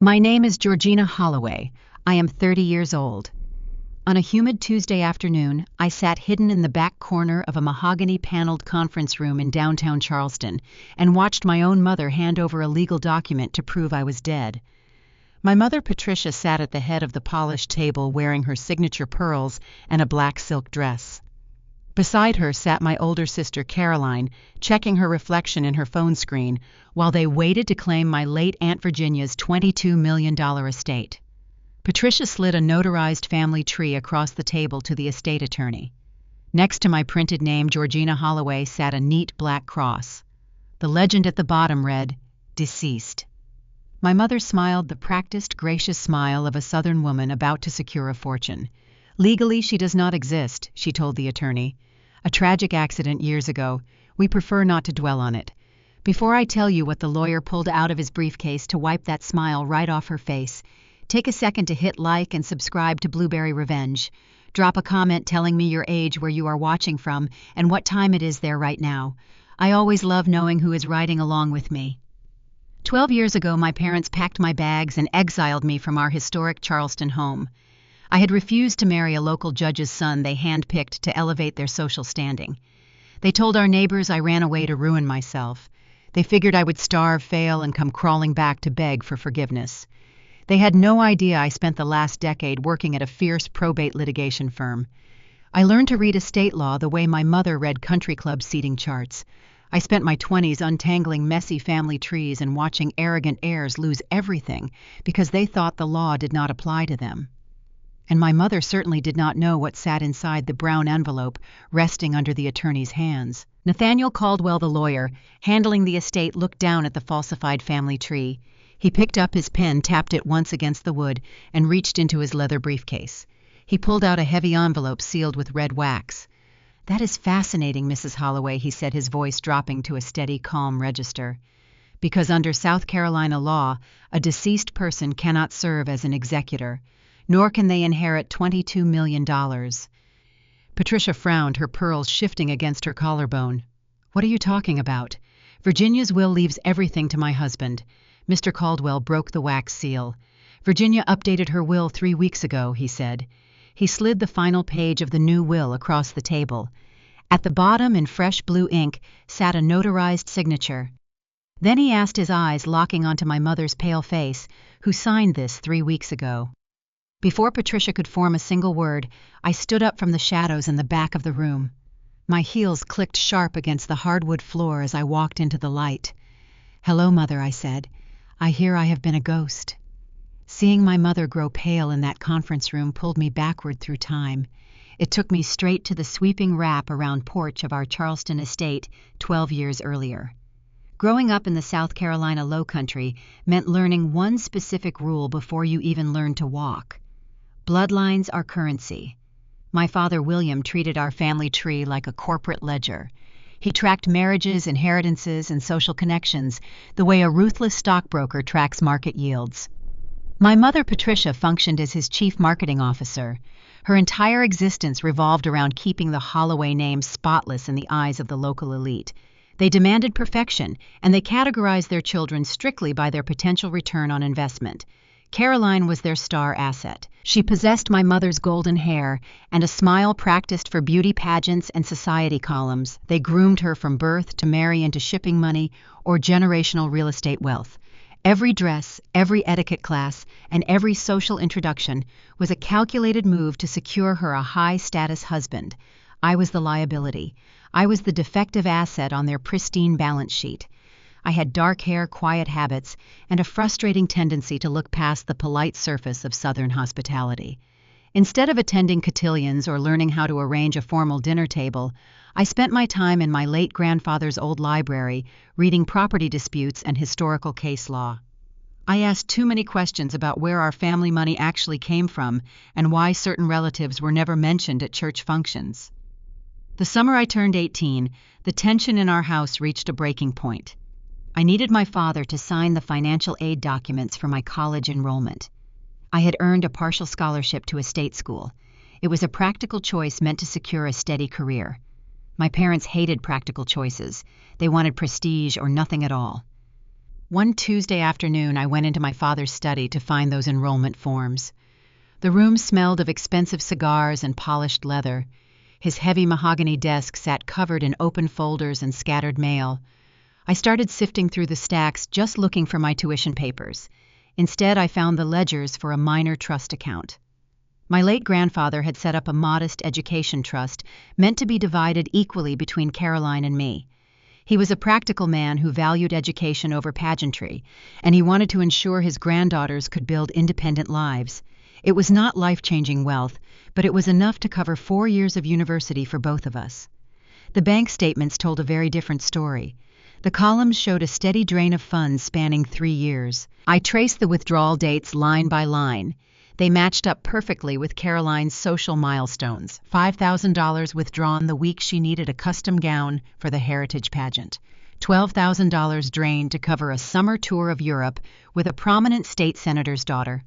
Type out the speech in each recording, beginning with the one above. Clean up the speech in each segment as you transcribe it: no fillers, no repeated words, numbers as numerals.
My name is Georgina Holloway. I am 30 years old. On a humid Tuesday afternoon, I sat hidden in the back corner of a mahogany-paneled conference room in downtown Charleston and watched my own mother hand over a legal document to prove I was dead. My mother, Patricia, sat at the head of the polished table wearing her signature pearls and a black silk dress. Beside her sat my older sister, Caroline, checking her reflection in her phone screen while they waited to claim my late Aunt Virginia's $22 million estate. Patricia slid a notarized family tree across the table to the estate attorney. Next to my printed name, Georgina Holloway, sat a neat black cross. The legend at the bottom read, "Deceased." My mother smiled the practiced, gracious smile of a Southern woman about to secure a fortune. "Legally, she does not exist," she told the attorney. "A tragic accident years ago. We prefer not to dwell on it." Before I tell you what the lawyer pulled out of his briefcase to wipe that smile right off her face, take a second to hit like and subscribe to Blueberry Revenge. Drop a comment telling me your age, where you are watching from, and what time it is there right now. I always love knowing who is riding along with me. 12 years ago, my parents packed my bags and exiled me from our historic Charleston home. I had refused to marry a local judge's son they handpicked to elevate their social standing. They told our neighbors I ran away to ruin myself. They figured I would starve, fail, and come crawling back to beg for forgiveness. They had no idea I spent the last decade working at a fierce probate litigation firm. I learned to read estate law the way my mother read country club seating charts. I spent my 20s untangling messy family trees and watching arrogant heirs lose everything because they thought the law did not apply to them. And my mother certainly did not know what sat inside the brown envelope resting under the attorney's hands. Nathaniel Caldwell, the lawyer, handling the estate, looked down at the falsified family tree. He picked up his pen, tapped it once against the wood, and reached into his leather briefcase. He pulled out a heavy envelope sealed with red wax. "That is fascinating, Mrs. Holloway," he said, his voice dropping to a steady, calm register. "Because under South Carolina law, a deceased person cannot serve as an executor, nor can they inherit $22 million. Patricia frowned, her pearls shifting against her collarbone. "What are you talking about? Virginia's will leaves everything to my husband." Mr. Caldwell broke the wax seal. "Virginia updated her will 3 weeks ago," he said. He slid the final page of the new will across the table. At the bottom, in fresh blue ink, sat a notarized signature. Then he asked, his eyes locking onto my mother's pale face, "Who signed this 3 weeks ago?" Before Patricia could form a single word, I stood up from the shadows in the back of the room. My heels clicked sharp against the hardwood floor as I walked into the light. "Hello, Mother," I said. "I hear I have been a ghost." Seeing my mother grow pale in that conference room pulled me backward through time. It took me straight to the sweeping wrap-around porch of our Charleston estate 12 years earlier. Growing up in the South Carolina Low Country meant learning one specific rule before you even learned to walk. Bloodlines are currency. My father, William, treated our family tree like a corporate ledger. He tracked marriages, inheritances, and social connections the way a ruthless stockbroker tracks market yields. My mother, Patricia, functioned as his chief marketing officer. Her entire existence revolved around keeping the Holloway name spotless in the eyes of the local elite. They demanded perfection, and they categorized their children strictly by their potential return on investment. Caroline was their star asset. She possessed my mother's golden hair and a smile practiced for beauty pageants and society columns. They groomed her from birth to marry into shipping money or generational real estate wealth. Every dress, every etiquette class, and every social introduction was a calculated move to secure her a high-status husband. I was the liability. I was the defective asset on their pristine balance sheet. I had dark hair, quiet habits, and a frustrating tendency to look past the polite surface of Southern hospitality. Instead of attending cotillions or learning how to arrange a formal dinner table, I spent my time in my late grandfather's old library reading property disputes and historical case law. I asked too many questions about where our family money actually came from and why certain relatives were never mentioned at church functions. The summer I turned 18, the tension in our house reached a breaking point. I needed my father to sign the financial aid documents for my college enrollment. I had earned a partial scholarship to a state school. It was a practical choice meant to secure a steady career. My parents hated practical choices. They wanted prestige or nothing at all. One Tuesday afternoon, I went into my father's study to find those enrollment forms. The room smelled of expensive cigars and polished leather. His heavy mahogany desk sat covered in open folders and scattered mail. I started sifting through the stacks, just looking for my tuition papers. Instead, I found the ledgers for a minor trust account. My late grandfather had set up a modest education trust meant to be divided equally between Caroline and me. He was a practical man who valued education over pageantry, and he wanted to ensure his granddaughters could build independent lives. It was not life-changing wealth, but it was enough to cover 4 years of university for both of us. The bank statements told a very different story. The columns showed a steady drain of funds spanning 3 years. I traced the withdrawal dates line by line. They matched up perfectly with Caroline's social milestones. $5,000 withdrawn the week she needed a custom gown for the Heritage pageant. $12,000 drained to cover a summer tour of Europe with a prominent state senator's daughter.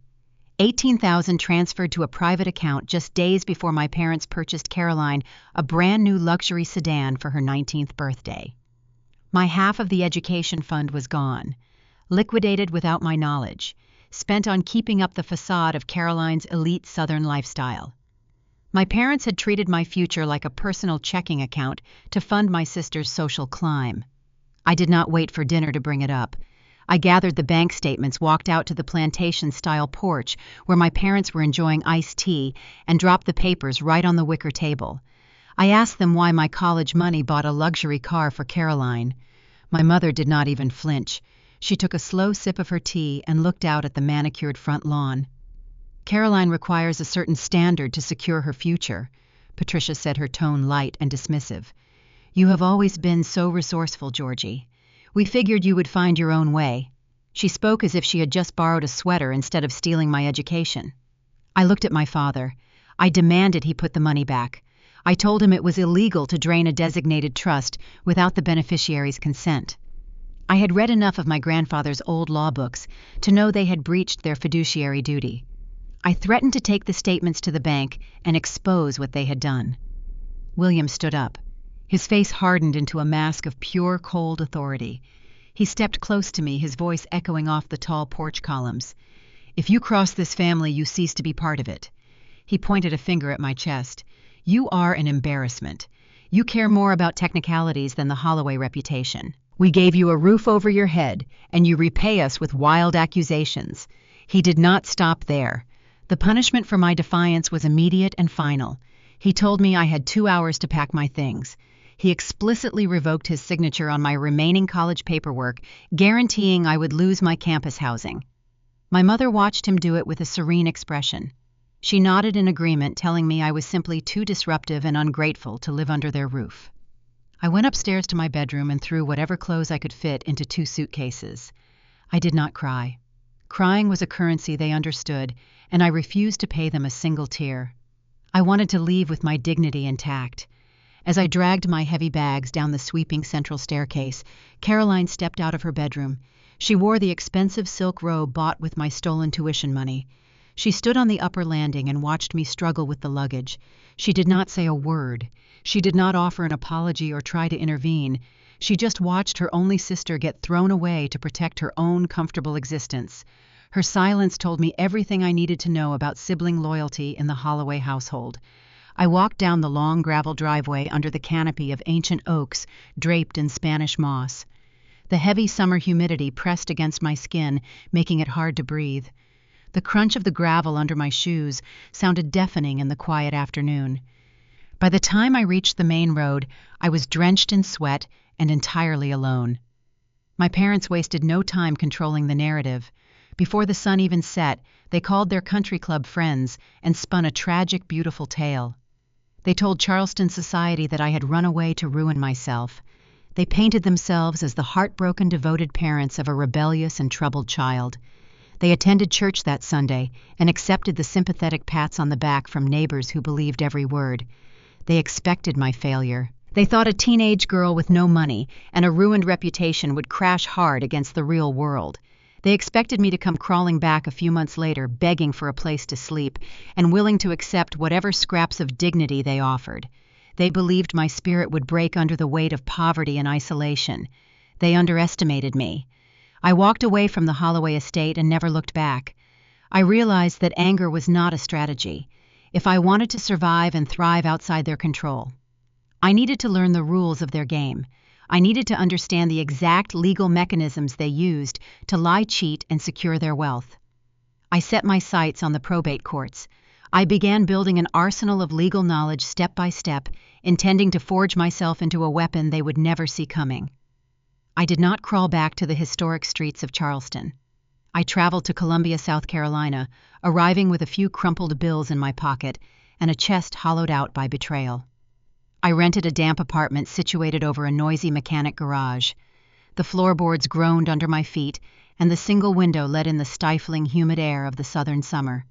$18,000 transferred to a private account just days before my parents purchased Caroline a brand new luxury sedan for her 19th birthday. My half of the education fund was gone, liquidated without my knowledge, spent on keeping up the facade of Caroline's elite Southern lifestyle. My parents had treated my future like a personal checking account to fund my sister's social climb. I did not wait for dinner to bring it up. I gathered the bank statements, walked out to the plantation-style porch where my parents were enjoying iced tea, and dropped the papers right on the wicker table. I asked them why my college money bought a luxury car for Caroline. My mother did not even flinch. She took a slow sip of her tea and looked out at the manicured front lawn. Caroline requires a certain standard to secure her future, Patricia said, her tone light and dismissive. You have always been so resourceful, Georgie. We figured you would find your own way. She spoke as if she had just borrowed a sweater instead of stealing my education. I looked at my father. I demanded he put the money back. I told him it was illegal to drain a designated trust without the beneficiary's consent. I had read enough of my grandfather's old law books to know they had breached their fiduciary duty. I threatened to take the statements to the bank and expose what they had done. William stood up. His face hardened into a mask of pure, cold authority. He stepped close to me, his voice echoing off the tall porch columns. If you cross this family, you cease to be part of it. He pointed a finger at my chest. You are an embarrassment. You care more about technicalities than the Holloway reputation. We gave you a roof over your head, and you repay us with wild accusations. He did not stop there. The punishment for my defiance was immediate and final. He told me I had 2 hours to pack my things. He explicitly revoked his signature on my remaining college paperwork, guaranteeing I would lose my campus housing. My mother watched him do it with a serene expression. She nodded in agreement, telling me I was simply too disruptive and ungrateful to live under their roof. I went upstairs to my bedroom and threw whatever clothes I could fit into 2 suitcases. I did not cry. Crying was a currency they understood, and I refused to pay them a single tear. I wanted to leave with my dignity intact. As I dragged my heavy bags down the sweeping central staircase, Caroline stepped out of her bedroom. She wore the expensive silk robe bought with my stolen tuition money. She stood on the upper landing and watched me struggle with the luggage. She did not say a word. She did not offer an apology or try to intervene. She just watched her only sister get thrown away to protect her own comfortable existence. Her silence told me everything I needed to know about sibling loyalty in the Holloway household. I walked down the long gravel driveway under the canopy of ancient oaks draped in Spanish moss. The heavy summer humidity pressed against my skin, making it hard to breathe. The crunch of the gravel under my shoes sounded deafening in the quiet afternoon. By the time I reached the main road, I was drenched in sweat and entirely alone. My parents wasted no time controlling the narrative. Before the sun even set, they called their country club friends and spun a tragic, beautiful tale. They told Charleston society that I had run away to ruin myself. They painted themselves as the heartbroken, devoted parents of a rebellious and troubled child. They attended church that Sunday and accepted the sympathetic pats on the back from neighbors who believed every word. They expected my failure. They thought a teenage girl with no money and a ruined reputation would crash hard against the real world. They expected me to come crawling back a few months later, begging for a place to sleep and willing to accept whatever scraps of dignity they offered. They believed my spirit would break under the weight of poverty and isolation. They underestimated me. I walked away from the Holloway estate and never looked back. I realized that anger was not a strategy if I wanted to survive and thrive outside their control. I needed to learn the rules of their game. I needed to understand the exact legal mechanisms they used to lie, cheat, and secure their wealth. I set my sights on the probate courts. I began building an arsenal of legal knowledge step by step, intending to forge myself into a weapon they would never see coming. I did not crawl back to the historic streets of Charleston. I traveled to Columbia, South Carolina, arriving with a few crumpled bills in my pocket and a chest hollowed out by betrayal. I rented a damp apartment situated over a noisy mechanic garage. The floorboards groaned under my feet, and the single window let in the stifling, humid air of the southern summer.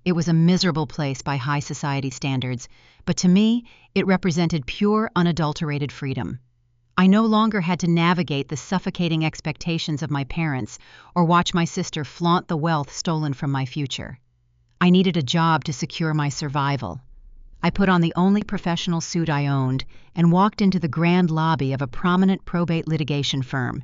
It was a miserable place by high society standards, but to me, it represented pure, unadulterated freedom. I no longer had to navigate the suffocating expectations of my parents or watch my sister flaunt the wealth stolen from my future. I needed a job to secure my survival. I put on the only professional suit I owned and walked into the grand lobby of a prominent probate litigation firm.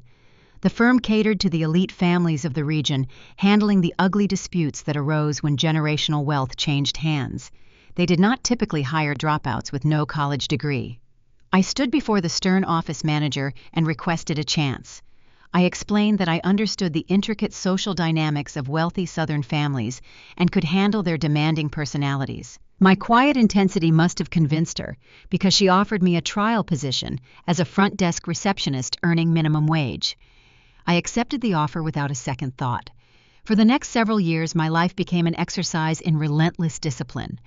The firm catered to the elite families of the region, handling the ugly disputes that arose when generational wealth changed hands. They did not typically hire dropouts with no college degree. I stood before the stern office manager and requested a chance. I explained that I understood the intricate social dynamics of wealthy Southern families and could handle their demanding personalities. My quiet intensity must have convinced her, because she offered me a trial position as a front desk receptionist earning minimum wage. I accepted the offer without a second thought. For the next several years, my life became an exercise in relentless discipline.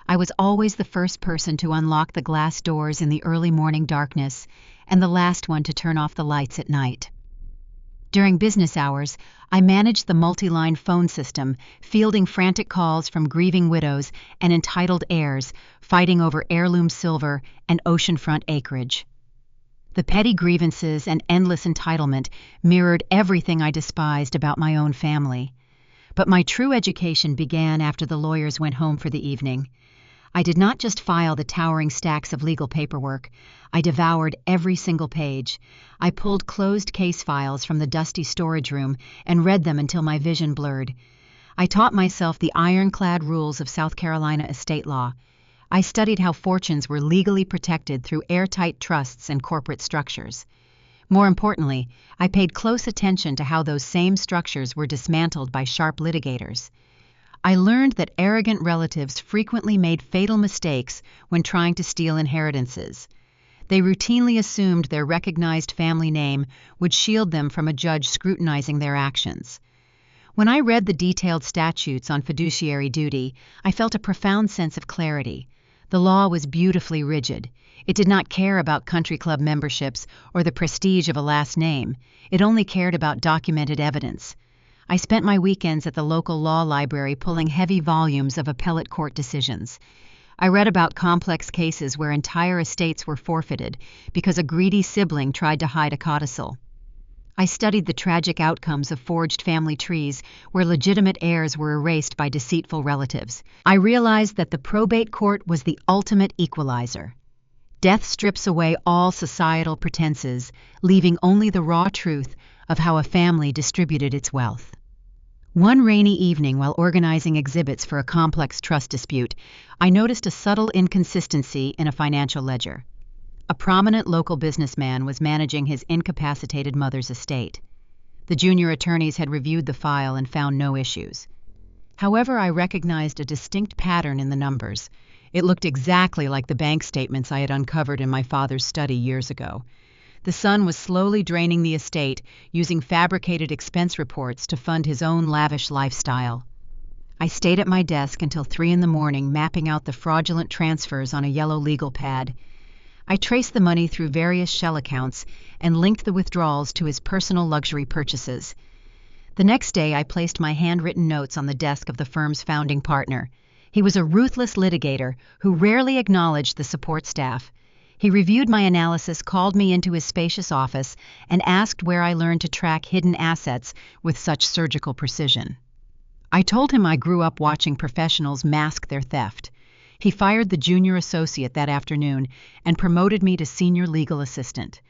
I was always the first person to unlock the glass doors in the early morning darkness and the last one to turn off the lights at night. During business hours, I managed the multi-line phone system, fielding frantic calls from grieving widows and entitled heirs fighting over heirloom silver and oceanfront acreage. The petty grievances and endless entitlement mirrored everything I despised about my own family. But my true education began after the lawyers went home for the evening. I did not just file the towering stacks of legal paperwork. I devoured every single page. I pulled closed case files from the dusty storage room and read them until my vision blurred. I taught myself the ironclad rules of South Carolina estate law. I studied how fortunes were legally protected through airtight trusts and corporate structures. More importantly, I paid close attention to how those same structures were dismantled by sharp litigators. I learned that arrogant relatives frequently made fatal mistakes when trying to steal inheritances. They routinely assumed their recognized family name would shield them from a judge scrutinizing their actions. When I read the detailed statutes on fiduciary duty, I felt a profound sense of clarity. The law was beautifully rigid. It did not care about country club memberships or the prestige of a last name. It only cared about documented evidence. I spent my weekends at the local law library pulling heavy volumes of appellate court decisions. I read about complex cases where entire estates were forfeited because a greedy sibling tried to hide a codicil. I studied the tragic outcomes of forged family trees where legitimate heirs were erased by deceitful relatives. I realized that the probate court was the ultimate equalizer. Death strips away all societal pretenses, leaving only the raw truth of how a family distributed its wealth. One rainy evening, while organizing exhibits for a complex trust dispute, I noticed a subtle inconsistency in a financial ledger. A prominent local businessman was managing his incapacitated mother's estate. The junior attorneys had reviewed the file and found no issues. However, I recognized a distinct pattern in the numbers. It looked exactly like the bank statements I had uncovered in my father's study years ago. The son was slowly draining the estate, using fabricated expense reports to fund his own lavish lifestyle. I stayed at my desk until 3 a.m, mapping out the fraudulent transfers on a yellow legal pad. I traced the money through various shell accounts and linked the withdrawals to his personal luxury purchases. The next day, I placed my handwritten notes on the desk of the firm's founding partner. He was a ruthless litigator who rarely acknowledged the support staff. He reviewed my analysis, called me into his spacious office, and asked where I learned to track hidden assets with such surgical precision. I told him I grew up watching professionals mask their theft. He fired the junior associate that afternoon and promoted me to senior legal assistant.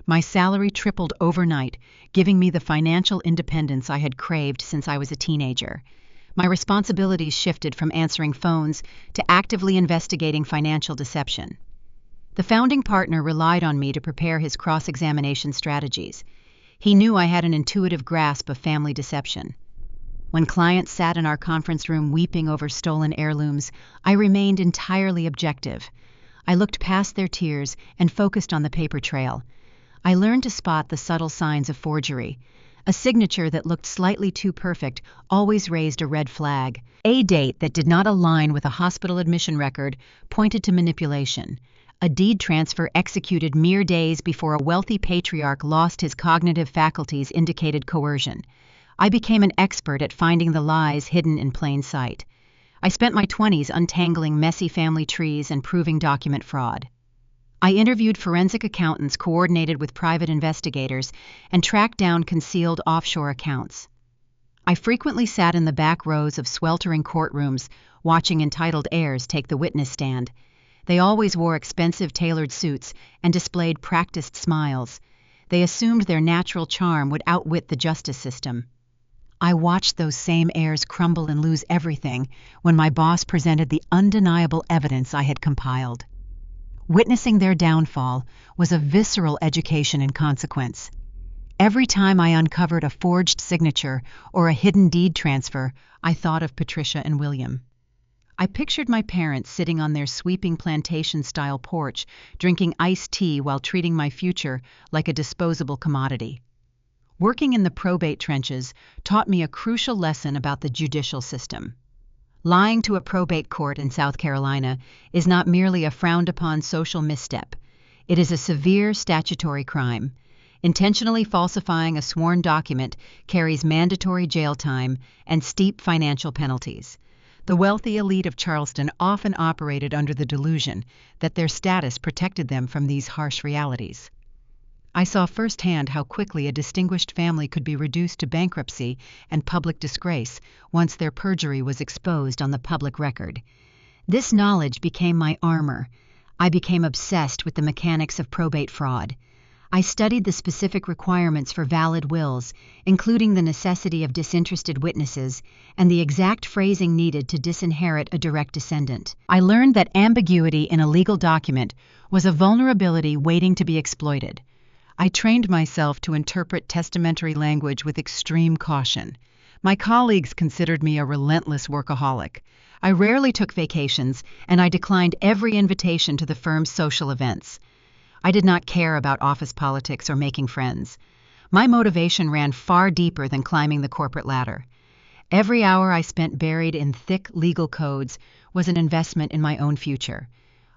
My salary tripled overnight, giving me the financial independence I had craved since I was a teenager. My responsibilities shifted from answering phones to actively investigating financial deception. The founding partner relied on me to prepare his cross-examination strategies. He knew I had an intuitive grasp of family deception. When clients sat in our conference room weeping over stolen heirlooms, I remained entirely objective. I looked past their tears and focused on the paper trail. I learned to spot the subtle signs of forgery. A signature that looked slightly too perfect always raised a red flag. A date that did not align with a hospital admission record pointed to manipulation. A deed transfer executed mere days before a wealthy patriarch lost his cognitive faculties indicated coercion. I became an expert at finding the lies hidden in plain sight. I spent my 20s untangling messy family trees and proving document fraud. I interviewed forensic accountants coordinated with private investigators and tracked down concealed offshore accounts. I frequently sat in the back rows of sweltering courtrooms, watching entitled heirs take the witness stand. They always wore expensive tailored suits and displayed practiced smiles. They assumed their natural charm would outwit the justice system. I watched those same heirs crumble and lose everything when my boss presented the undeniable evidence I had compiled. Witnessing their downfall was a visceral education in consequence. Every time I uncovered a forged signature or a hidden deed transfer, I thought of Patricia and William. I pictured my parents sitting on their sweeping plantation-style porch, drinking iced tea while treating my future like a disposable commodity. Working in the probate trenches taught me a crucial lesson about the judicial system. Lying to a probate court in South Carolina is not merely a frowned-upon social misstep. It is a severe statutory crime. Intentionally falsifying a sworn document carries mandatory jail time and steep financial penalties. The wealthy elite of Charleston often operated under the delusion that their status protected them from these harsh realities. I saw firsthand how quickly a distinguished family could be reduced to bankruptcy and public disgrace once their perjury was exposed on the public record. This knowledge became my armor. I became obsessed with the mechanics of probate fraud. I studied the specific requirements for valid wills, including the necessity of disinterested witnesses and the exact phrasing needed to disinherit a direct descendant. I learned that ambiguity in a legal document was a vulnerability waiting to be exploited. I trained myself to interpret testamentary language with extreme caution. My colleagues considered me a relentless workaholic. I rarely took vacations, and I declined every invitation to the firm's social events. I did not care about office politics or making friends. My motivation ran far deeper than climbing the corporate ladder. Every hour I spent buried in thick legal codes was an investment in my own future.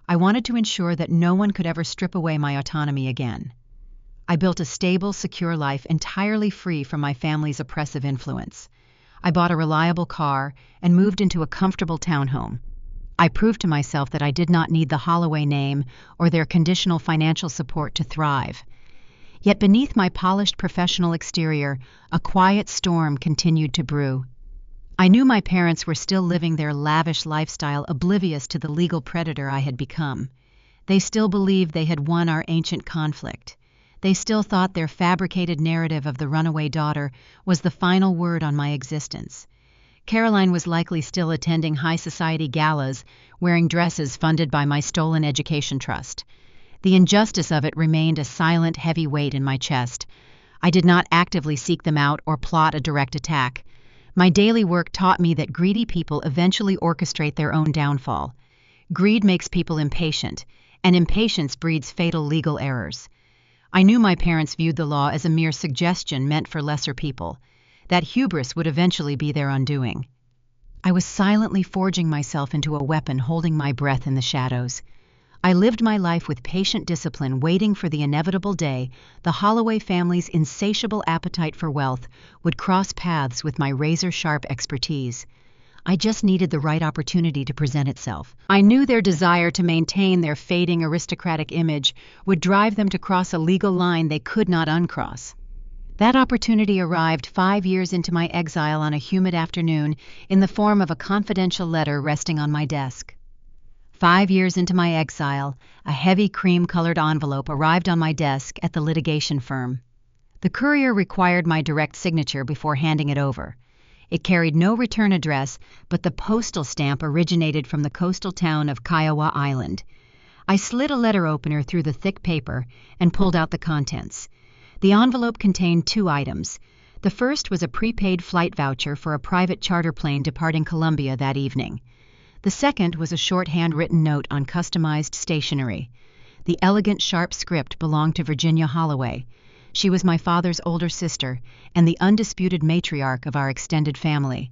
I wanted to ensure that no one could ever strip away my autonomy again. I built a stable, secure life entirely free from my family's oppressive influence. I bought a reliable car and moved into a comfortable townhome. I proved to myself that I did not need the Holloway name or their conditional financial support to thrive. Yet beneath my polished professional exterior, a quiet storm continued to brew. I knew my parents were still living their lavish lifestyle oblivious to the legal predator I had become. They still believed they had won our ancient conflict. They still thought their fabricated narrative of the runaway daughter was the final word on my existence. Caroline was likely still attending high society galas, wearing dresses funded by my stolen education trust. The injustice of it remained a silent, heavy weight in my chest. I did not actively seek them out or plot a direct attack. My daily work taught me that greedy people eventually orchestrate their own downfall. Greed makes people impatient, and impatience breeds fatal legal errors. I knew my parents viewed the law as a mere suggestion meant for lesser people. That hubris would eventually be their undoing. I was silently forging myself into a weapon, holding my breath in the shadows. I lived my life with patient discipline, waiting for the inevitable day the Holloway family's insatiable appetite for wealth would cross paths with my razor-sharp expertise. I just needed the right opportunity to present itself. I knew their desire to maintain their fading aristocratic image would drive them to cross a legal line they could not uncross. That opportunity arrived 5 years into my exile on a humid afternoon in the form of a confidential letter resting on my desk. 5 years into my exile, a heavy cream-colored envelope arrived on my desk at the litigation firm. The courier required my direct signature before handing it over. It carried no return address, but the postal stamp originated from the coastal town of Kiowa Island. I slid a letter opener through the thick paper and pulled out the contents. The envelope contained 2 items. The first was a prepaid flight voucher for a private charter plane departing Columbia that evening. The second was a short handwritten note on customized stationery. The elegant, sharp script belonged to Virginia Holloway. She was my father's older sister and the undisputed matriarch of our extended family.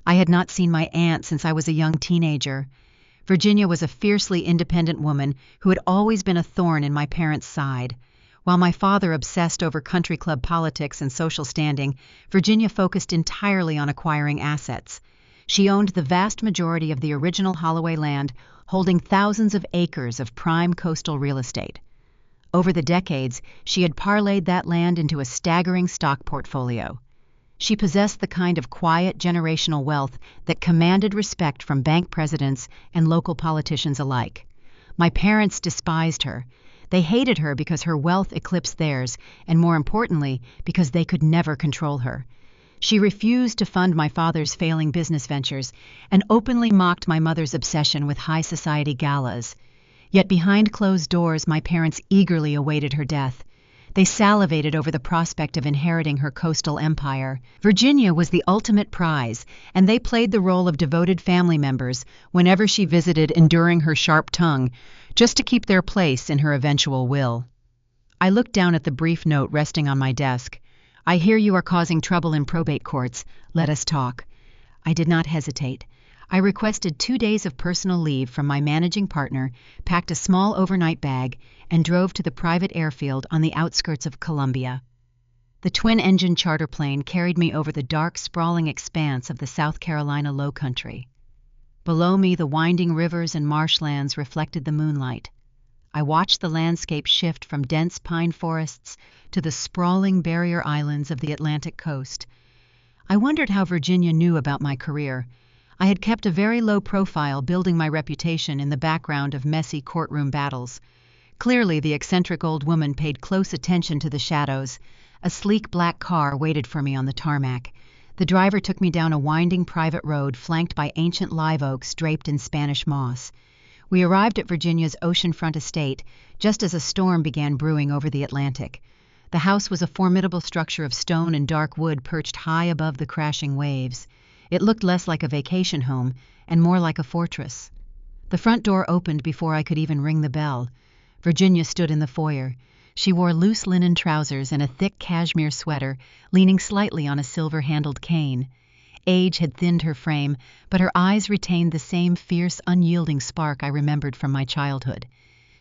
I had not seen my aunt since I was a young teenager. Virginia was a fiercely independent woman who had always been a thorn in my parents' side. While my father obsessed over country club politics and social standing, Virginia focused entirely on acquiring assets. She owned the vast majority of the original Holloway land, holding thousands of acres of prime coastal real estate. Over the decades, she had parlayed that land into a staggering stock portfolio. She possessed the kind of quiet generational wealth that commanded respect from bank presidents and local politicians alike. My parents despised her. They hated her because her wealth eclipsed theirs, and more importantly, because they could never control her. She refused to fund my father's failing business ventures and openly mocked my mother's obsession with high society galas. Yet behind closed doors, my parents eagerly awaited her death. They salivated over the prospect of inheriting her coastal empire. Virginia was the ultimate prize, and they played the role of devoted family members whenever she visited, enduring her sharp tongue, just to keep their place in her eventual will. I looked down at the brief note resting on my desk. "I hear you are causing trouble in probate courts. Let us talk." I did not hesitate. I requested 2 days of personal leave from my managing partner, packed a small overnight bag, and drove to the private airfield on the outskirts of Columbia. The twin-engine charter plane carried me over the dark, sprawling expanse of the South Carolina low country. Below me, the winding rivers and marshlands reflected the moonlight. I watched the landscape shift from dense pine forests to the sprawling barrier islands of the Atlantic coast. I wondered how Virginia knew about my career. I had kept a very low profile, building my reputation in the background of messy courtroom battles. Clearly, the eccentric old woman paid close attention to the shadows. A sleek black car waited for me on the tarmac. The driver took me down a winding private road flanked by ancient live oaks draped in Spanish moss. We arrived at Virginia's oceanfront estate just as a storm began brewing over the Atlantic. The house was a formidable structure of stone and dark wood perched high above the crashing waves. It looked less like a vacation home and more like a fortress. The front door opened before I could even ring the bell. Virginia stood in the foyer. She wore loose linen trousers and a thick cashmere sweater, leaning slightly on a silver-handled cane. Age had thinned her frame, but her eyes retained the same fierce, unyielding spark I remembered from my childhood.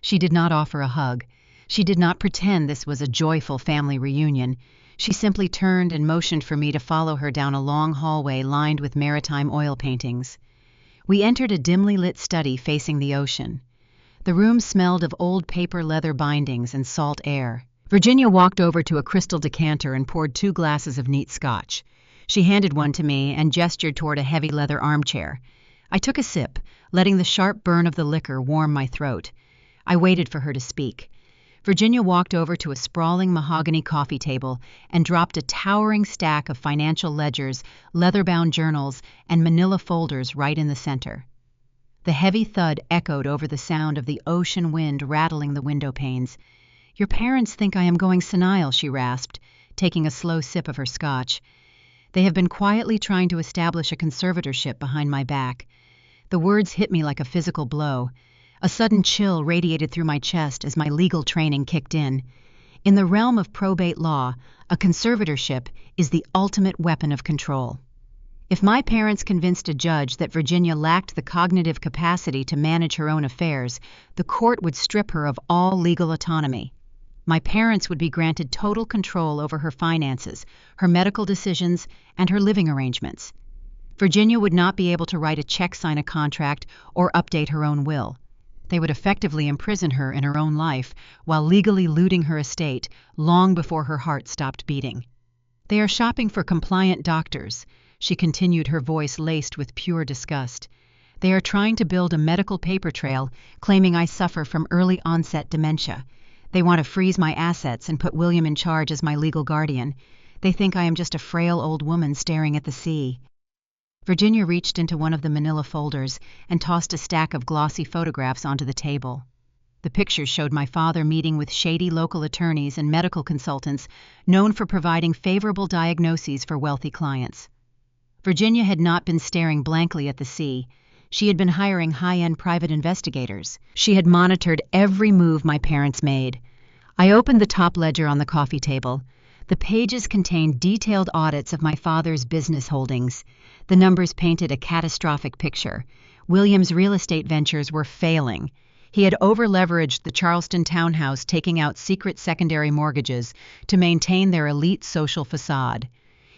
She did not offer a hug. She did not pretend this was a joyful family reunion. She simply turned and motioned for me to follow her down a long hallway lined with maritime oil paintings. We entered a dimly lit study facing the ocean. The room smelled of old paper leather bindings and salt air. Virginia walked over to a crystal decanter and poured 2 glasses of neat scotch. She handed one to me and gestured toward a heavy leather armchair. I took a sip, letting the sharp burn of the liquor warm my throat. I waited for her to speak. Virginia walked over to a sprawling mahogany coffee table and dropped a towering stack of financial ledgers, leather-bound journals, and manila folders right in the center. The heavy thud echoed over the sound of the ocean wind rattling the window panes. "Your parents think I am going senile," she rasped, taking a slow sip of her scotch. "They have been quietly trying to establish a conservatorship behind my back." The words hit me like a physical blow. A sudden chill radiated through my chest as my legal training kicked in. In the realm of probate law, a conservatorship is the ultimate weapon of control. If my parents convinced a judge that Virginia lacked the cognitive capacity to manage her own affairs, the court would strip her of all legal autonomy. My parents would be granted total control over her finances, her medical decisions, and her living arrangements. Virginia would not be able to write a check, sign a contract, or update her own will. They would effectively imprison her in her own life while legally looting her estate long before her heart stopped beating. "They are shopping for compliant doctors," she continued, her voice laced with pure disgust. They are trying to build a medical paper trail claiming I suffer from early onset dementia. They want to freeze my assets and put William in charge as my legal guardian. They think I am just a frail old woman staring at the sea. Virginia reached into one of the manila folders and tossed a stack of glossy photographs onto the table. The pictures showed my father meeting with shady local attorneys and medical consultants known for providing favorable diagnoses for wealthy clients. Virginia had not been staring blankly at the sea. She had been hiring high-end private investigators. She had monitored every move my parents made. I opened the top ledger on the coffee table. The pages contained detailed audits of my father's business holdings. The numbers painted a catastrophic picture. William's real estate ventures were failing. He had over-leveraged the Charleston townhouse, taking out secret secondary mortgages to maintain their elite social facade.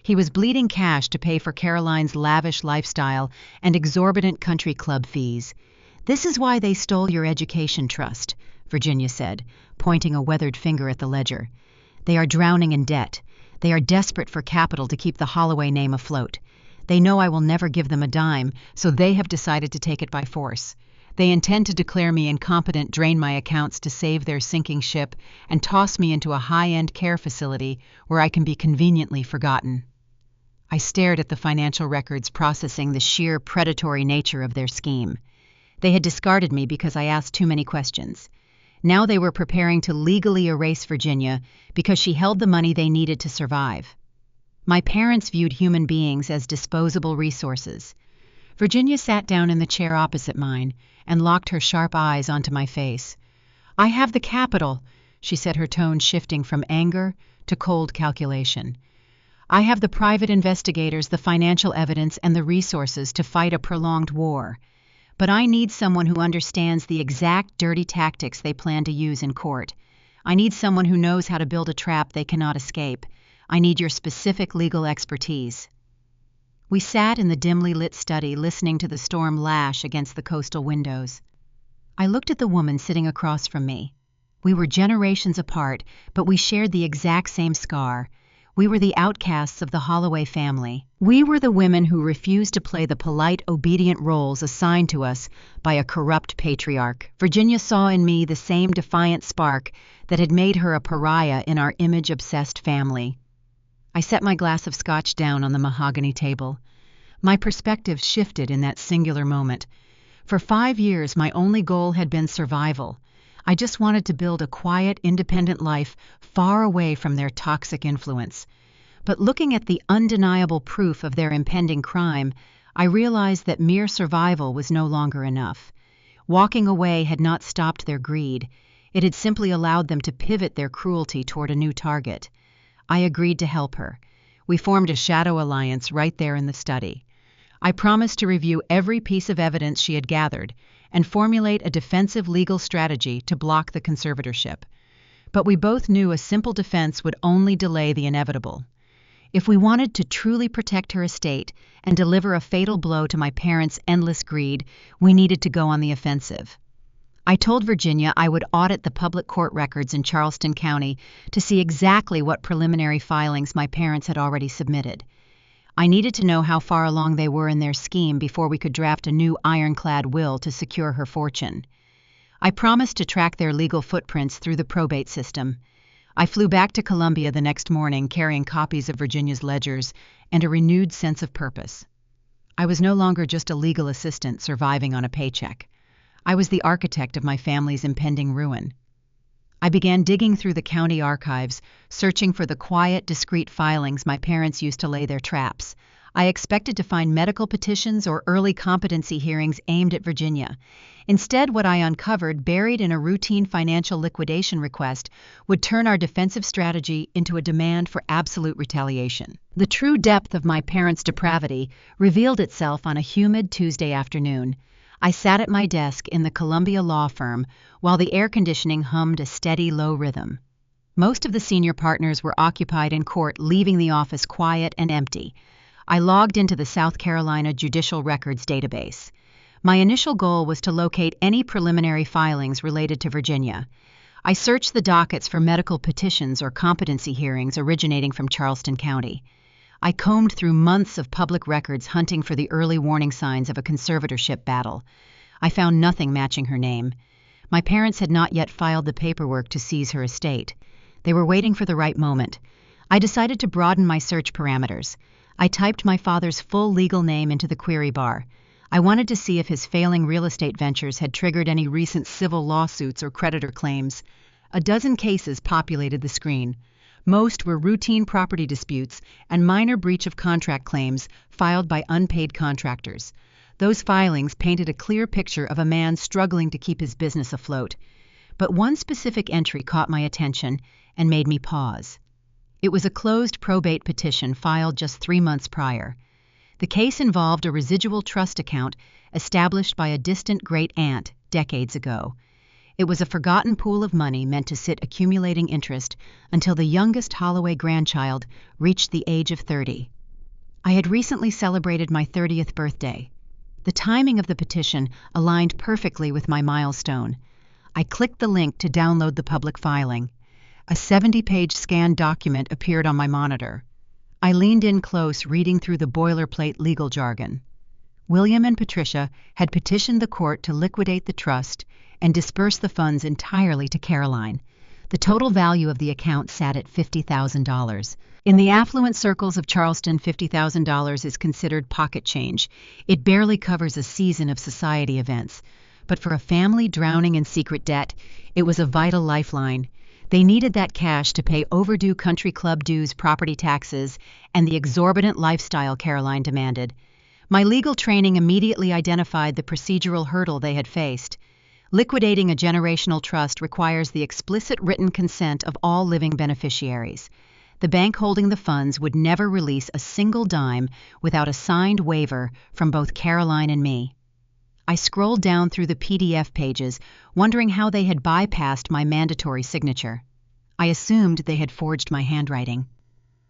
He was bleeding cash to pay for Caroline's lavish lifestyle and exorbitant country club fees. "This is why they stole your education trust," Virginia said, pointing a weathered finger at the ledger. "They are drowning in debt. They are desperate for capital to keep the Holloway name afloat. They know I will never give them a dime, so they have decided to take it by force. They intend to declare me incompetent, drain my accounts to save their sinking ship, and toss me into a high-end care facility where I can be conveniently forgotten." I stared at the financial records, processing the sheer predatory nature of their scheme. They had discarded me because I asked too many questions. Now they were preparing to legally erase Virginia because she held the money they needed to survive. My parents viewed human beings as disposable resources. Virginia sat down in the chair opposite mine and locked her sharp eyes onto my face. "I have the capital," she said, her tone shifting from anger to cold calculation. "I have the private investigators, the financial evidence, and the resources to fight a prolonged war. But I need someone who understands the exact dirty tactics they plan to use in court. I need someone who knows how to build a trap they cannot escape. I need your specific legal expertise." We sat in the dimly lit study, listening to the storm lash against the coastal windows. I looked at the woman sitting across from me. We were generations apart, but we shared the exact same scar. We were the outcasts of the Holloway family. We were the women who refused to play the polite, obedient roles assigned to us by a corrupt patriarch. Virginia saw in me the same defiant spark that had made her a pariah in our image-obsessed family. I set my glass of scotch down on the mahogany table. My perspective shifted in that singular moment. For 5 years, my only goal had been survival. I just wanted to build a quiet, independent life far away from their toxic influence. But looking at the undeniable proof of their impending crime, I realized that mere survival was no longer enough. Walking away had not stopped their greed. It had simply allowed them to pivot their cruelty toward a new target. I agreed to help her. We formed a shadow alliance right there in the study. I promised to review every piece of evidence she had gathered and formulate a defensive legal strategy to block the conservatorship. But we both knew a simple defense would only delay the inevitable. If we wanted to truly protect her estate and deliver a fatal blow to my parents' endless greed, we needed to go on the offensive. I told Virginia I would audit the public court records in Charleston County to see exactly what preliminary filings my parents had already submitted. I needed to know how far along they were in their scheme before we could draft a new ironclad will to secure her fortune. I promised to track their legal footprints through the probate system. I flew back to Columbia the next morning carrying copies of Virginia's ledgers and a renewed sense of purpose. I was no longer just a legal assistant surviving on a paycheck. I was the architect of my family's impending ruin. I began digging through the county archives, searching for the quiet, discreet filings my parents used to lay their traps. I expected to find medical petitions or early competency hearings aimed at Virginia. Instead, what I uncovered, buried in a routine financial liquidation request, would turn our defensive strategy into a demand for absolute retaliation. The true depth of my parents' depravity revealed itself on a humid Tuesday afternoon. I sat at my desk in the Columbia law firm while the air conditioning hummed a steady, low rhythm. Most of the senior partners were occupied in court, leaving the office quiet and empty. I logged into the South Carolina Judicial Records database. My initial goal was to locate any preliminary filings related to Virginia. I searched the dockets for medical petitions or competency hearings originating from Charleston County. I combed through months of public records hunting for the early warning signs of a conservatorship battle. I found nothing matching her name. My parents had not yet filed the paperwork to seize her estate. They were waiting for the right moment. I decided to broaden my search parameters. I typed my father's full legal name into the query bar. I wanted to see if his failing real estate ventures had triggered any recent civil lawsuits or creditor claims. A dozen cases populated the screen. Most were routine property disputes and minor breach of contract claims filed by unpaid contractors. Those filings painted a clear picture of a man struggling to keep his business afloat. But one specific entry caught my attention and made me pause. It was a closed probate petition filed just 3 months prior. The case involved a residual trust account established by a distant great-aunt decades ago. It was a forgotten pool of money meant to sit accumulating interest until the youngest Holloway grandchild reached the age of 30. I had recently celebrated my 30th birthday. The timing of the petition aligned perfectly with my milestone. I clicked the link to download the public filing. A 70-page scanned document appeared on my monitor. I leaned in close, reading through the boilerplate legal jargon. William and Patricia had petitioned the court to liquidate the trust and disperse the funds entirely to Caroline. The total value of the account sat at $50,000. In the affluent circles of Charleston, $50,000 is considered pocket change. It barely covers a season of society events. But for a family drowning in secret debt, it was a vital lifeline. They needed that cash to pay overdue country club dues, property taxes, and the exorbitant lifestyle Caroline demanded. My legal training immediately identified the procedural hurdle they had faced. Liquidating a generational trust requires the explicit written consent of all living beneficiaries. The bank holding the funds would never release a single dime without a signed waiver from both Caroline and me. I scrolled down through the PDF pages, wondering how they had bypassed my mandatory signature. I assumed they had forged my handwriting.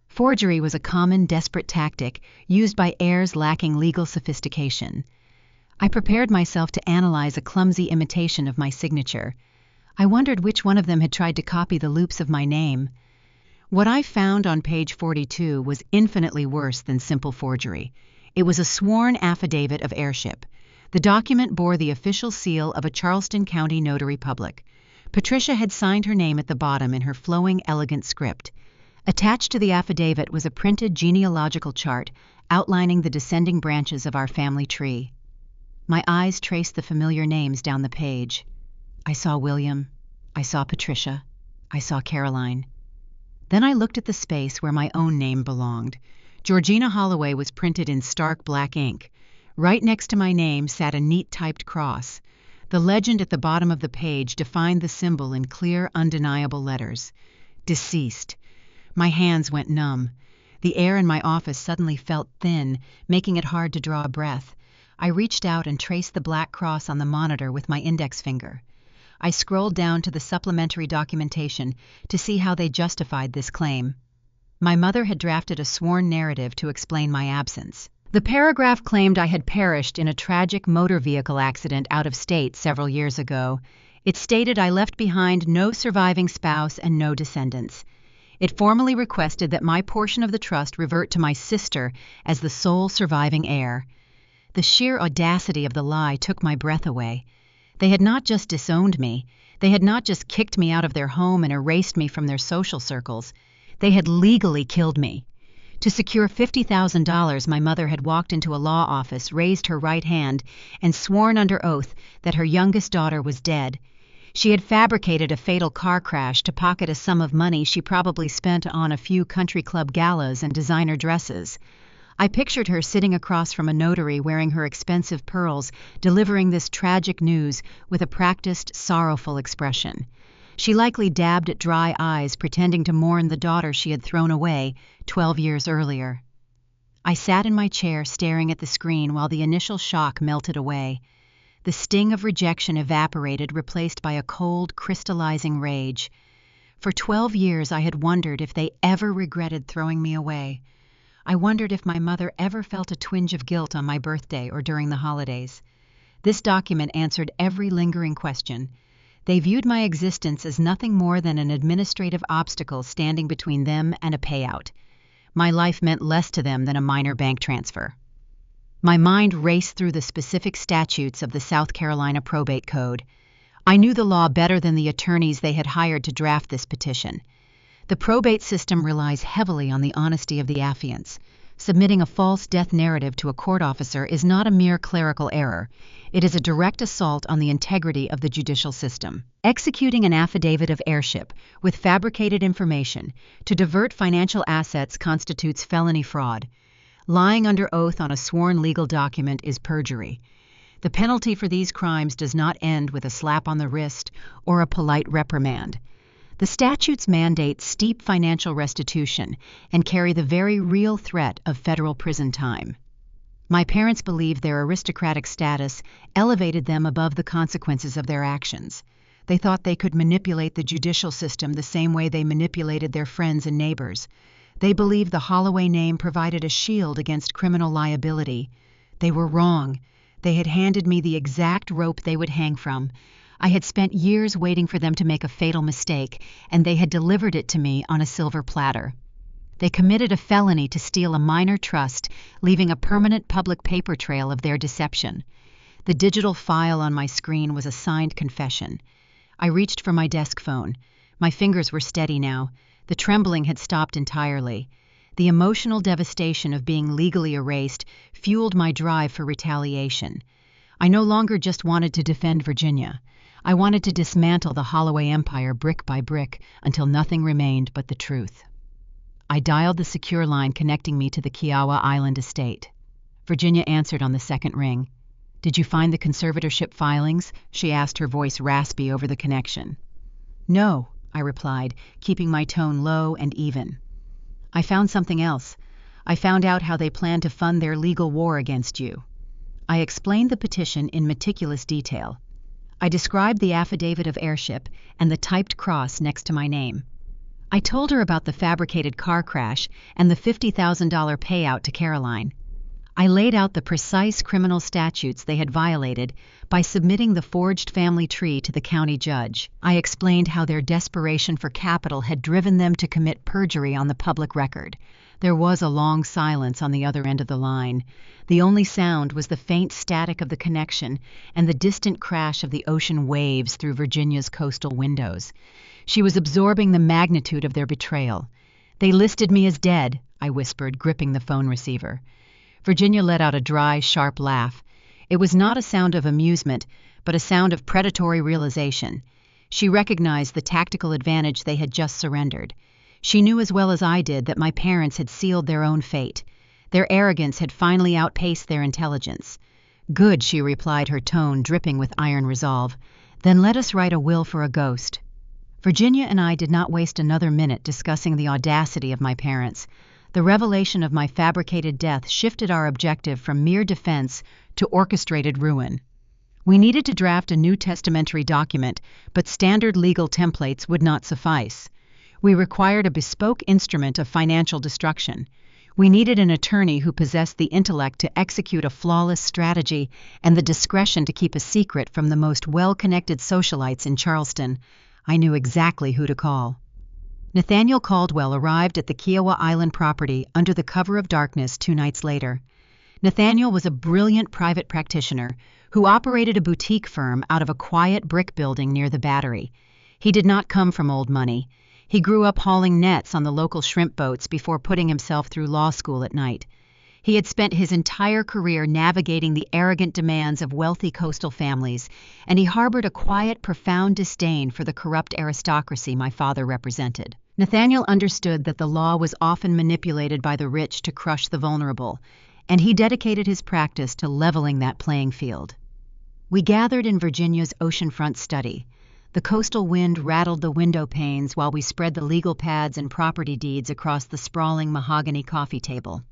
Forgery was a common, desperate tactic used by heirs lacking legal sophistication. I prepared myself to analyze a clumsy imitation of my signature. I wondered which one of them had tried to copy the loops of my name. What I found on page 42 was infinitely worse than simple forgery. It was a sworn affidavit of heirship. The document bore the official seal of a Charleston County notary public. Patricia had signed her name at the bottom in her flowing, elegant script. Attached to the affidavit was a printed genealogical chart outlining the descending branches of our family tree. My eyes traced the familiar names down the page. I saw William. I saw Patricia. I saw Caroline. Then I looked at the space where my own name belonged. Georgina Holloway was printed in stark black ink. Right next to my name sat a neat typed cross. The legend at the bottom of the page defined the symbol in clear, undeniable letters. Deceased. My hands went numb. The air in my office suddenly felt thin, making it hard to draw a breath. I reached out and traced the black cross on the monitor with my index finger. I scrolled down to the supplementary documentation to see how they justified this claim. My mother had drafted a sworn narrative to explain my absence. The paragraph claimed I had perished in a tragic motor vehicle accident out of state several years ago. It stated I left behind no surviving spouse and no descendants. It formally requested that my portion of the trust revert to my sister as the sole surviving heir. The sheer audacity of the lie took my breath away. They had not just disowned me. They had not just kicked me out of their home and erased me from their social circles. They had legally killed me. To secure $50,000, my mother had walked into a law office, raised her right hand, and sworn under oath that her youngest daughter was dead. She had fabricated a fatal car crash to pocket a sum of money she probably spent on a few country club galas and designer dresses. I pictured her sitting across from a notary wearing her expensive pearls, delivering this tragic news with a practiced, sorrowful expression. She likely dabbed at dry eyes, pretending to mourn the daughter she had thrown away 12 years earlier. I sat in my chair staring at the screen while the initial shock melted away. The sting of rejection evaporated, replaced by a cold, crystallizing rage. For 12 years I had wondered if they ever regretted throwing me away. I wondered if my mother ever felt a twinge of guilt on my birthday or during the holidays. This document answered every lingering question. They viewed my existence as nothing more than an administrative obstacle standing between them and a payout. My life meant less to them than a minor bank transfer. My mind raced through the specific statutes of the South Carolina Probate Code. I knew the law better than the attorneys they had hired to draft this petition. The probate system relies heavily on the honesty of the affiants. Submitting a false death narrative to a court officer is not a mere clerical error. It is a direct assault on the integrity of the judicial system. Executing an affidavit of heirship with fabricated information to divert financial assets constitutes felony fraud. Lying under oath on a sworn legal document is perjury. The penalty for these crimes does not end with a slap on the wrist or a polite reprimand. The statutes mandate steep financial restitution and carry the very real threat of federal prison time. My parents believed their aristocratic status elevated them above the consequences of their actions. They thought they could manipulate the judicial system the same way they manipulated their friends and neighbors. They believed the Holloway name provided a shield against criminal liability. They were wrong. They had handed me the exact rope they would hang from. I had spent years waiting for them to make a fatal mistake, and they had delivered it to me on a silver platter. They committed a felony to steal a minor trust, leaving a permanent public paper trail of their deception. The digital file on my screen was a signed confession. I reached for my desk phone. My fingers were steady now. The trembling had stopped entirely. The emotional devastation of being legally erased fueled my drive for retaliation. I no longer just wanted to defend Virginia. I wanted to dismantle the Holloway empire brick by brick until nothing remained but the truth. I dialed the secure line connecting me to the Kiowa Island estate. Virginia answered on the second ring. "Did you find the conservatorship filings?" she asked, her voice raspy over the connection. "No," I replied, keeping my tone low and even. "I found something else. I found out how they plan to fund their legal war against you." I explained the petition in meticulous detail. I described the affidavit of heirship and the typed cross next to my name. I told her about the fabricated car crash and the $50,000 payout to Caroline. I laid out the precise criminal statutes they had violated by submitting the forged family tree to the county judge. I explained how their desperation for capital had driven them to commit perjury on the public record. There was a long silence on the other end of the line. The only sound was the faint static of the connection and the distant crash of the ocean waves through Virginia's coastal windows. She was absorbing the magnitude of their betrayal. "They listed me as dead," I whispered, gripping the phone receiver. Virginia let out a dry, sharp laugh. It was not a sound of amusement, but a sound of predatory realization. She recognized the tactical advantage they had just surrendered. She knew as well as I did that my parents had sealed their own fate. Their arrogance had finally outpaced their intelligence. "Good," she replied, her tone dripping with iron resolve. "Then let us write a will for a ghost." Virginia and I did not waste another minute discussing the audacity of my parents. The revelation of my fabricated death shifted our objective from mere defense to orchestrated ruin. We needed to draft a new testamentary document, but standard legal templates would not suffice. We required a bespoke instrument of financial destruction. We needed an attorney who possessed the intellect to execute a flawless strategy and the discretion to keep a secret from the most well-connected socialites in Charleston. I knew exactly who to call. Nathaniel Caldwell arrived at the Kiowa Island property under the cover of darkness 2 nights later. Nathaniel was a brilliant private practitioner who operated a boutique firm out of a quiet brick building near the Battery. He did not come from old money. He grew up hauling nets on the local shrimp boats before putting himself through law school at night. He had spent his entire career navigating the arrogant demands of wealthy coastal families, and he harbored a quiet, profound disdain for the corrupt aristocracy my father represented. Nathaniel understood that the law was often manipulated by the rich to crush the vulnerable, and he dedicated his practice to leveling that playing field. We gathered in Virginia's oceanfront study. The coastal wind rattled the window panes while we spread the legal pads and property deeds across the sprawling mahogany coffee table.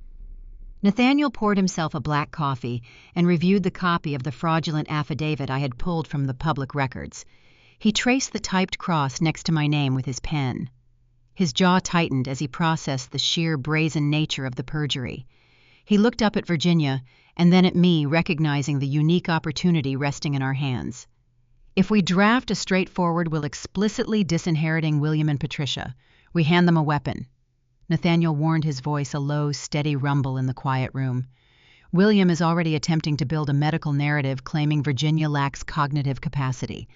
Nathaniel poured himself a black coffee and reviewed the copy of the fraudulent affidavit I had pulled from the public records. He traced the typed cross next to my name with his pen. His jaw tightened as he processed the sheer brazen nature of the perjury. He looked up at Virginia and then at me, recognizing the unique opportunity resting in our hands. "If we draft a straightforward will explicitly disinheriting William and Patricia, we hand them a weapon." Nathaniel warned, his voice a low, steady rumble in the quiet room. William is already attempting to build a medical narrative claiming Virginia lacks cognitive capacity.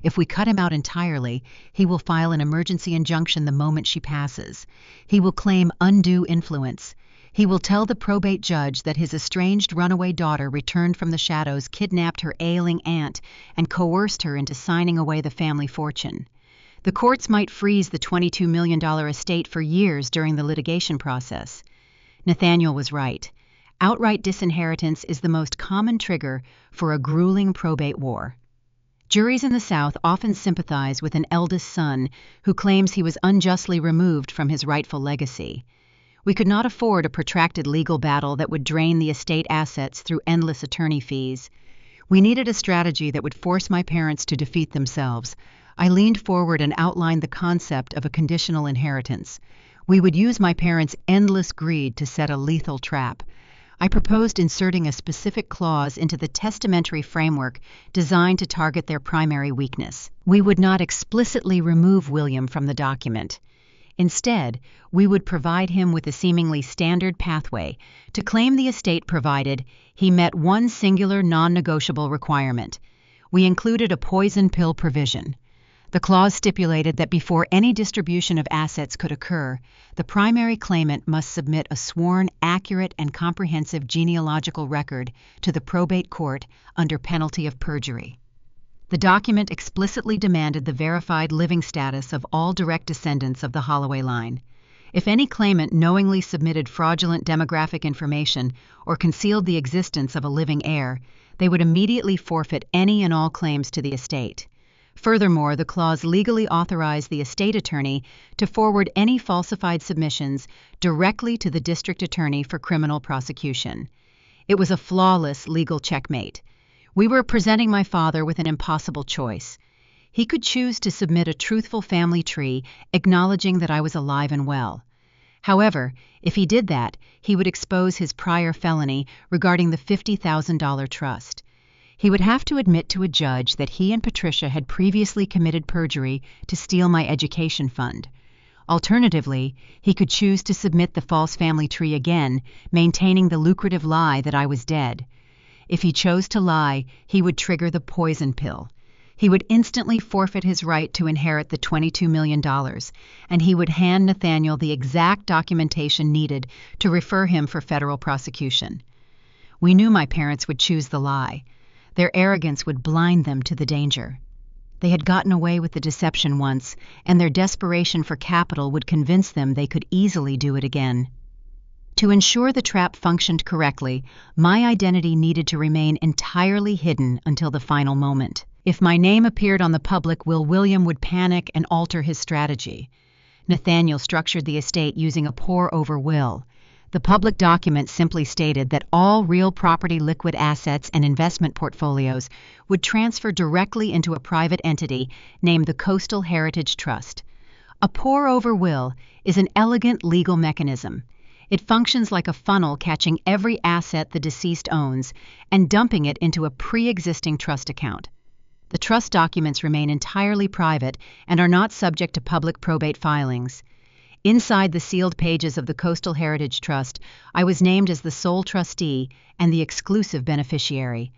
If we cut him out entirely, he will file an emergency injunction the moment she passes. He will claim undue influence. He will tell the probate judge that his estranged runaway daughter returned from the shadows, kidnapped her ailing aunt, and coerced her into signing away the family fortune. The courts might freeze the $22 million estate for years during the litigation process. Nathaniel was right. Outright disinheritance is the most common trigger for a grueling probate war. Juries in the South often sympathize with an eldest son who claims he was unjustly removed from his rightful legacy. We could not afford a protracted legal battle that would drain the estate assets through endless attorney fees. We needed a strategy that would force my parents to defeat themselves. I leaned forward and outlined the concept of a conditional inheritance. We would use my parents' endless greed to set a lethal trap. I proposed inserting a specific clause into the testamentary framework designed to target their primary weakness. We would not explicitly remove William from the document. Instead, we would provide him with a seemingly standard pathway to claim the estate provided he met one singular non-negotiable requirement. We included a poison pill provision. The clause stipulated that before any distribution of assets could occur, the primary claimant must submit a sworn, accurate, and comprehensive genealogical record to the probate court under penalty of perjury. The document explicitly demanded the verified living status of all direct descendants of the Holloway line. If any claimant knowingly submitted fraudulent demographic information or concealed the existence of a living heir, they would immediately forfeit any and all claims to the estate. Furthermore, the clause legally authorized the estate attorney to forward any falsified submissions directly to the district attorney for criminal prosecution. It was a flawless legal checkmate. We were presenting my father with an impossible choice. He could choose to submit a truthful family tree acknowledging that I was alive and well. However, if he did that, he would expose his prior felony regarding the $50,000 trust. He would have to admit to a judge that he and Patricia had previously committed perjury to steal my education fund. Alternatively, he could choose to submit the false family tree again, maintaining the lucrative lie that I was dead. If he chose to lie, he would trigger the poison pill. He would instantly forfeit his right to inherit the $22 million, and he would hand Nathaniel the exact documentation needed to refer him for federal prosecution. We knew my parents would choose the lie. Their arrogance would blind them to the danger. They had gotten away with the deception once, and their desperation for capital would convince them they could easily do it again. To ensure the trap functioned correctly, my identity needed to remain entirely hidden until the final moment. If my name appeared on the public will, William would panic and alter his strategy. Nathaniel structured the estate using a pour-over will. The public document simply stated that all real property, liquid assets, and investment portfolios would transfer directly into a private entity named the Coastal Heritage Trust. A pour-over will is an elegant legal mechanism. It functions like a funnel, catching every asset the deceased owns and dumping it into a pre-existing trust account. The trust documents remain entirely private and are not subject to public probate filings. Inside the sealed pages of the Coastal Heritage Trust, I was named as the sole trustee and the exclusive beneficiary.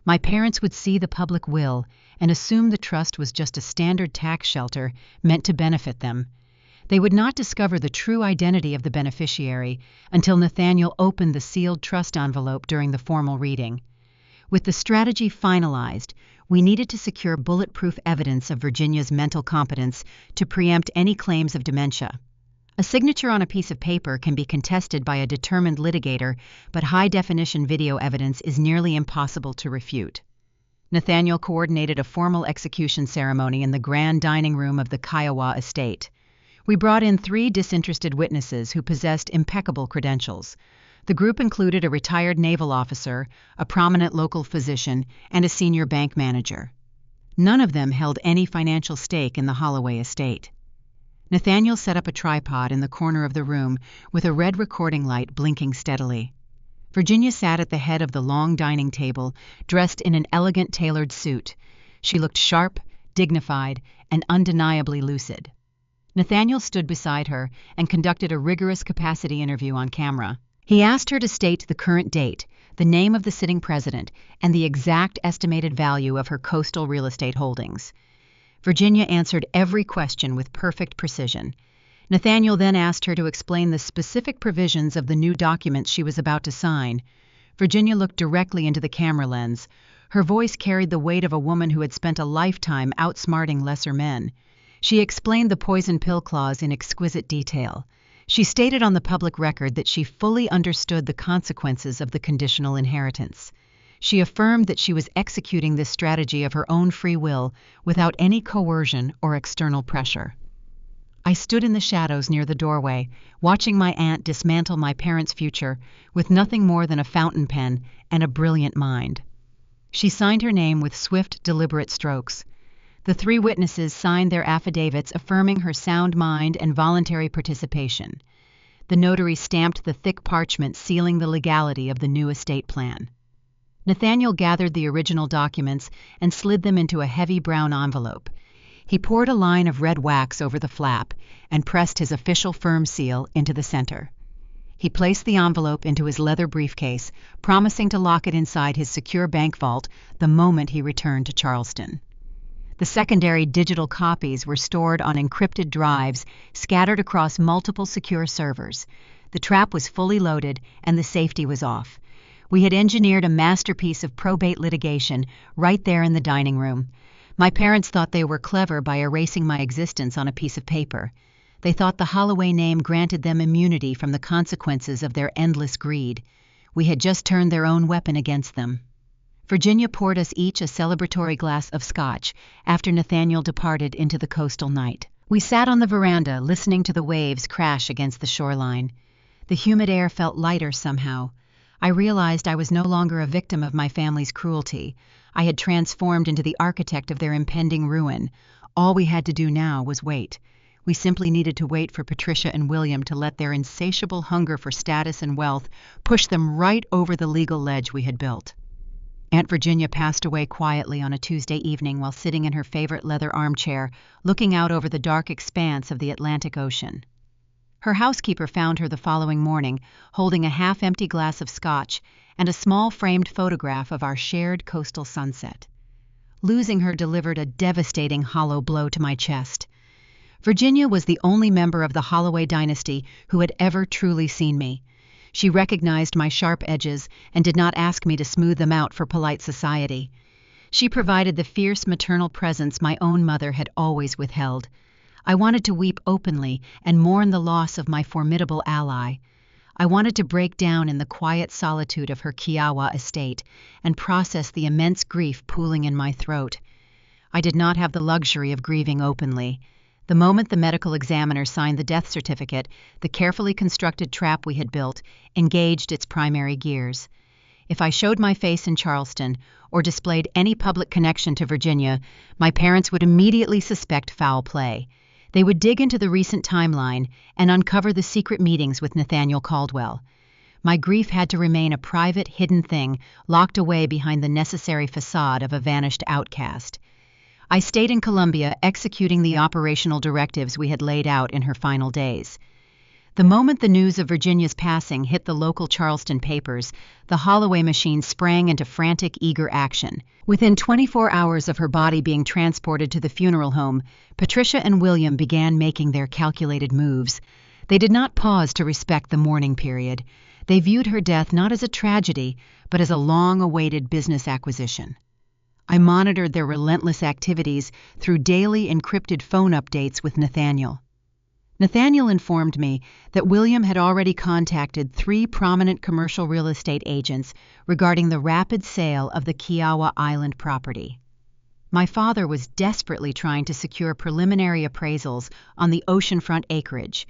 My parents would see the public will and assume the trust was just a standard tax shelter meant to benefit them. They would not discover the true identity of the beneficiary until Nathaniel opened the sealed trust envelope during the formal reading. With the strategy finalized, we needed to secure bulletproof evidence of Virginia's mental competence to preempt any claims of dementia. A signature on a piece of paper can be contested by a determined litigator, but high-definition video evidence is nearly impossible to refute. Nathaniel coordinated a formal execution ceremony in the grand dining room of the Kiowa estate. We brought in 3 disinterested witnesses who possessed impeccable credentials. The group included a retired naval officer, a prominent local physician, and a senior bank manager. None of them held any financial stake in the Holloway estate. Nathaniel set up a tripod in the corner of the room with a red recording light blinking steadily. Virginia sat at the head of the long dining table, dressed in an elegant tailored suit. She looked sharp, dignified, and undeniably lucid. Nathaniel stood beside her and conducted a rigorous capacity interview on camera. He asked her to state the current date, the name of the sitting president, and the exact estimated value of her coastal real estate holdings. Virginia answered every question with perfect precision. Nathaniel then asked her to explain the specific provisions of the new documents she was about to sign. Virginia looked directly into the camera lens. Her voice carried the weight of a woman who had spent a lifetime outsmarting lesser men. She explained the poison pill clause in exquisite detail. She stated on the public record that she fully understood the consequences of the conditional inheritance. She affirmed that she was executing this strategy of her own free will without any coercion or external pressure. I stood in the shadows near the doorway, watching my aunt dismantle my parents' future with nothing more than a fountain pen and a brilliant mind. She signed her name with swift, deliberate strokes. The three witnesses signed their affidavits affirming her sound mind and voluntary participation. The notary stamped the thick parchment sealing the legality of the new estate plan. Nathaniel gathered the original documents and slid them into a heavy brown envelope. He poured a line of red wax over the flap and pressed his official firm seal into the center. He placed the envelope into his leather briefcase, promising to lock it inside his secure bank vault the moment he returned to Charleston. The secondary digital copies were stored on encrypted drives scattered across multiple secure servers. The trap was fully loaded and the safety was off. We had engineered a masterpiece of probate litigation right there in the dining room. My parents thought they were clever by erasing my existence on a piece of paper. They thought the Holloway name granted them immunity from the consequences of their endless greed. We had just turned their own weapon against them. Virginia poured us each a celebratory glass of scotch after Nathaniel departed into the coastal night. We sat on the veranda listening to the waves crash against the shoreline. The humid air felt lighter somehow. I realized I was no longer a victim of my family's cruelty. I had transformed into the architect of their impending ruin. All we had to do now was wait. We simply needed to wait for Patricia and William to let their insatiable hunger for status and wealth push them right over the legal ledge we had built. Aunt Virginia passed away quietly on a Tuesday evening while sitting in her favorite leather armchair, looking out over the dark expanse of the Atlantic Ocean. Her housekeeper found her the following morning, holding a half-empty glass of scotch and a small framed photograph of our shared coastal sunset. Losing her delivered a devastating hollow blow to my chest. Virginia was the only member of the Holloway dynasty who had ever truly seen me. She recognized my sharp edges and did not ask me to smooth them out for polite society. She provided the fierce maternal presence my own mother had always withheld. I wanted to weep openly and mourn the loss of my formidable ally. I wanted to break down in the quiet solitude of her Kiowa estate and process the immense grief pooling in my throat. I did not have the luxury of grieving openly. The moment the medical examiner signed the death certificate, the carefully constructed trap we had built engaged its primary gears. If I showed my face in Charleston or displayed any public connection to Virginia, my parents would immediately suspect foul play. They would dig into the recent timeline and uncover the secret meetings with Nathaniel Caldwell. My grief had to remain a private, hidden thing, locked away behind the necessary facade of a vanished outcast. I stayed in Columbia executing the operational directives we had laid out in her final days. The moment the news of Virginia's passing hit the local Charleston papers, the Holloway machine sprang into frantic, eager action. Within 24 hours of her body being transported to the funeral home, Patricia and William began making their calculated moves. They did not pause to respect the mourning period. They viewed her death not as a tragedy, but as a long-awaited business acquisition. I monitored their relentless activities through daily encrypted phone updates with Nathaniel. Nathaniel informed me that William had already contacted 3 prominent commercial real estate agents regarding the rapid sale of the Kiowa Island property. My father was desperately trying to secure preliminary appraisals on the oceanfront acreage.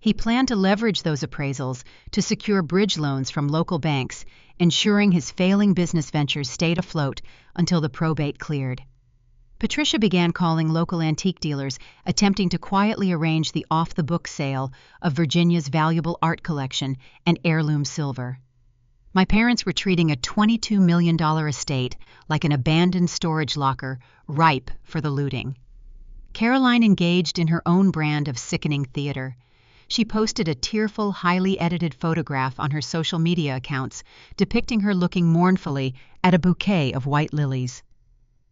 He planned to leverage those appraisals to secure bridge loans from local banks, ensuring his failing business ventures stayed afloat until the probate cleared. Patricia began calling local antique dealers, attempting to quietly arrange the off-the-book sale of Virginia's valuable art collection and heirloom silver. My parents were treating a $22 million estate like an abandoned storage locker, ripe for the looting. Caroline engaged in her own brand of sickening theater. She posted a tearful, highly edited photograph on her social media accounts depicting her looking mournfully at a bouquet of white lilies.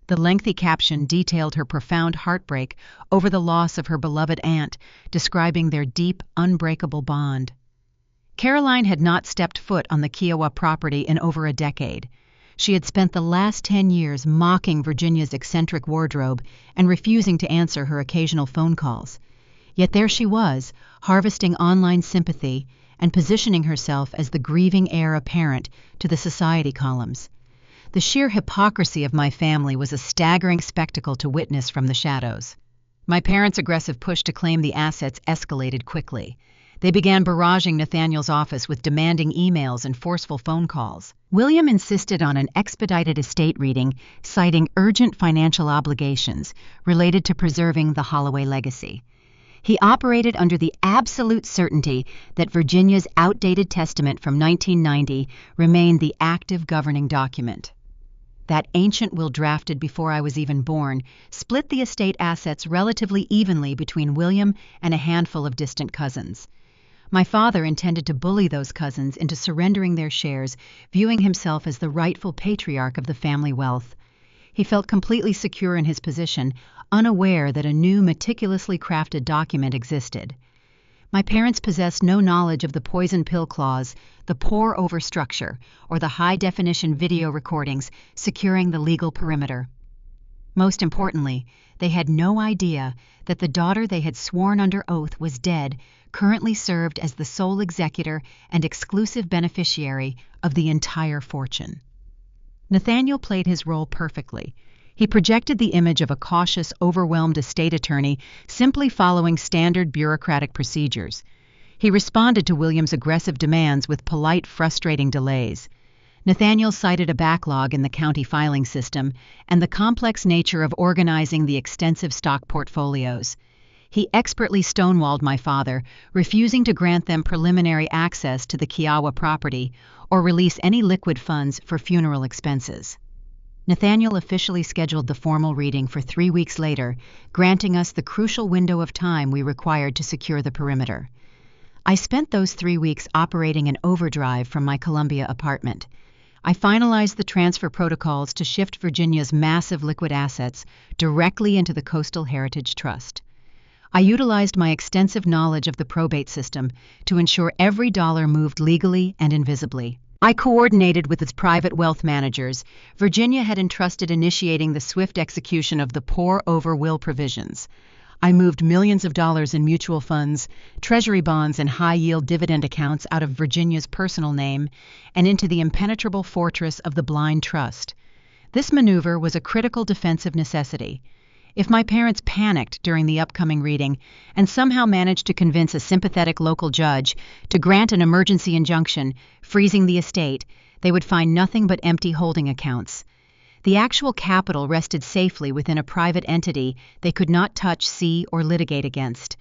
The lengthy caption detailed her profound heartbreak over the loss of her beloved aunt, describing their deep, unbreakable bond. Caroline had not stepped foot on the Kiowa property in over a decade. She had spent the last 10 years mocking Virginia's eccentric wardrobe and refusing to answer her occasional phone calls. Yet there she was, harvesting online sympathy and positioning herself as the grieving heir apparent to the society columns. The sheer hypocrisy of my family was a staggering spectacle to witness from the shadows. My parents' aggressive push to claim the assets escalated quickly. They began barraging Nathaniel's office with demanding emails and forceful phone calls. William insisted on an expedited estate reading, citing urgent financial obligations related to preserving the Holloway legacy. He operated under the absolute certainty that Virginia's outdated testament from 1990 remained the active governing document. That ancient will, drafted before I was even born, split the estate assets relatively evenly between William and a handful of distant cousins. My father intended to bully those cousins into surrendering their shares, viewing himself as the rightful patriarch of the family wealth. He felt completely secure in his position, unaware that a new, meticulously crafted document existed. My parents possessed no knowledge of the poison pill clause, the pour-over structure, or the high-definition video recordings securing the legal perimeter. Most importantly, they had no idea that the daughter they had sworn under oath was dead currently served as the sole executor and exclusive beneficiary of the entire fortune. Nathaniel played his role perfectly. He projected the image of a cautious, overwhelmed estate attorney simply following standard bureaucratic procedures. He responded to William's aggressive demands with polite, frustrating delays. Nathaniel cited a backlog in the county filing system and the complex nature of organizing the extensive stock portfolios. He expertly stonewalled my father, refusing to grant them preliminary access to the Kiowa property or release any liquid funds for funeral expenses. Nathaniel officially scheduled the formal reading for 3 weeks later, granting us the crucial window of time we required to secure the perimeter. I spent those 3 weeks operating in overdrive from my Columbia apartment. I finalized the transfer protocols to shift Virginia's massive liquid assets directly into the Coastal Heritage Trust. I utilized my extensive knowledge of the probate system to ensure every dollar moved legally and invisibly. I coordinated with its private wealth managers. Virginia had entrusted initiating the swift execution of the pour-over will provisions. I moved millions of dollars in mutual funds, treasury bonds, and high-yield dividend accounts out of Virginia's personal name and into the impenetrable fortress of the blind trust. This maneuver was a critical defensive necessity. If my parents panicked during the upcoming reading and somehow managed to convince a sympathetic local judge to grant an emergency injunction, freezing the estate, they would find nothing but empty holding accounts. The actual capital rested safely within a private entity they could not touch, see, or litigate against.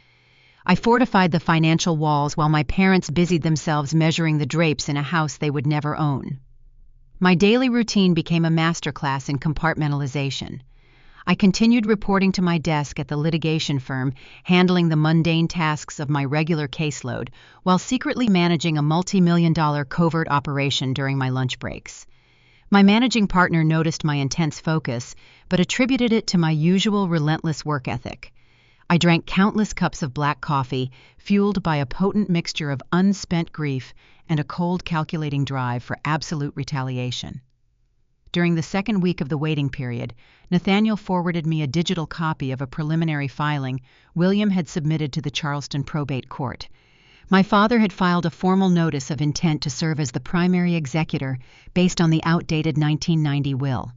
I fortified the financial walls while my parents busied themselves measuring the drapes in a house they would never own. My daily routine became a masterclass in compartmentalization. I continued reporting to my desk at the litigation firm, handling the mundane tasks of my regular caseload, while secretly managing a multi-million-dollar covert operation during my lunch breaks. My managing partner noticed my intense focus, but attributed it to my usual relentless work ethic. I drank countless cups of black coffee, fueled by a potent mixture of unspent grief and a cold, calculating drive for absolute retaliation. During the second week of the waiting period, Nathaniel forwarded me a digital copy of a preliminary filing William had submitted to the Charleston Probate Court. My father had filed a formal notice of intent to serve as the primary executor based on the outdated 1990 will.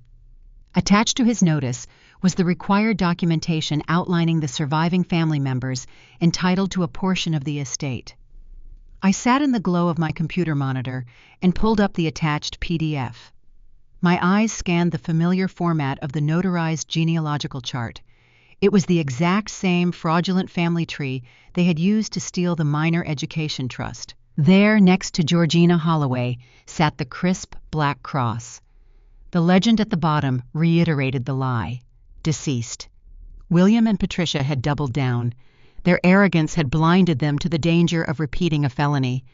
Attached to his notice was the required documentation outlining the surviving family members entitled to a portion of the estate. I sat in the glow of my computer monitor and pulled up the attached PDF. My eyes scanned the familiar format of the notarized genealogical chart. It was the exact same fraudulent family tree they had used to steal the minor education trust. There, next to Georgina Holloway, sat the crisp black cross. The legend at the bottom reiterated the lie: deceased. William and Patricia had doubled down. Their arrogance had blinded them to the danger of repeating a felony.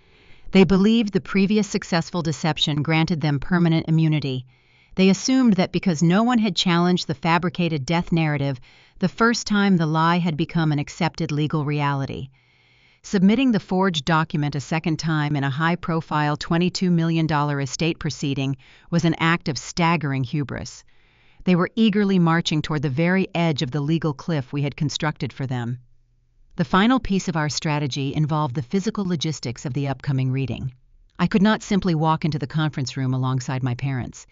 They believed the previous successful deception granted them permanent immunity. They assumed that because no one had challenged the fabricated death narrative, the first time the lie had become an accepted legal reality. Submitting the forged document a second time in a high-profile $22 million estate proceeding was an act of staggering hubris. They were eagerly marching toward the very edge of the legal cliff we had constructed for them. The final piece of our strategy involved the physical logistics of the upcoming reading. I could not simply walk into the conference room alongside my parents.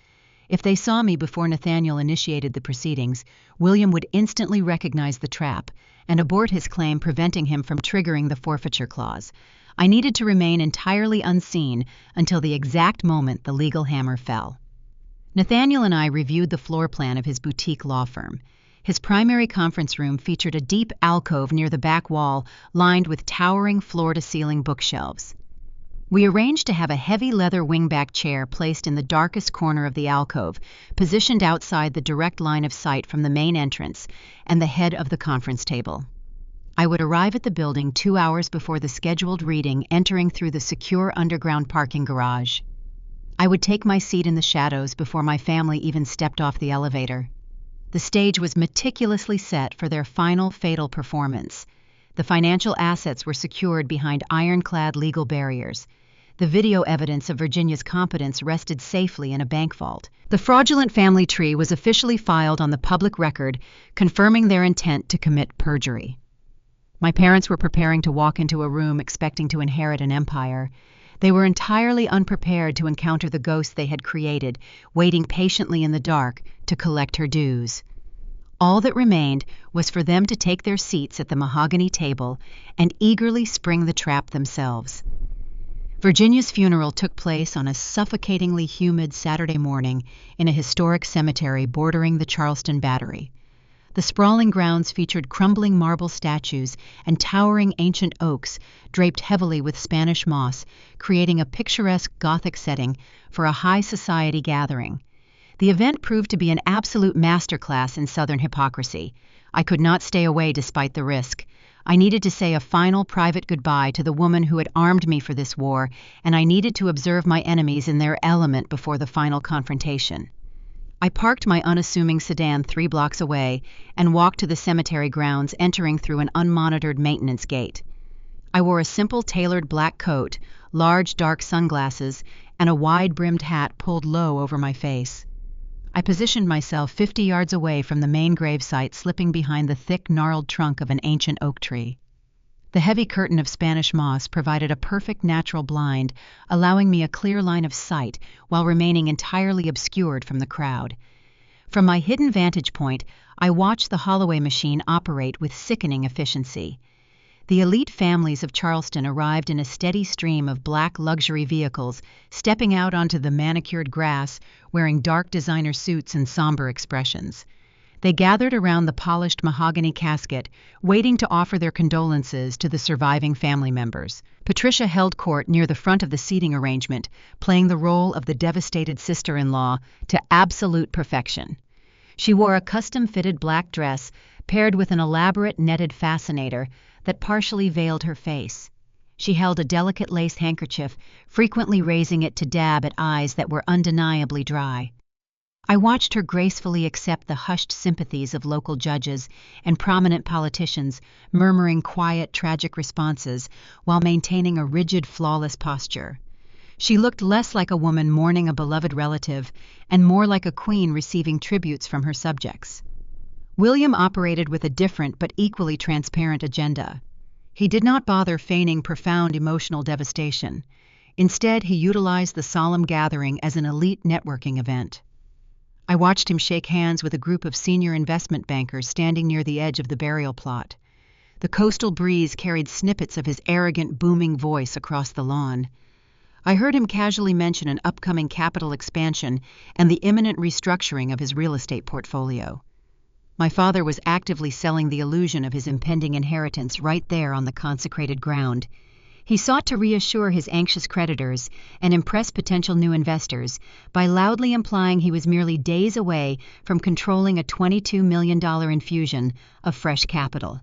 If they saw me before Nathaniel initiated the proceedings, William would instantly recognize the trap and abort his claim, preventing him from triggering the forfeiture clause. I needed to remain entirely unseen until the exact moment the legal hammer fell. Nathaniel and I reviewed the floor plan of his boutique law firm. His primary conference room featured a deep alcove near the back wall, lined with towering floor-to-ceiling bookshelves. We arranged to have a heavy leather wingback chair placed in the darkest corner of the alcove, positioned outside the direct line of sight from the main entrance and the head of the conference table. I would arrive at the building 2 hours before the scheduled reading, entering through the secure underground parking garage. I would take my seat in the shadows before my family even stepped off the elevator. The stage was meticulously set for their final fatal performance. The financial assets were secured behind ironclad legal barriers. The video evidence of Virginia's competence rested safely in a bank vault. The fraudulent family tree was officially filed on the public record, confirming their intent to commit perjury. My parents were preparing to walk into a room expecting to inherit an empire. They were entirely unprepared to encounter the ghost they had created, waiting patiently in the dark to collect her dues. All that remained was for them to take their seats at the mahogany table and eagerly spring the trap themselves. Virginia's funeral took place on a suffocatingly humid Saturday morning in a historic cemetery bordering the Charleston Battery. The sprawling grounds featured crumbling marble statues and towering ancient oaks draped heavily with Spanish moss, creating a picturesque Gothic setting for a high society gathering. The event proved to be an absolute masterclass in Southern hypocrisy. I could not stay away despite the risk. I needed to say a final private goodbye to the woman who had armed me for this war, and I needed to observe my enemies in their element before the final confrontation. I parked my unassuming sedan 3 blocks away and walked to the cemetery grounds, entering through an unmonitored maintenance gate. I wore a simple tailored black coat, large dark sunglasses, and a wide-brimmed hat pulled low over my face. I positioned myself 50 yards away from the main gravesite, slipping behind the thick, gnarled trunk of an ancient oak tree. The heavy curtain of Spanish moss provided a perfect natural blind, allowing me a clear line of sight while remaining entirely obscured from the crowd. From my hidden vantage point, I watched the Holloway machine operate with sickening efficiency. The elite families of Charleston arrived in a steady stream of black luxury vehicles, stepping out onto the manicured grass, wearing dark designer suits and somber expressions. They gathered around the polished mahogany casket, waiting to offer their condolences to the surviving family members. Patricia held court near the front of the seating arrangement, playing the role of the devastated sister-in-law to absolute perfection. She wore a custom-fitted black dress, paired with an elaborate netted fascinator that partially veiled her face. She held a delicate lace handkerchief, frequently raising it to dab at eyes that were undeniably dry. I watched her gracefully accept the hushed sympathies of local judges and prominent politicians, murmuring quiet, tragic responses while maintaining a rigid, flawless posture. She looked less like a woman mourning a beloved relative and more like a queen receiving tributes from her subjects. William operated with a different but equally transparent agenda. He did not bother feigning profound emotional devastation. Instead, he utilized the solemn gathering as an elite networking event. I watched him shake hands with a group of senior investment bankers standing near the edge of the burial plot. The coastal breeze carried snippets of his arrogant, booming voice across the lawn. I heard him casually mention an upcoming capital expansion and the imminent restructuring of his real estate portfolio. My father was actively selling the illusion of his impending inheritance right there on the consecrated ground. He sought to reassure his anxious creditors and impress potential new investors by loudly implying he was merely days away from controlling a $22 million infusion of fresh capital.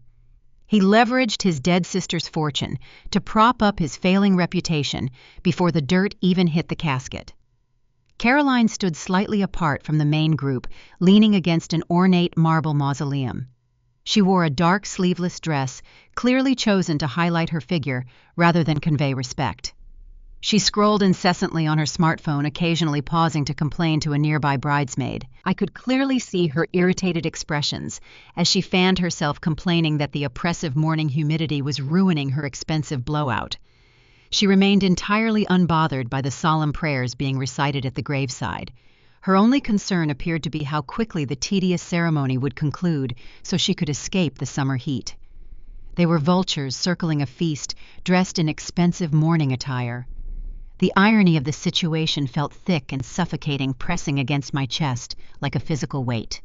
He leveraged his dead sister's fortune to prop up his failing reputation before the dirt even hit the casket. Caroline stood slightly apart from the main group, leaning against an ornate marble mausoleum. She wore a dark sleeveless dress, clearly chosen to highlight her figure rather than convey respect. She scrolled incessantly on her smartphone, occasionally pausing to complain to a nearby bridesmaid. I could clearly see her irritated expressions as she fanned herself, complaining that the oppressive morning humidity was ruining her expensive blowout. She remained entirely unbothered by the solemn prayers being recited at the graveside. Her only concern appeared to be how quickly the tedious ceremony would conclude so she could escape the summer heat. They were vultures circling a feast, dressed in expensive mourning attire. The irony of the situation felt thick and suffocating, pressing against my chest like a physical weight.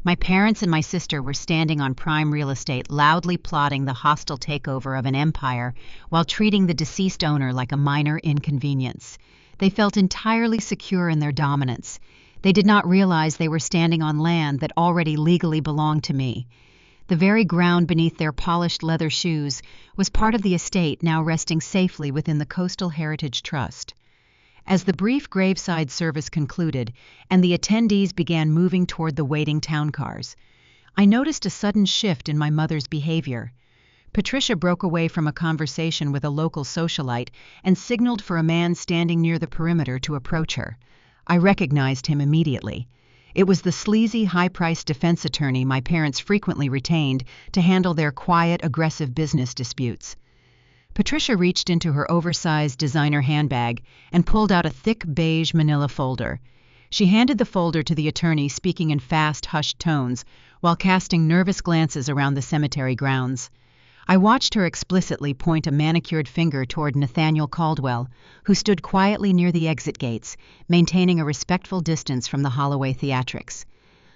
My parents and my sister were standing on prime real estate, loudly plotting the hostile takeover of an empire while treating the deceased owner like a minor inconvenience. They felt entirely secure in their dominance. They did not realize they were standing on land that already legally belonged to me. The very ground beneath their polished leather shoes was part of the estate now resting safely within the Coastal Heritage Trust. As the brief graveside service concluded and the attendees began moving toward the waiting town cars, I noticed a sudden shift in my mother's behavior. Patricia broke away from a conversation with a local socialite and signaled for a man standing near the perimeter to approach her. I recognized him immediately. It was the sleazy, high-priced defense attorney my parents frequently retained to handle their quiet, aggressive business disputes. Patricia reached into her oversized designer handbag and pulled out a thick beige manila folder. She handed the folder to the attorney, speaking in fast, hushed tones, while casting nervous glances around the cemetery grounds. I watched her explicitly point a manicured finger toward Nathaniel Caldwell, who stood quietly near the exit gates, maintaining a respectful distance from the Holloway theatrics.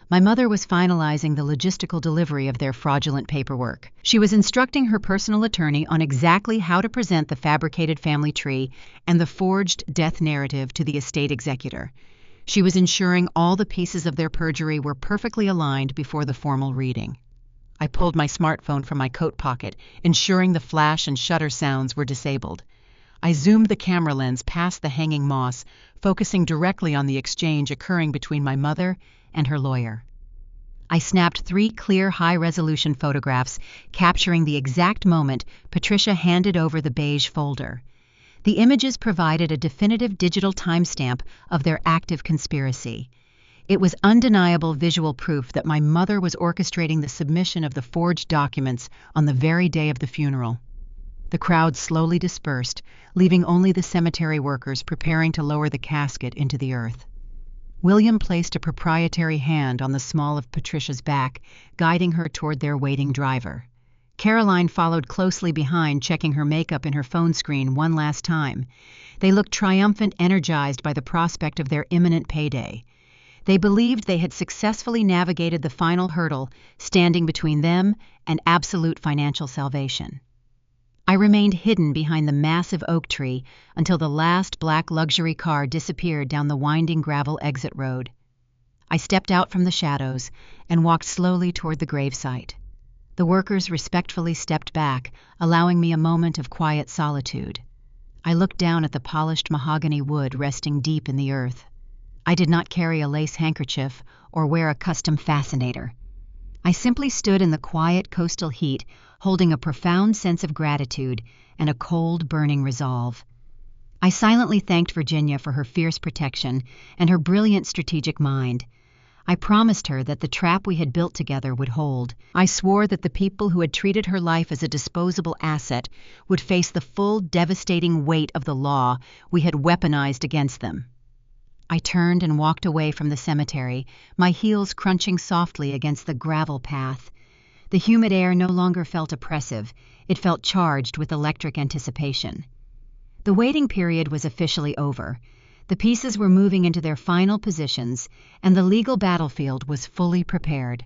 My mother was finalizing the logistical delivery of their fraudulent paperwork. She was instructing her personal attorney on exactly how to present the fabricated family tree and the forged death narrative to the estate executor. She was ensuring all the pieces of their perjury were perfectly aligned before the formal reading. I pulled my smartphone from my coat pocket, ensuring the flash and shutter sounds were disabled. I zoomed the camera lens past the hanging moss, focusing directly on the exchange occurring between my mother and her lawyer. I snapped 3 clear, high-resolution photographs, capturing the exact moment Patricia handed over the beige folder. The images provided a definitive digital timestamp of their active conspiracy. It was undeniable visual proof that my mother was orchestrating the submission of the forged documents on the very day of the funeral. The crowd slowly dispersed, leaving only the cemetery workers preparing to lower the casket into the earth. William placed a proprietary hand on the small of Patricia's back, guiding her toward their waiting driver. Caroline followed closely behind, checking her makeup in her phone screen one last time. They looked triumphant, energized by the prospect of their imminent payday. They believed they had successfully navigated the final hurdle standing between them and absolute financial salvation. I remained hidden behind the massive oak tree until the last black luxury car disappeared down the winding gravel exit road. I stepped out from the shadows and walked slowly toward the gravesite. The workers respectfully stepped back, allowing me a moment of quiet solitude. I looked down at the polished mahogany wood resting deep in the earth. I did not carry a lace handkerchief or wear a custom fascinator. I simply stood in the quiet coastal heat, holding a profound sense of gratitude and a cold, burning resolve. I silently thanked Virginia for her fierce protection and her brilliant strategic mind. I promised her that the trap we had built together would hold. I swore that the people who had treated her life as a disposable asset would face the full, devastating weight of the law we had weaponized against them. I turned and walked away from the cemetery, my heels crunching softly against the gravel path. The humid air no longer felt oppressive. It felt charged with electric anticipation. The waiting period was officially over. The pieces were moving into their final positions, and the legal battlefield was fully prepared.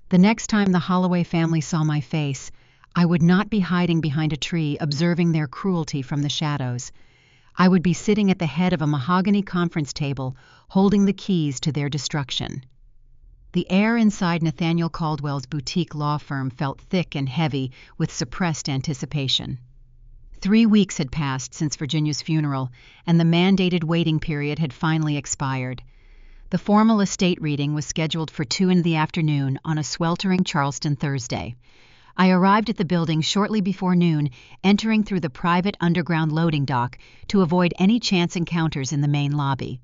The next time the Holloway family saw my face, I would not be hiding behind a tree observing their cruelty from the shadows. I would be sitting at the head of a mahogany conference table, holding the keys to their destruction. The air inside Nathaniel Caldwell's boutique law firm felt thick and heavy with suppressed anticipation. 3 weeks had passed since Virginia's funeral, and the mandated waiting period had finally expired. The formal estate reading was scheduled for 2 in the afternoon on a sweltering Charleston Thursday. I arrived at the building shortly before noon, entering through the private underground loading dock to avoid any chance encounters in the main lobby.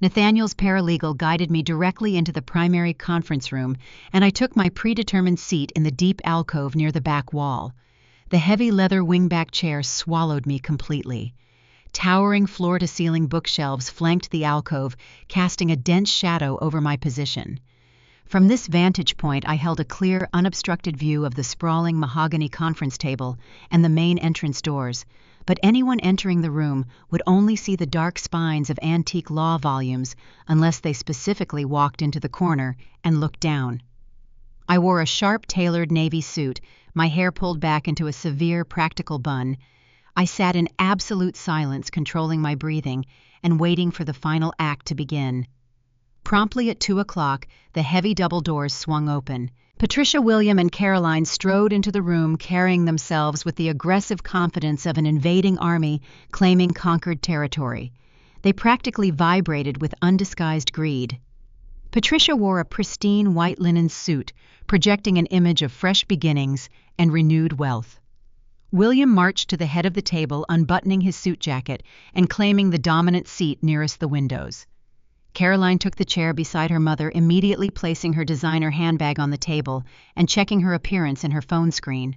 Nathaniel's paralegal guided me directly into the primary conference room, and I took my predetermined seat in the deep alcove near the back wall. The heavy leather wingback chair swallowed me completely. Towering floor-to-ceiling bookshelves flanked the alcove, casting a dense shadow over my position. From this vantage point, I held a clear, unobstructed view of the sprawling mahogany conference table and the main entrance doors, but anyone entering the room would only see the dark spines of antique law volumes unless they specifically walked into the corner and looked down. I wore a sharp, tailored navy suit, my hair pulled back into a severe, practical bun. I sat in absolute silence, controlling my breathing and waiting for the final act to begin. Promptly at 2 o'clock, the heavy double doors swung open. Patricia, William, and Caroline strode into the room, carrying themselves with the aggressive confidence of an invading army claiming conquered territory. They practically vibrated with undisguised greed. Patricia wore a pristine white linen suit, projecting an image of fresh beginnings and renewed wealth. William marched to the head of the table, unbuttoning his suit jacket and claiming the dominant seat nearest the windows. Caroline took the chair beside her mother, immediately placing her designer handbag on the table and checking her appearance in her phone screen.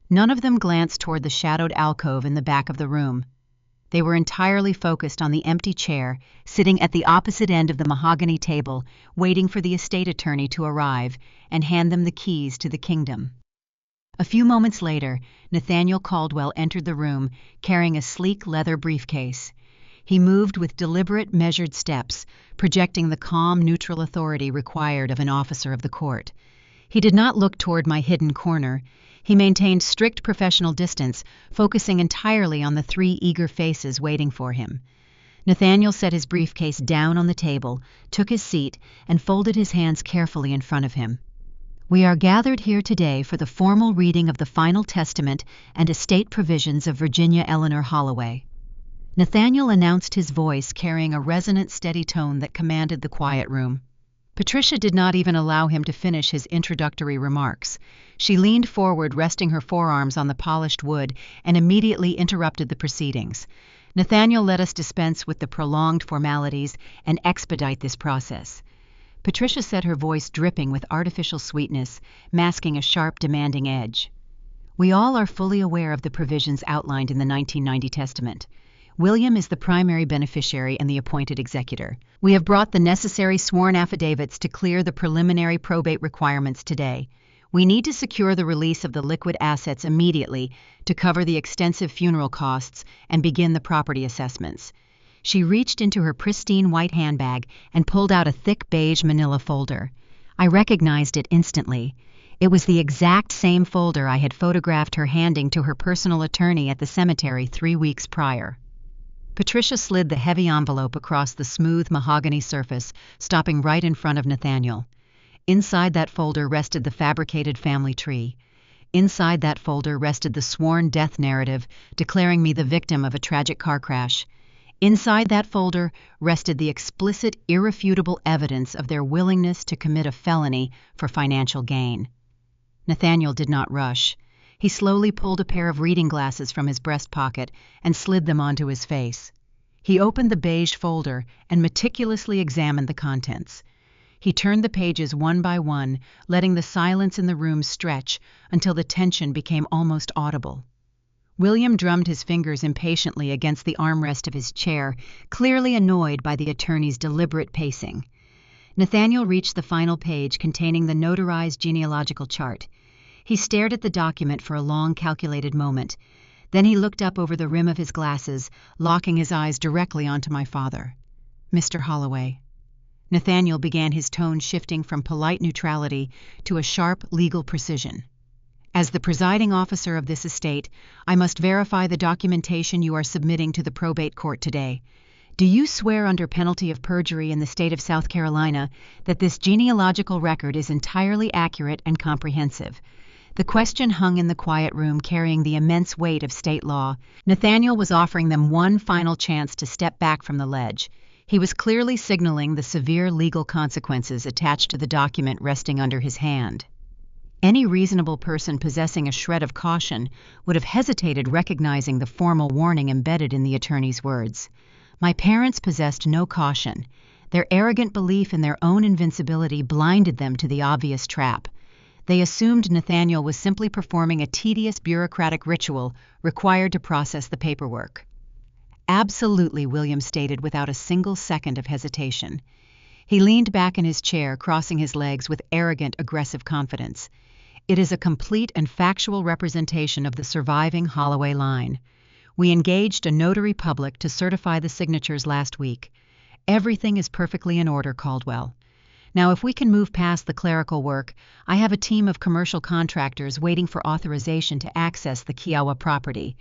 None of them glanced toward the shadowed alcove in the back of the room. They were entirely focused on the empty chair, sitting at the opposite end of the mahogany table, waiting for the estate attorney to arrive and hand them the keys to the kingdom. A few moments later, Nathaniel Caldwell entered the room, carrying a sleek leather briefcase. He moved with deliberate, measured steps, projecting the calm, neutral authority required of an officer of the court. He did not look toward my hidden corner. He maintained strict professional distance, focusing entirely on the 3 eager faces waiting for him. Nathaniel set his briefcase down on the table, took his seat, and folded his hands carefully in front of him. "We are gathered here today for the formal reading of the final testament and estate provisions of Virginia Eleanor Holloway." Nathaniel announced, his voice carrying a resonant, steady tone that commanded the quiet room. Patricia did not even allow him to finish his introductory remarks. She leaned forward, resting her forearms on the polished wood, and immediately interrupted the proceedings. "Nathaniel, let us dispense with the prolonged formalities and expedite this process." Patricia said, her voice dripping with artificial sweetness, masking a sharp, demanding edge. "We all are fully aware of the provisions outlined in the 1990 testament. William is the primary beneficiary and the appointed executor. We have brought the necessary sworn affidavits to clear the preliminary probate requirements today. We need to secure the release of the liquid assets immediately to cover the extensive funeral costs and begin the property assessments." She reached into her pristine white handbag and pulled out a thick beige manila folder. I recognized it instantly. It was the exact same folder I had photographed her handing to her personal attorney at the cemetery 3 weeks prior. Patricia slid the heavy envelope across the smooth mahogany surface, stopping right in front of Nathaniel. Inside that folder rested the fabricated family tree. Inside that folder rested the sworn death narrative, declaring me the victim of a tragic car crash. Inside that folder rested the explicit, irrefutable evidence of their willingness to commit a felony for financial gain. Nathaniel did not rush. He slowly pulled a pair of reading glasses from his breast pocket and slid them onto his face. He opened the beige folder and meticulously examined the contents. He turned the pages one by one, letting the silence in the room stretch until the tension became almost audible. William drummed his fingers impatiently against the armrest of his chair, clearly annoyed by the attorney's deliberate pacing. Nathaniel reached the final page containing the notarized genealogical chart. He stared at the document for a long, calculated moment. Then he looked up over the rim of his glasses, locking his eyes directly onto my father. "Mr. Holloway." Nathaniel began, his tone shifting from polite neutrality to a sharp legal precision. As the presiding officer of this estate, I must verify the documentation you are submitting to the probate court today. Do you swear under penalty of perjury in the state of South Carolina that this genealogical record is entirely accurate and comprehensive? The question hung in the quiet room, carrying the immense weight of state law. Nathaniel was offering them one final chance to step back from the ledge. He was clearly signaling the severe legal consequences attached to the document resting under his hand. Any reasonable person possessing a shred of caution would have hesitated recognizing the formal warning embedded in the attorney's words. My parents possessed no caution. Their arrogant belief in their own invincibility blinded them to the obvious trap. They assumed Nathaniel was simply performing a tedious bureaucratic ritual required to process the paperwork. Absolutely, William stated without a single second of hesitation. He leaned back in his chair, crossing his legs with arrogant, aggressive confidence. It is a complete and factual representation of the surviving Holloway line. We engaged a notary public to certify the signatures last week. Everything is perfectly in order, Caldwell. Now, if we can move past the clerical work, I have a team of commercial contractors waiting for authorization to access the Kiowa property.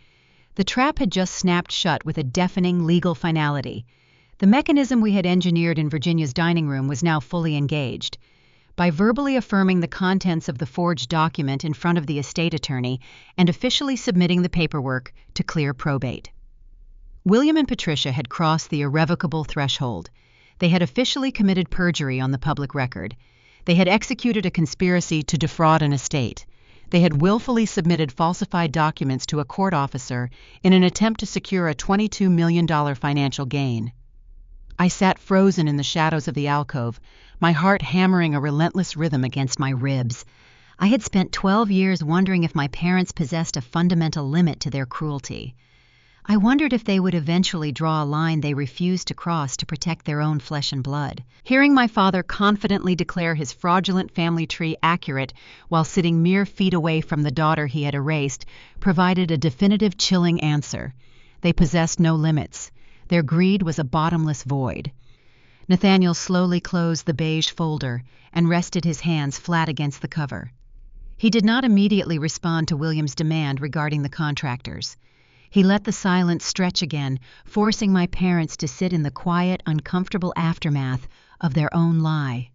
The trap had just snapped shut with a deafening legal finality. The mechanism we had engineered in Virginia's dining room was now fully engaged. By verbally affirming the contents of the forged document in front of the estate attorney and officially submitting the paperwork to clear probate. William and Patricia had crossed the irrevocable threshold. They had officially committed perjury on the public record. They had executed a conspiracy to defraud an estate. They had willfully submitted falsified documents to a court officer in an attempt to secure a $22 million financial gain. I sat frozen in the shadows of the alcove, my heart hammering a relentless rhythm against my ribs. I had spent 12 years wondering if my parents possessed a fundamental limit to their cruelty. I wondered if they would eventually draw a line they refused to cross to protect their own flesh and blood. Hearing my father confidently declare his fraudulent family tree accurate while sitting mere feet away from the daughter he had erased provided a definitive, chilling answer. They possessed no limits. Their greed was a bottomless void. Nathaniel slowly closed the beige folder and rested his hands flat against the cover. He did not immediately respond to William's demand regarding the contractors. He let the silence stretch again, forcing my parents to sit in the quiet, uncomfortable aftermath of their own lie.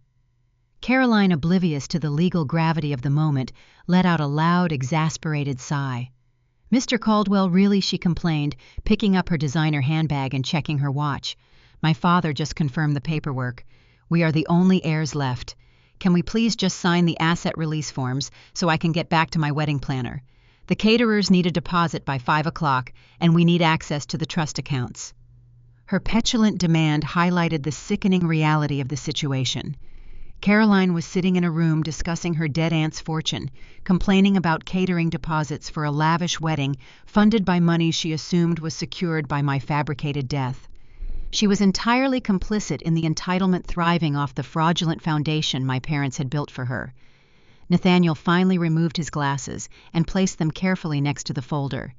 Caroline, oblivious to the legal gravity of the moment, let out a loud, exasperated sigh. "Mr. Caldwell, really," she complained, picking up her designer handbag and checking her watch. "My father just confirmed the paperwork. We are the only heirs left. Can we please just sign the asset release forms so I can get back to my wedding planner? The caterers need a deposit by 5 o'clock, and we need access to the trust accounts." Her petulant demand highlighted the sickening reality of the situation. Caroline was sitting in a room discussing her dead aunt's fortune, complaining about catering deposits for a lavish wedding funded by money she assumed was secured by my fabricated death. She was entirely complicit in the entitlement thriving off the fraudulent foundation my parents had built for her. Nathaniel finally removed his glasses and placed them carefully next to the folder.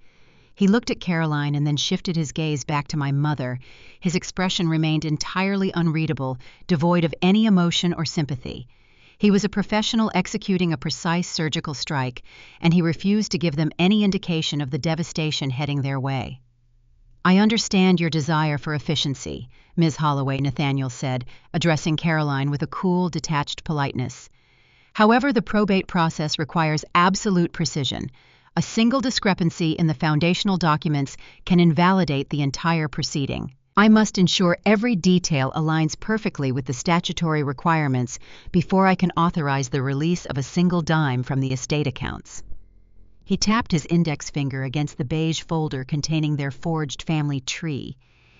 He looked at Caroline and then shifted his gaze back to my mother. His expression remained entirely unreadable, devoid of any emotion or sympathy. He was a professional executing a precise surgical strike, and he refused to give them any indication of the devastation heading their way. "I understand your desire for efficiency, Ms. Holloway," Nathaniel said, addressing Caroline with a cool, detached politeness. "However, the probate process requires absolute precision. A single discrepancy in the foundational documents can invalidate the entire proceeding. I must ensure every detail aligns perfectly with the statutory requirements before I can authorize the release of a single dime from the estate accounts." He tapped his index finger against the beige folder containing their forged family tree.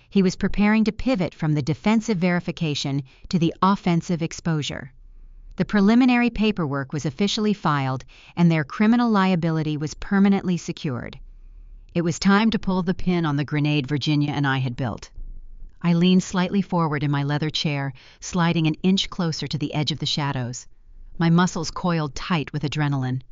He was preparing to pivot from the defensive verification to the offensive exposure. The preliminary paperwork was officially filed, and their criminal liability was permanently secured. It was time to pull the pin on the grenade Virginia and I had built. I leaned slightly forward in my leather chair, sliding an inch closer to the edge of the shadows. My muscles coiled tight with adrenaline.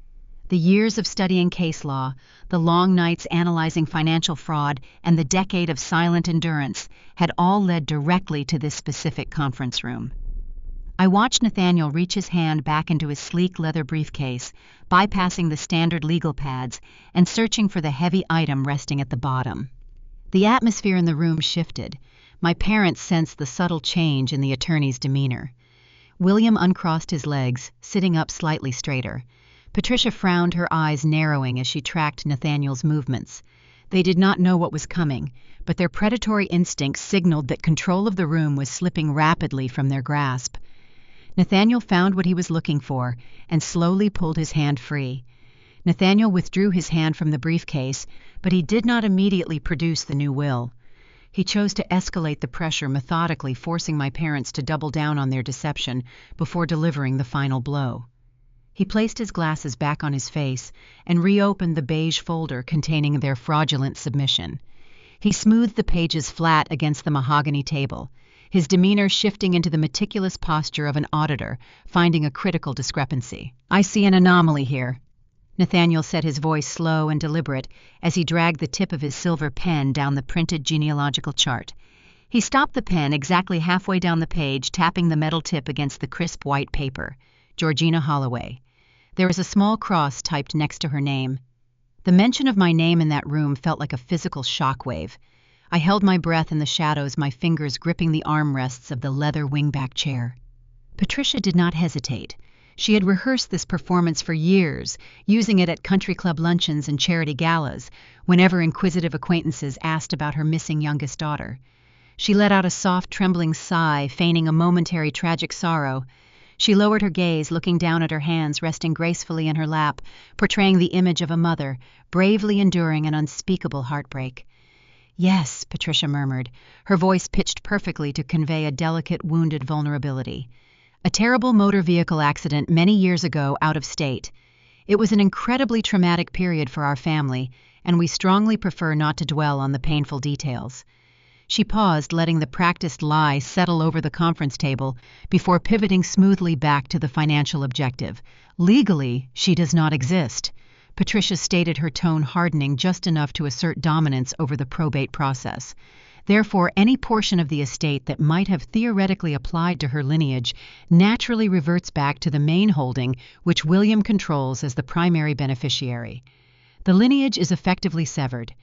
The years of studying case law, the long nights analyzing financial fraud, and the decade of silent endurance had all led directly to this specific conference room. I watched Nathaniel reach his hand back into his sleek leather briefcase, bypassing the standard legal pads and searching for the heavy item resting at the bottom. The atmosphere in the room shifted. My parents sensed the subtle change in the attorney's demeanor. William uncrossed his legs, sitting up slightly straighter. Patricia frowned, her eyes narrowing as she tracked Nathaniel's movements. They did not know what was coming, but their predatory instincts signaled that control of the room was slipping rapidly from their grasp. Nathaniel found what he was looking for and slowly pulled his hand free. Nathaniel withdrew his hand from the briefcase, but he did not immediately produce the new will. He chose to escalate the pressure methodically, forcing my parents to double down on their deception before delivering the final blow. He placed his glasses back on his face and reopened the beige folder containing their fraudulent submission. He smoothed the pages flat against the mahogany table, his demeanor shifting into the meticulous posture of an auditor, finding a critical discrepancy. "I see an anomaly here," Nathaniel said, his voice slow and deliberate as he dragged the tip of his silver pen down the printed genealogical chart. He stopped the pen exactly halfway down the page, tapping the metal tip against the crisp white paper. Georgina Holloway. There was a small cross typed next to her name. The mention of my name in that room felt like a physical shockwave. I held my breath in the shadows, my fingers gripping the armrests of the leather wingback chair. Patricia did not hesitate. She had rehearsed this performance for years, using it at country club luncheons and charity galas, whenever inquisitive acquaintances asked about her missing youngest daughter. She let out a soft, trembling sigh, feigning a momentary tragic sorrow. She lowered her gaze, looking down at her hands resting gracefully in her lap, portraying the image of a mother, bravely enduring an unspeakable heartbreak. "Yes," Patricia murmured, her voice pitched perfectly to convey a delicate, wounded vulnerability. "A terrible motor vehicle accident many years ago out of state. It was an incredibly traumatic period for our family, and we strongly prefer not to dwell on the painful details." She paused, letting the practiced lie settle over the conference table before pivoting smoothly back to the financial objective. "Legally, she does not exist." Patricia stated, her tone hardening just enough to assert dominance over the probate process. Therefore, any portion of the estate that might have theoretically applied to her lineage naturally reverts back to the main holding, which William controls as the primary beneficiary. The lineage is effectively severed.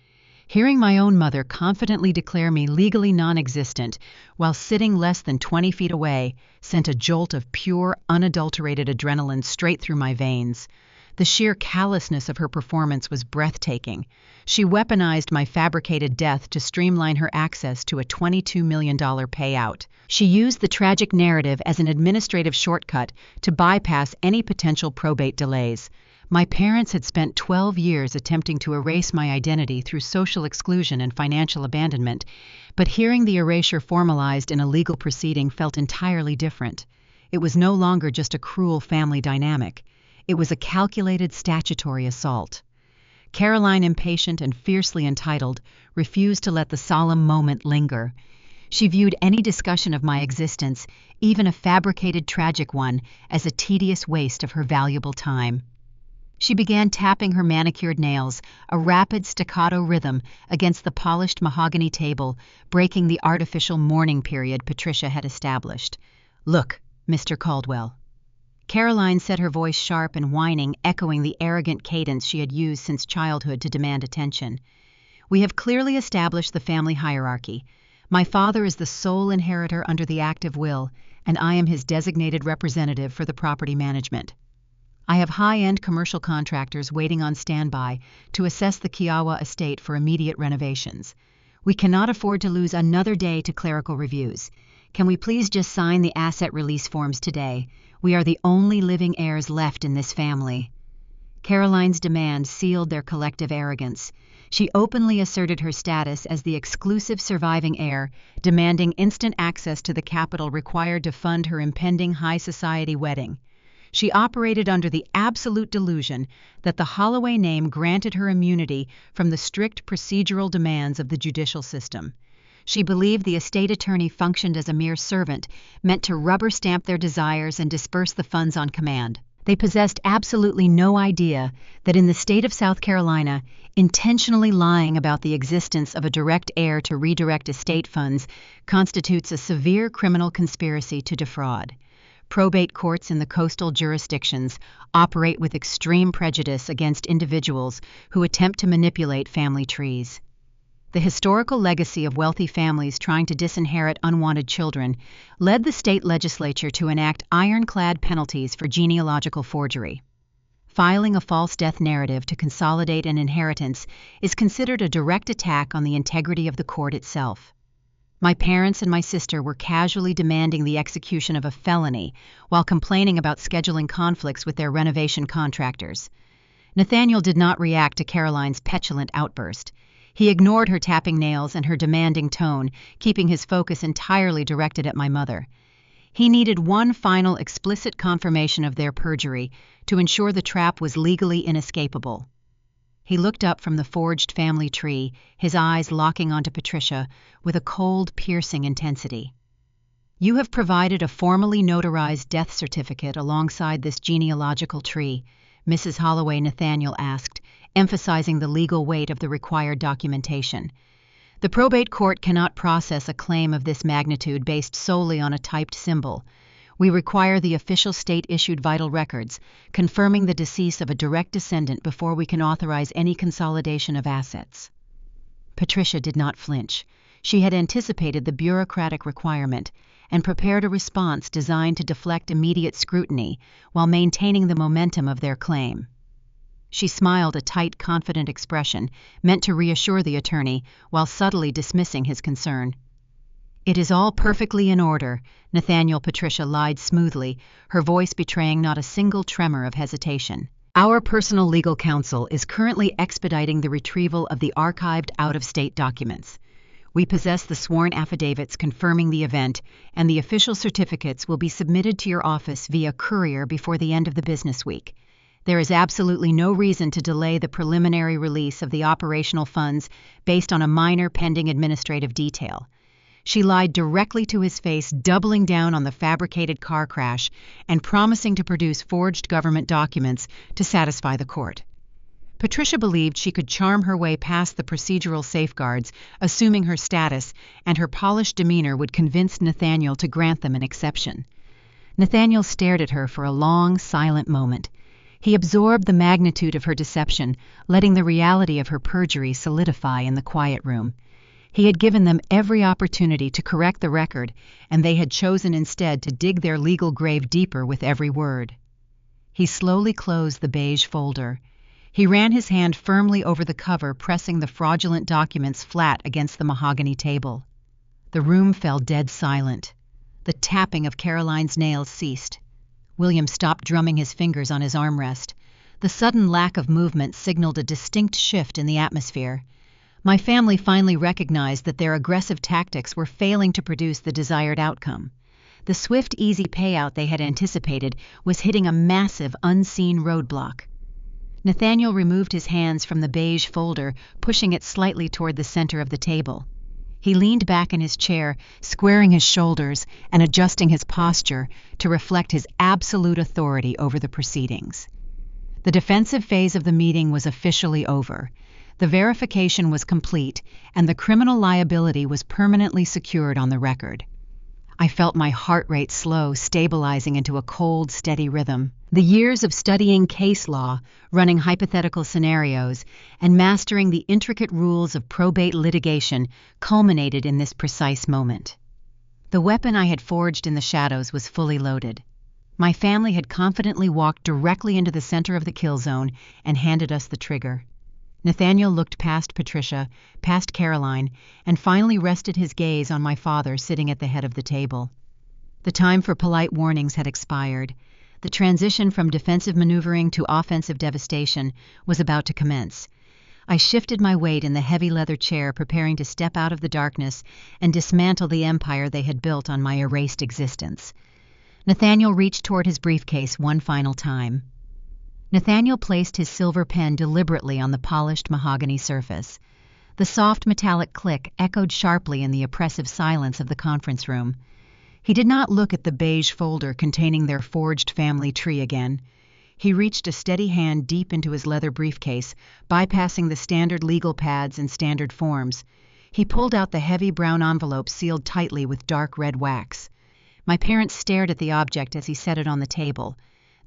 Hearing my own mother confidently declare me legally non-existent while sitting less than 20 feet away sent a jolt of pure, unadulterated adrenaline straight through my veins. The sheer callousness of her performance was breathtaking. She weaponized my fabricated death to streamline her access to a $22 million payout. She used the tragic narrative as an administrative shortcut to bypass any potential probate delays. My parents had spent 12 years attempting to erase my identity through social exclusion and financial abandonment, but hearing the erasure formalized in a legal proceeding felt entirely different. It was no longer just a cruel family dynamic. It was a calculated statutory assault. Caroline, impatient and fiercely entitled, refused to let the solemn moment linger. She viewed any discussion of my existence, even a fabricated tragic one, as a tedious waste of her valuable time. She began tapping her manicured nails, a rapid staccato rhythm against the polished mahogany table, breaking the artificial mourning period Patricia had established. "Look, Mr. Caldwell." Caroline said, her voice sharp and whining, echoing the arrogant cadence she had used since childhood to demand attention. "We have clearly established the family hierarchy. My father is the sole inheritor under the active will, and I am his designated representative for the property management. I have high-end commercial contractors waiting on standby to assess the Kiowa estate for immediate renovations. We cannot afford to lose another day to clerical reviews. Can we please just sign the asset release forms today? We are the only living heirs left in this family." Caroline's demand sealed their collective arrogance. She openly asserted her status as the exclusive surviving heir, demanding instant access to the capital required to fund her impending high society wedding. She operated under the absolute delusion that the Holloway name granted her immunity from the strict procedural demands of the judicial system. She believed the estate attorney functioned as a mere servant, meant to rubber stamp their desires and disperse the funds on command. They possessed absolutely no idea that in the state of South Carolina, intentionally lying about the existence of a direct heir to redirect estate funds constitutes a severe criminal conspiracy to defraud. Probate courts in the coastal jurisdictions operate with extreme prejudice against individuals who attempt to manipulate family trees. The historical legacy of wealthy families trying to disinherit unwanted children led the state legislature to enact ironclad penalties for genealogical forgery. Filing a false death narrative to consolidate an inheritance is considered a direct attack on the integrity of the court itself. My parents and my sister were casually demanding the execution of a felony while complaining about scheduling conflicts with their renovation contractors. Nathaniel did not react to Caroline's petulant outburst. He ignored her tapping nails and her demanding tone, keeping his focus entirely directed at my mother. He needed one final explicit confirmation of their perjury to ensure the trap was legally inescapable. He looked up from the forged family tree, his eyes locking onto Patricia with a cold, piercing intensity. "You have provided a formally notarized death certificate alongside this genealogical tree," Mrs. Holloway Nathaniel asked, emphasizing the legal weight of the required documentation. "The probate court cannot process a claim of this magnitude based solely on a typed symbol. We require the official state-issued vital records, confirming the decease of a direct descendant before we can authorize any consolidation of assets." Patricia did not flinch. She had anticipated the bureaucratic requirement and prepared a response designed to deflect immediate scrutiny while maintaining the momentum of their claim. She smiled a tight, confident expression, meant to reassure the attorney while subtly dismissing his concern. "It is all perfectly in order," Nathaniel Patricia lied smoothly, her voice betraying not a single tremor of hesitation. "Our personal legal counsel is currently expediting the retrieval of the archived out-of-state documents. We possess the sworn affidavits confirming the event, and the official certificates will be submitted to your office via courier before the end of the business week. There is absolutely no reason to delay the preliminary release of the operational funds based on a minor pending administrative detail." She lied directly to his face, doubling down on the fabricated car crash and promising to produce forged government documents to satisfy the court. Patricia believed she could charm her way past the procedural safeguards, assuming her status and her polished demeanor would convince Nathaniel to grant them an exception. Nathaniel stared at her for a long, silent moment. He absorbed the magnitude of her deception, letting the reality of her perjury solidify in the quiet room. He had given them every opportunity to correct the record, and they had chosen instead to dig their legal grave deeper with every word. He slowly closed the beige folder. He ran his hand firmly over the cover, pressing the fraudulent documents flat against the mahogany table. The room fell dead silent. The tapping of Caroline's nails ceased. William stopped drumming his fingers on his armrest. The sudden lack of movement signaled a distinct shift in the atmosphere. My family finally recognized that their aggressive tactics were failing to produce the desired outcome. The swift, easy payout they had anticipated was hitting a massive, unseen roadblock. Nathaniel removed his hands from the beige folder, pushing it slightly toward the center of the table. He leaned back in his chair, squaring his shoulders and adjusting his posture to reflect his absolute authority over the proceedings. The defensive phase of the meeting was officially over. The verification was complete, and the criminal liability was permanently secured on the record. I felt my heart rate slow, stabilizing into a cold, steady rhythm. The years of studying case law, running hypothetical scenarios, and mastering the intricate rules of probate litigation culminated in this precise moment. The weapon I had forged in the shadows was fully loaded. My family had confidently walked directly into the center of the kill zone and handed us the trigger. Nathaniel looked past Patricia, past Caroline, and finally rested his gaze on my father sitting at the head of the table. The time for polite warnings had expired. The transition from defensive maneuvering to offensive devastation was about to commence. I shifted my weight in the heavy leather chair, preparing to step out of the darkness and dismantle the empire they had built on my erased existence. Nathaniel reached toward his briefcase one final time. Nathaniel placed his silver pen deliberately on the polished mahogany surface. The soft metallic click echoed sharply in the oppressive silence of the conference room. He did not look at the beige folder containing their forged family tree again. He reached a steady hand deep into his leather briefcase, bypassing the standard legal pads and standard forms. He pulled out the heavy brown envelope sealed tightly with dark red wax. My parents stared at the object as he set it on the table.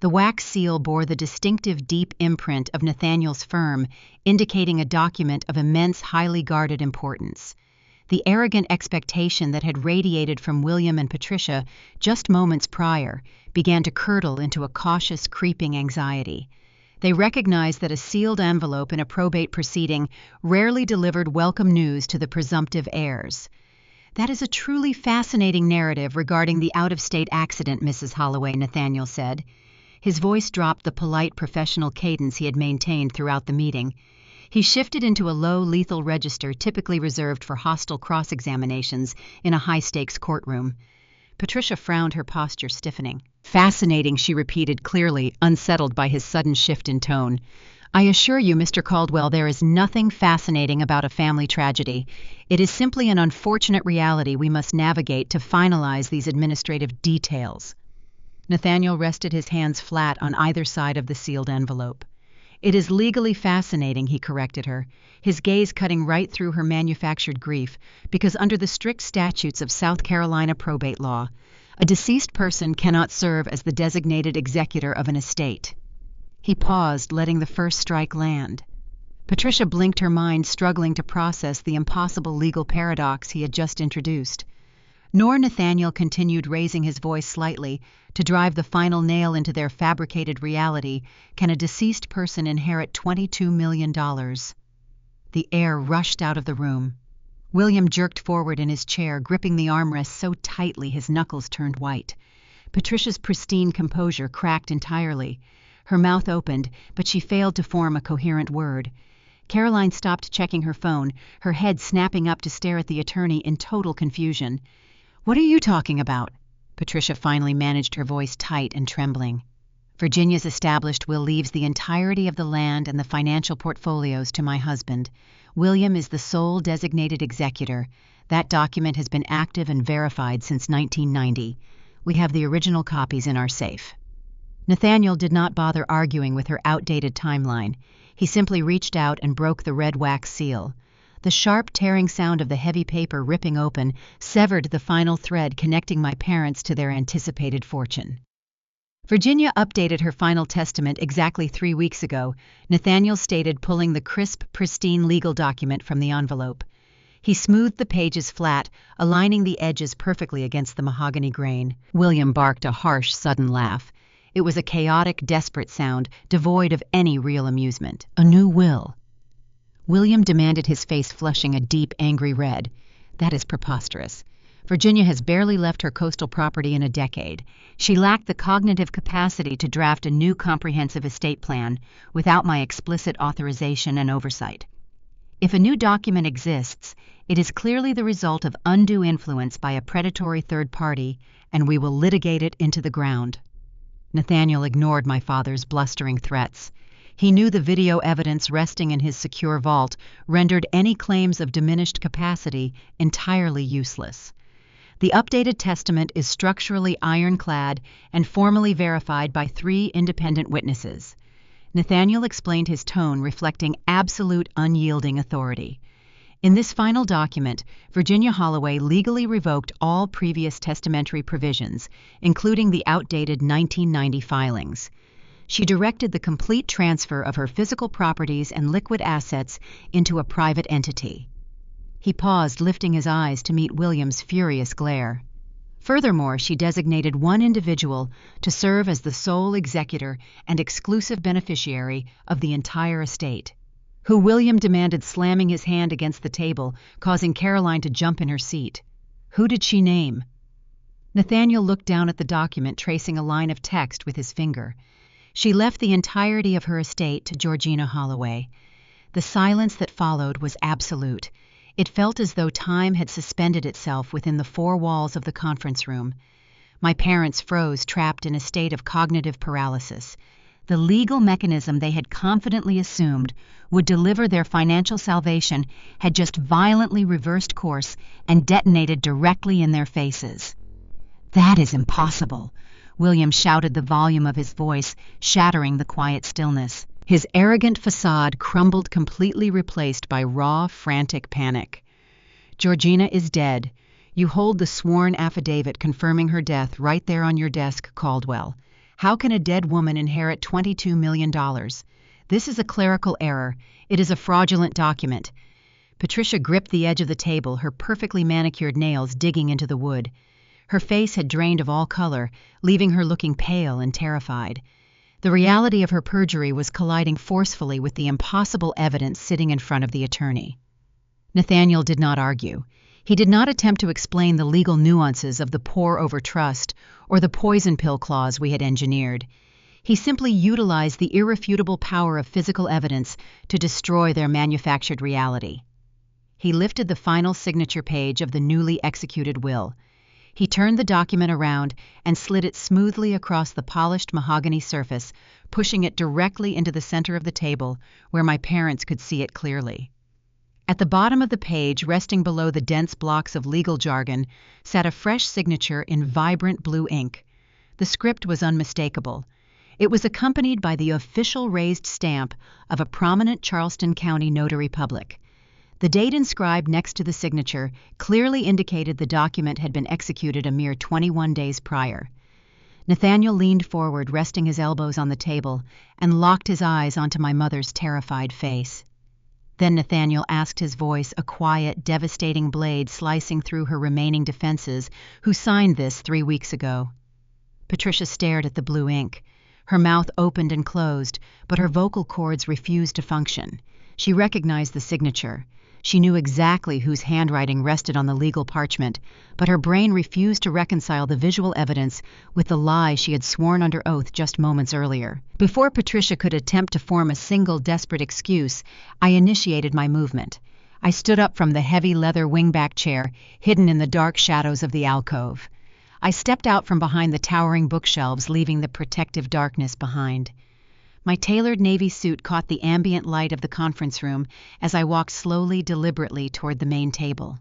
The wax seal bore the distinctive deep imprint of Nathaniel's firm, indicating a document of immense, highly guarded importance. The arrogant expectation that had radiated from William and Patricia just moments prior began to curdle into a cautious, creeping anxiety. They recognized that a sealed envelope in a probate proceeding rarely delivered welcome news to the presumptive heirs. "That is a truly fascinating narrative regarding the out-of-state accident, Mrs. Holloway," Nathaniel said. His voice dropped the polite professional cadence he had maintained throughout the meeting. He shifted into a low, lethal register typically reserved for hostile cross-examinations in a high-stakes courtroom. Patricia frowned, her posture stiffening. "Fascinating," she repeated clearly, unsettled by his sudden shift in tone. "I assure you, Mr. Caldwell, there is nothing fascinating about a family tragedy. It is simply an unfortunate reality we must navigate to finalize these administrative details." Nathaniel rested his hands flat on either side of the sealed envelope. "It is legally fascinating," he corrected her, his gaze cutting right through her manufactured grief, "because under the strict statutes of South Carolina probate law, a deceased person cannot serve as the designated executor of an estate." He paused, letting the first strike land. Patricia blinked, her mind struggling to process the impossible legal paradox he had just introduced. Nor Nathaniel continued, raising his voice slightly to drive the final nail into their fabricated reality. "Can a deceased person inherit $22 million? The air rushed out of the room. William jerked forward in his chair, gripping the armrest so tightly his knuckles turned white. Patricia's pristine composure cracked entirely. Her mouth opened, but she failed to form a coherent word. Caroline stopped checking her phone, her head snapping up to stare at the attorney in total confusion. "What are you talking about?" Patricia finally managed, her voice tight and trembling. "Virginia's established will leaves the entirety of the land and the financial portfolios to my husband. William is the sole designated executor. That document has been active and verified since 1990. We have the original copies in our safe." Nathaniel did not bother arguing with her outdated timeline. He simply reached out and broke the red wax seal. The sharp, tearing sound of the heavy paper ripping open severed the final thread connecting my parents to their anticipated fortune. "Virginia updated her final testament exactly 3 weeks ago," Nathaniel stated, pulling the crisp, pristine legal document from the envelope. He smoothed the pages flat, aligning the edges perfectly against the mahogany grain. William barked a harsh, sudden laugh. It was a chaotic, desperate sound, devoid of any real amusement. "A new will." William demanded, his face flushing a deep, angry red. "That is preposterous. Virginia has barely left her coastal property in a decade. She lacked the cognitive capacity to draft a new comprehensive estate plan without my explicit authorization and oversight. If a new document exists, it is clearly the result of undue influence by a predatory third party, and we will litigate it into the ground." Nathaniel ignored my father's blustering threats. He knew the video evidence resting in his secure vault rendered any claims of diminished capacity entirely useless. The updated testament is structurally ironclad and formally verified by 3 independent witnesses. Nathaniel explained, his tone reflecting absolute unyielding authority. "In this final document, Virginia Holloway legally revoked all previous testamentary provisions, including the outdated 1990 filings. She directed the complete transfer of her physical properties and liquid assets into a private entity." He paused, lifting his eyes to meet William's furious glare. "Furthermore, she designated one individual to serve as the sole executor and exclusive beneficiary of the entire estate." "Who?" William demanded, slamming his hand against the table, causing Caroline to jump in her seat. "Who did she name?" Nathaniel looked down at the document, tracing a line of text with his finger. "She left the entirety of her estate to Georgina Holloway." The silence that followed was absolute. It felt as though time had suspended itself within the 4 walls of the conference room. My parents froze, trapped in a state of cognitive paralysis. The legal mechanism they had confidently assumed would deliver their financial salvation had just violently reversed course and detonated directly in their faces. "That is impossible," William shouted, the volume of his voice shattering the quiet stillness. His arrogant facade crumbled, completely replaced by raw, frantic panic. "Georgina is dead. You hold the sworn affidavit confirming her death right there on your desk, Caldwell. How can a dead woman inherit $22 million? This is a clerical error. It is a fraudulent document. Patricia gripped the edge of the table, her perfectly manicured nails digging into the wood. Her face had drained of all color, leaving her looking pale and terrified. The reality of her perjury was colliding forcefully with the impossible evidence sitting in front of the attorney. Nathaniel did not argue. He did not attempt to explain the legal nuances of the pour over trust or the poison pill clause we had engineered. He simply utilized the irrefutable power of physical evidence to destroy their manufactured reality. He lifted the final signature page of the newly executed will. He turned the document around and slid it smoothly across the polished mahogany surface, pushing it directly into the center of the table where my parents could see it clearly. At the bottom of the page, resting below the dense blocks of legal jargon, sat a fresh signature in vibrant blue ink. The script was unmistakable. It was accompanied by the official raised stamp of a prominent Charleston County notary public. The date inscribed next to the signature clearly indicated the document had been executed a mere 21 days prior. Nathaniel leaned forward, resting his elbows on the table, and locked his eyes onto my mother's terrified face. Then Nathaniel asked, his voice a quiet, devastating blade slicing through her remaining defenses, "Who signed this 3 weeks ago?" Patricia stared at the blue ink. Her mouth opened and closed, but her vocal cords refused to function. She recognized the signature. She knew exactly whose handwriting rested on the legal parchment, but her brain refused to reconcile the visual evidence with the lie she had sworn under oath just moments earlier. Before Patricia could attempt to form a single desperate excuse, I initiated my movement. I stood up from the heavy leather wingback chair, hidden in the dark shadows of the alcove. I stepped out from behind the towering bookshelves, leaving the protective darkness behind. My tailored navy suit caught the ambient light of the conference room as I walked slowly, deliberately toward the main table.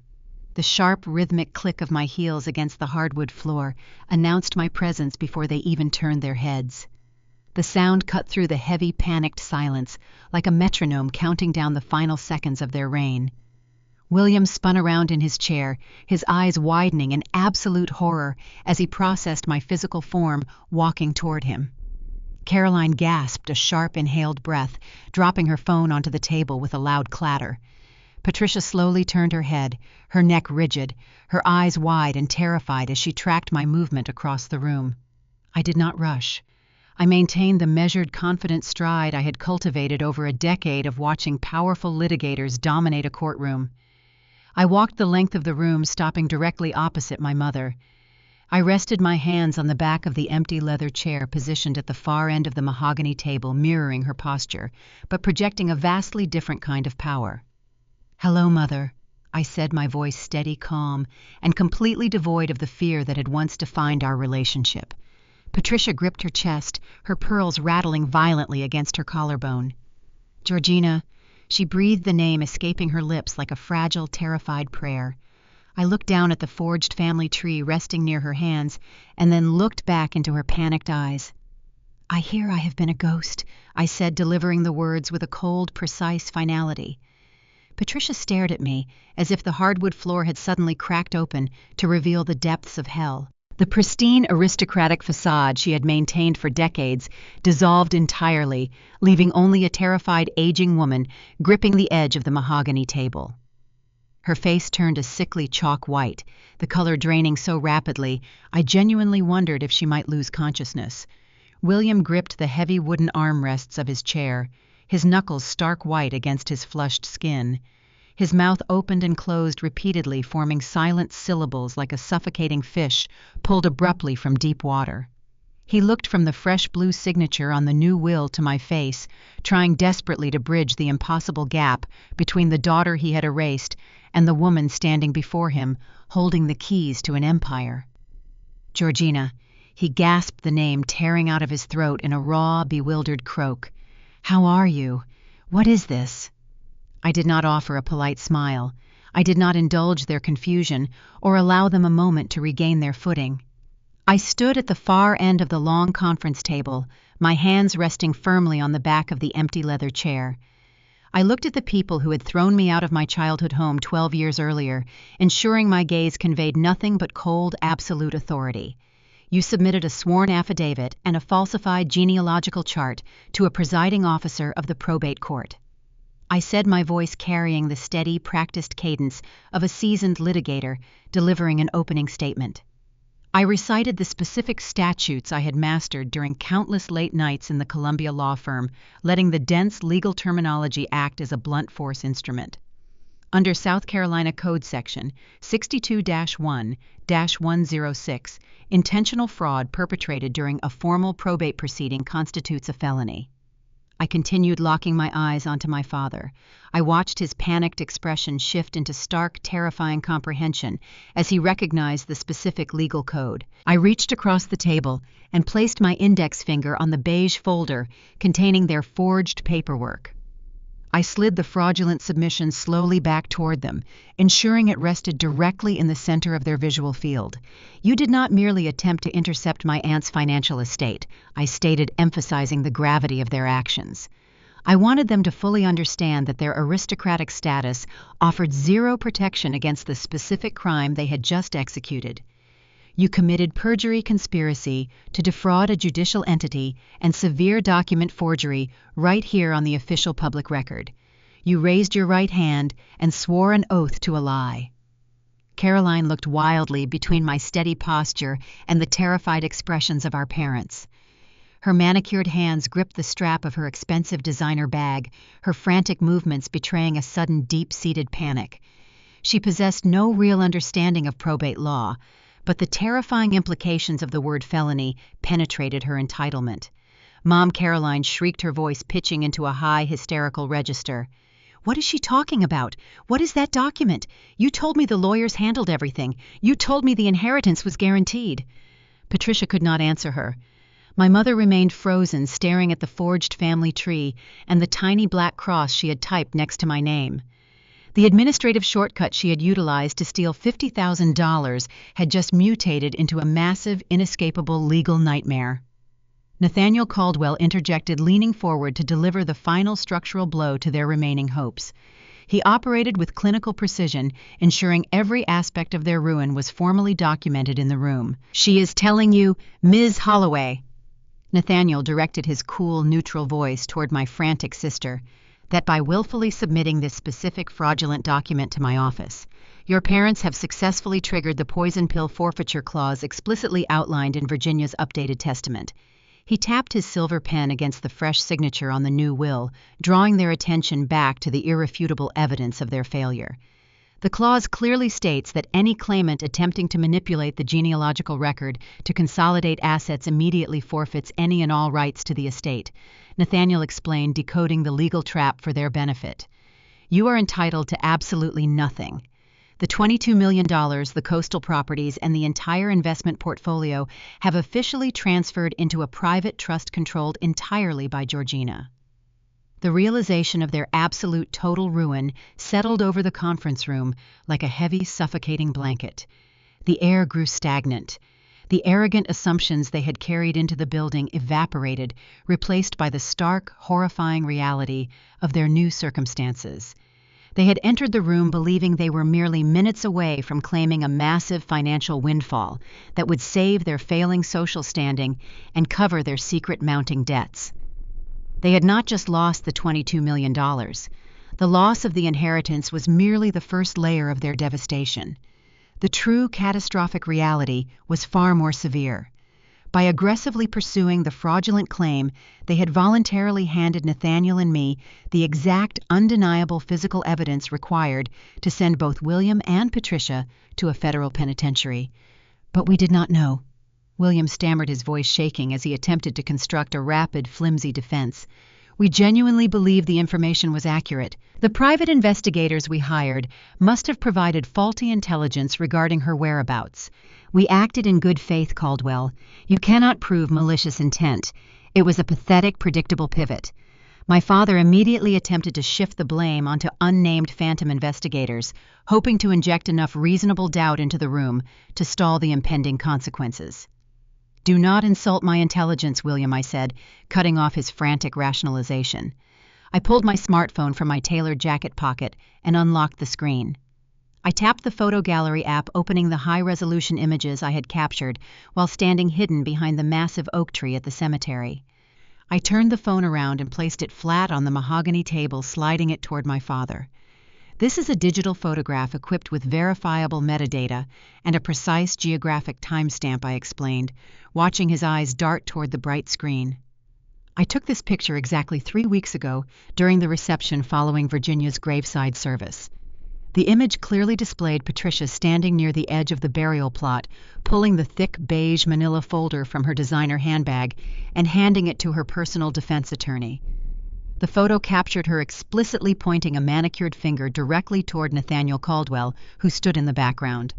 The sharp, rhythmic click of my heels against the hardwood floor announced my presence before they even turned their heads. The sound cut through the heavy, panicked silence, like a metronome counting down the final seconds of their reign. William spun around in his chair, his eyes widening in absolute horror as he processed my physical form walking toward him. Caroline gasped a sharp, inhaled breath, dropping her phone onto the table with a loud clatter. Patricia slowly turned her head, her neck rigid, her eyes wide and terrified as she tracked my movement across the room. I did not rush. I maintained the measured, confident stride I had cultivated over a decade of watching powerful litigators dominate a courtroom. I walked the length of the room, stopping directly opposite my mother. I rested my hands on the back of the empty leather chair positioned at the far end of the mahogany table, mirroring her posture, but projecting a vastly different kind of power. "Hello, Mother," I said, my voice steady, calm, and completely devoid of the fear that had once defined our relationship. Patricia gripped her chest, her pearls rattling violently against her collarbone. "Georgina," she breathed the name escaping her lips like a fragile, terrified prayer. I looked down at the forged family tree resting near her hands, and then looked back into her panicked eyes. "I hear I have been a ghost," I said, delivering the words with a cold, precise finality. Patricia stared at me, as if the hardwood floor had suddenly cracked open to reveal the depths of hell. The pristine, aristocratic facade she had maintained for decades dissolved entirely, leaving only a terrified, aging woman gripping the edge of the mahogany table. Her face turned a sickly chalk white, the color draining so rapidly I genuinely wondered if she might lose consciousness. William gripped the heavy wooden armrests of his chair, his knuckles stark white against his flushed skin. His mouth opened and closed repeatedly, forming silent syllables like a suffocating fish pulled abruptly from deep water. He looked from the fresh blue signature on the new will to my face, trying desperately to bridge the impossible gap between the daughter he had erased and the woman standing before him, holding the keys to an empire. "Georgina," he gasped the name tearing out of his throat in a raw, bewildered croak. "How are you? What is this?" I did not offer a polite smile. I did not indulge their confusion or allow them a moment to regain their footing. I stood at the far end of the long conference table, my hands resting firmly on the back of the empty leather chair. I looked at the people who had thrown me out of my childhood home 12 years earlier, ensuring my gaze conveyed nothing but cold, absolute authority. You submitted a sworn affidavit and a falsified genealogical chart to a presiding officer of the probate court. I said, my voice carrying the steady, practiced cadence of a seasoned litigator delivering an opening statement. I recited the specific statutes I had mastered during countless late nights in the Columbia law firm, letting the dense legal terminology act as a blunt force instrument. Under South Carolina Code Section 62-1-106, intentional fraud perpetrated during a formal probate proceeding constitutes a felony. I continued, locking my eyes onto my father. I watched his panicked expression shift into stark, terrifying comprehension as he recognized the specific legal code. I reached across the table and placed my index finger on the beige folder containing their forged paperwork. I slid the fraudulent submission slowly back toward them, ensuring it rested directly in the center of their visual field. You did not merely attempt to intercept my aunt's financial estate, I stated, emphasizing the gravity of their actions. I wanted them to fully understand that their aristocratic status offered zero protection against the specific crime they had just executed. You committed perjury, conspiracy to defraud a judicial entity, and severe document forgery right here on the official public record. You raised your right hand and swore an oath to a lie. Caroline looked wildly between my steady posture and the terrified expressions of our parents. Her manicured hands gripped the strap of her expensive designer bag, her frantic movements betraying a sudden deep-seated panic. She possessed no real understanding of probate law, but the terrifying implications of the word felony penetrated her entitlement. Mom Caroline shrieked, her voice pitching into a high, hysterical register. "What is she talking about? What is that document? You told me the lawyers handled everything. You told me the inheritance was guaranteed." Patricia could not answer her. My mother remained frozen, staring at the forged family tree and the tiny black cross she had typed next to my name. The administrative shortcut she had utilized to steal $50,000 had just mutated into a massive, inescapable legal nightmare. Nathaniel Caldwell interjected, leaning forward to deliver the final structural blow to their remaining hopes. He operated with clinical precision, ensuring every aspect of their ruin was formally documented in the room. "She is telling you, Ms. Holloway," Nathaniel directed his cool, neutral voice toward my frantic sister, "that by willfully submitting this specific fraudulent document to my office, your parents have successfully triggered the poison pill forfeiture clause explicitly outlined in Virginia's updated testament." He tapped his silver pen against the fresh signature on the new will, drawing their attention back to the irrefutable evidence of their failure. The clause clearly states that any claimant attempting to manipulate the genealogical record to consolidate assets immediately forfeits any and all rights to the estate, Nathaniel explained, decoding the legal trap for their benefit. "You are entitled to absolutely nothing. The $22 million, the coastal properties, and the entire investment portfolio have officially transferred into a private trust controlled entirely by Georgina." The realization of their absolute total ruin settled over the conference room like a heavy, suffocating blanket. The air grew stagnant. The arrogant assumptions they had carried into the building evaporated, replaced by the stark, horrifying reality of their new circumstances. They had entered the room believing they were merely minutes away from claiming a massive financial windfall that would save their failing social standing and cover their secret mounting debts. They had not just lost the $22 million. The loss of the inheritance was merely the first layer of their devastation. The true catastrophic reality was far more severe. By aggressively pursuing the fraudulent claim, they had voluntarily handed Nathaniel and me the exact, undeniable physical evidence required to send both William and Patricia to a federal penitentiary. But we did not know. William stammered, his voice shaking as he attempted to construct a rapid, flimsy defense. "We genuinely believe the information was accurate. The private investigators we hired must have provided faulty intelligence regarding her whereabouts. We acted in good faith, Caldwell. You cannot prove malicious intent. It was a pathetic, predictable pivot." My father immediately attempted to shift the blame onto unnamed phantom investigators, hoping to inject enough reasonable doubt into the room to stall the impending consequences. "Do not insult my intelligence, William," I said, cutting off his frantic rationalization. I pulled my smartphone from my tailored jacket pocket and unlocked the screen. I tapped the photo gallery app, opening the high-resolution images I had captured while standing hidden behind the massive oak tree at the cemetery. I turned the phone around and placed it flat on the mahogany table, sliding it toward my father. This is a digital photograph equipped with verifiable metadata and a precise geographic timestamp, I explained, watching his eyes dart toward the bright screen. I took this picture exactly 3 weeks ago during the reception following Virginia's graveside service. The image clearly displayed Patricia standing near the edge of the burial plot, pulling the thick beige manila folder from her designer handbag and handing it to her personal defense attorney. The photo captured her explicitly pointing a manicured finger directly toward Nathaniel Caldwell, who stood in the background.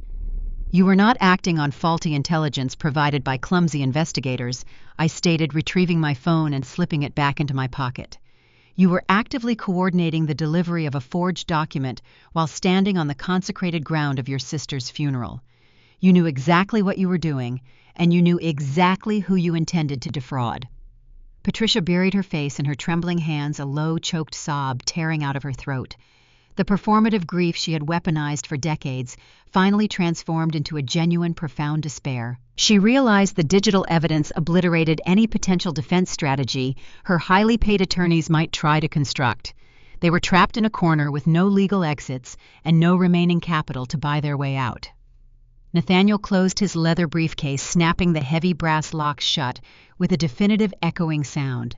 "You were not acting on faulty intelligence provided by clumsy investigators," I stated, retrieving my phone and slipping it back into my pocket. "You were actively coordinating the delivery of a forged document while standing on the consecrated ground of your sister's funeral. You knew exactly what you were doing, and you knew exactly who you intended to defraud." Patricia buried her face in her trembling hands, a low, choked sob tearing out of her throat. The performative grief she had weaponized for decades finally transformed into a genuine, profound despair. She realized the digital evidence obliterated any potential defense strategy her highly paid attorneys might try to construct. They were trapped in a corner with no legal exits and no remaining capital to buy their way out. Nathaniel closed his leather briefcase, snapping the heavy brass locks shut with a definitive echoing sound.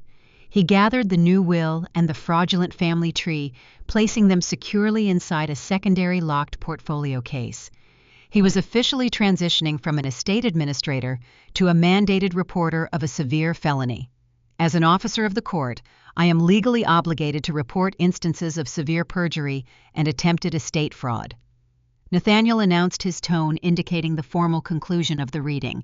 He gathered the new will and the fraudulent family tree, placing them securely inside a secondary locked portfolio case. He was officially transitioning from an estate administrator to a mandated reporter of a severe felony. "As an officer of the court, I am legally obligated to report instances of severe perjury and attempted estate fraud." Nathaniel announced, his tone indicating the formal conclusion of the reading.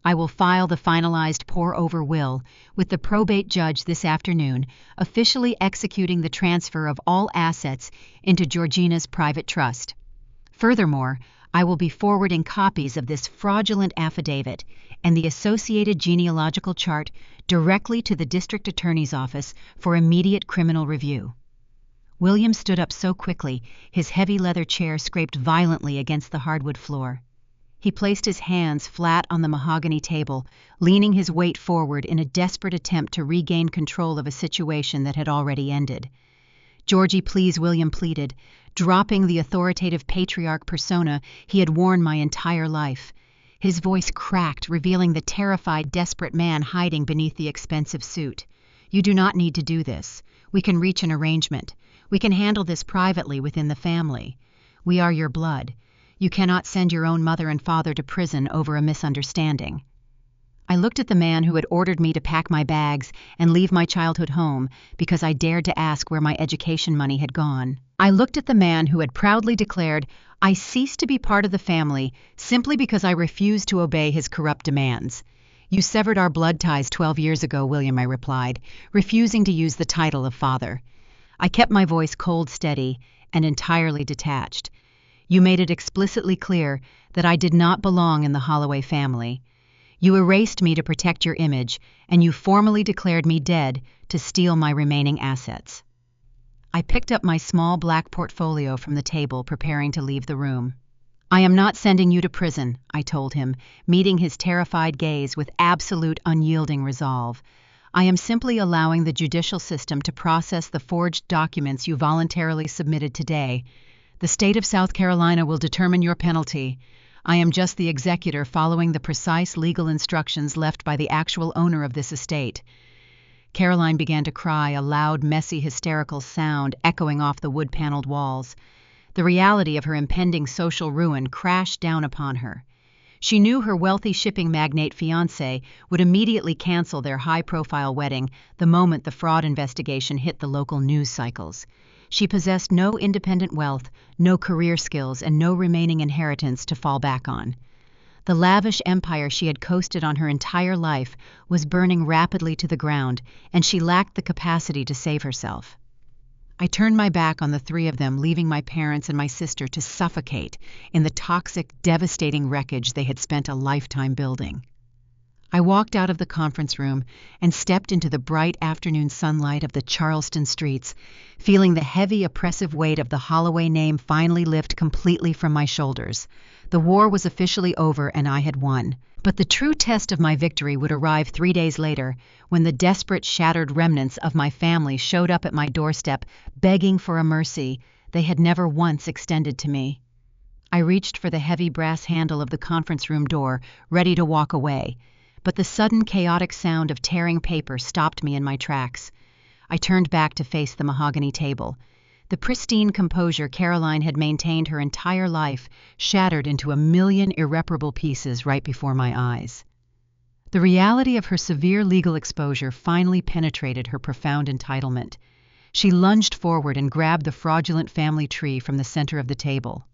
"I will file the finalized pour-over will with the probate judge this afternoon, officially executing the transfer of all assets into Georgina's private trust. Furthermore, I will be forwarding copies of this fraudulent affidavit and the associated genealogical chart directly to the district attorney's office for immediate criminal review." William stood up so quickly, his heavy leather chair scraped violently against the hardwood floor. He placed his hands flat on the mahogany table, leaning his weight forward in a desperate attempt to regain control of a situation that had already ended. "Georgie, please," William pleaded, dropping the authoritative patriarch persona he had worn my entire life. His voice cracked, revealing the terrified, desperate man hiding beneath the expensive suit. "You do not need to do this. We can reach an arrangement. We can handle this privately within the family. We are your blood. You cannot send your own mother and father to prison over a misunderstanding." I looked at the man who had ordered me to pack my bags and leave my childhood home because I dared to ask where my education money had gone. I looked at the man who had proudly declared, "I ceased to be part of the family simply because I refused to obey his corrupt demands." "You severed our blood ties 12 years ago, William," I replied, refusing to use the title of father. I kept my voice cold, steady, and entirely detached. "You made it explicitly clear that I did not belong in the Holloway family. You erased me to protect your image, and you formally declared me dead to steal my remaining assets." I picked up my small black portfolio from the table, preparing to leave the room. "I am not sending you to prison," I told him, meeting his terrified gaze with absolute unyielding resolve. "I am simply allowing the judicial system to process the forged documents you voluntarily submitted today. The state of South Carolina will determine your penalty. I am just the executor following the precise legal instructions left by the actual owner of this estate." Caroline began to cry, a loud, messy, hysterical sound echoing off the wood-paneled walls. The reality of her impending social ruin crashed down upon her. She knew her wealthy shipping magnate fiancé would immediately cancel their high-profile wedding the moment the fraud investigation hit the local news cycles. She possessed no independent wealth, no career skills, and no remaining inheritance to fall back on. The lavish empire she had coasted on her entire life was burning rapidly to the ground, and she lacked the capacity to save herself. I turned my back on the three of them, leaving my parents and my sister to suffocate in the toxic, devastating wreckage they had spent a lifetime building. I walked out of the conference room and stepped into the bright afternoon sunlight of the Charleston streets, feeling the heavy, oppressive weight of the Holloway name finally lift completely from my shoulders. The war was officially over and I had won. But the true test of my victory would arrive 3 days later, when the desperate, shattered remnants of my family showed up at my doorstep, begging for a mercy they had never once extended to me. I reached for the heavy brass handle of the conference room door, ready to walk away, but the sudden chaotic sound of tearing paper stopped me in my tracks. I turned back to face the mahogany table. The pristine composure Caroline had maintained her entire life shattered into a million irreparable pieces right before my eyes. The reality of her severe legal exposure finally penetrated her profound entitlement. She lunged forward and grabbed the fraudulent family tree from the center of the table.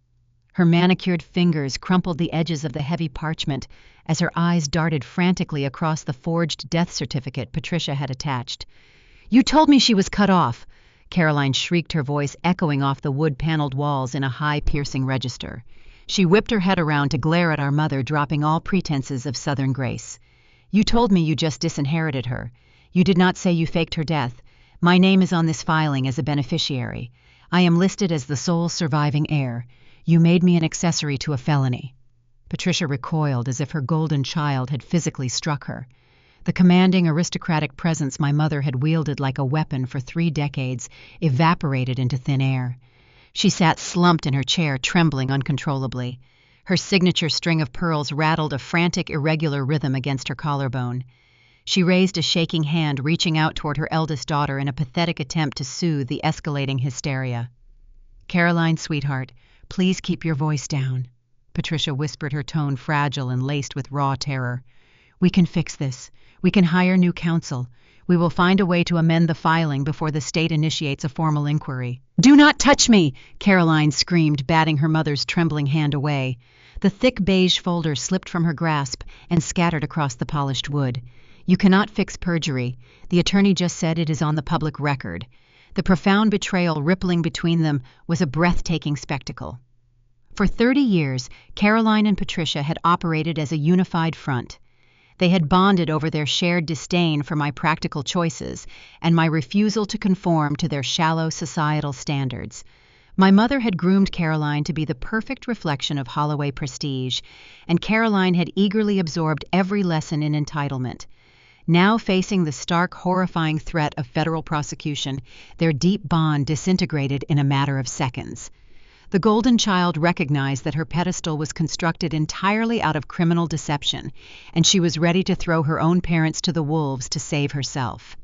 Her manicured fingers crumpled the edges of the heavy parchment as her eyes darted frantically across the forged death certificate Patricia had attached. "You told me she was cut off!" Caroline shrieked, her voice echoing off the wood-paneled walls in a high, piercing register. She whipped her head around to glare at our mother, dropping all pretenses of Southern grace. "You told me you just disinherited her. You did not say you faked her death. My name is on this filing as a beneficiary. I am listed as the sole surviving heir. You made me an accessory to a felony." Patricia recoiled as if her golden child had physically struck her. The commanding, aristocratic presence my mother had wielded like a weapon for 3 decades evaporated into thin air. She sat slumped in her chair, trembling uncontrollably. Her signature string of pearls rattled a frantic, irregular rhythm against her collarbone. She raised a shaking hand, reaching out toward her eldest daughter in a pathetic attempt to soothe the escalating hysteria. "Caroline, sweetheart, please keep your voice down," Patricia whispered, her tone fragile and laced with raw terror. "We can fix this. We can hire new counsel. We will find a way to amend the filing before the state initiates a formal inquiry." "Do not touch me!" Caroline screamed, batting her mother's trembling hand away. The thick beige folder slipped from her grasp and scattered across the polished wood. "You cannot fix perjury. The attorney just said it is on the public record." The profound betrayal rippling between them was a breathtaking spectacle. For 30 years, Caroline and Patricia had operated as a unified front. They had bonded over their shared disdain for my practical choices and my refusal to conform to their shallow societal standards. My mother had groomed Caroline to be the perfect reflection of Holloway prestige, and Caroline had eagerly absorbed every lesson in entitlement. Now facing the stark, horrifying threat of federal prosecution, their deep bond disintegrated in a matter of seconds. The golden child recognized that her pedestal was constructed entirely out of criminal deception, and she was ready to throw her own parents to the wolves to save herself.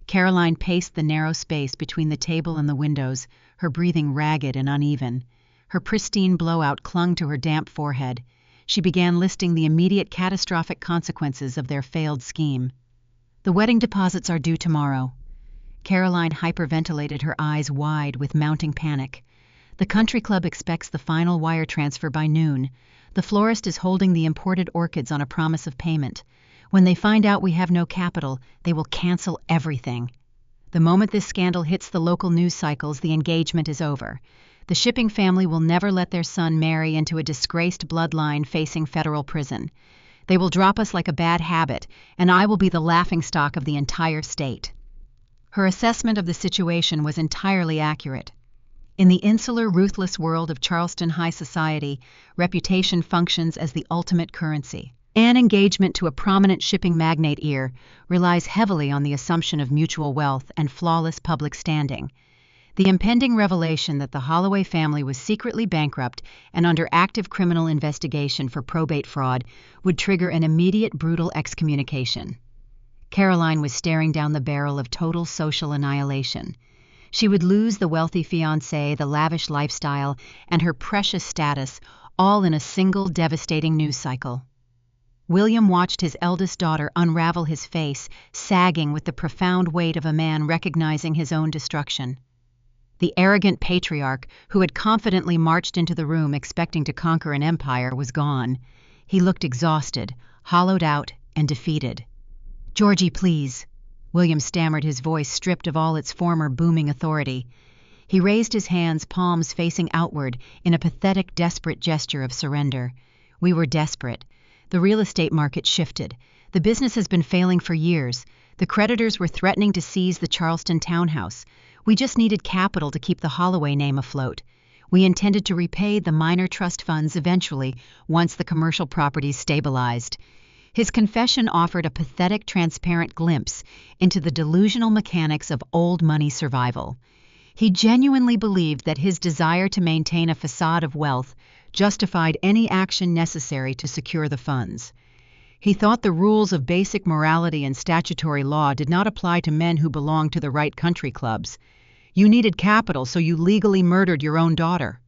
Caroline paced the narrow space between the table and the windows, her breathing ragged and uneven. Her pristine blowout clung to her damp forehead. She began listing the immediate catastrophic consequences of their failed scheme. "The wedding deposits are due tomorrow." Caroline hyperventilated, her eyes wide with mounting panic. "The country club expects the final wire transfer by noon. The florist is holding the imported orchids on a promise of payment. When they find out we have no capital, they will cancel everything. The moment this scandal hits the local news cycles, the engagement is over. The shipping family will never let their son marry into a disgraced bloodline facing federal prison. They will drop us like a bad habit, and I will be the laughingstock of the entire state." Her assessment of the situation was entirely accurate. In the insular, ruthless world of Charleston high society, reputation functions as the ultimate currency. An engagement to a prominent shipping magnate ear relies heavily on the assumption of mutual wealth and flawless public standing. The impending revelation that the Holloway family was secretly bankrupt and under active criminal investigation for probate fraud would trigger an immediate, brutal excommunication. Caroline was staring down the barrel of total social annihilation. She would lose the wealthy fiancé, the lavish lifestyle, and her precious status, all in a single devastating news cycle. William watched his eldest daughter unravel his face, sagging with the profound weight of a man recognizing his own destruction. The arrogant patriarch, who had confidently marched into the room expecting to conquer an empire, was gone. He looked exhausted, hollowed out, and defeated. "Georgie, please." William stammered, his voice stripped of all its former booming authority. He raised his hands, palms facing outward, in a pathetic, desperate gesture of surrender. We were desperate. The real estate market shifted. The business has been failing for years. The creditors were threatening to seize the Charleston townhouse. We just needed capital to keep the Holloway name afloat. We intended to repay the minor trust funds eventually, once the commercial properties stabilized. His confession offered a pathetic, transparent glimpse into the delusional mechanics of old money survival. He genuinely believed that his desire to maintain a facade of wealth justified any action necessary to secure the funds. He thought the rules of basic morality and statutory law did not apply to men who belonged to the right country clubs. "You needed capital, so you legally murdered your own daughter,"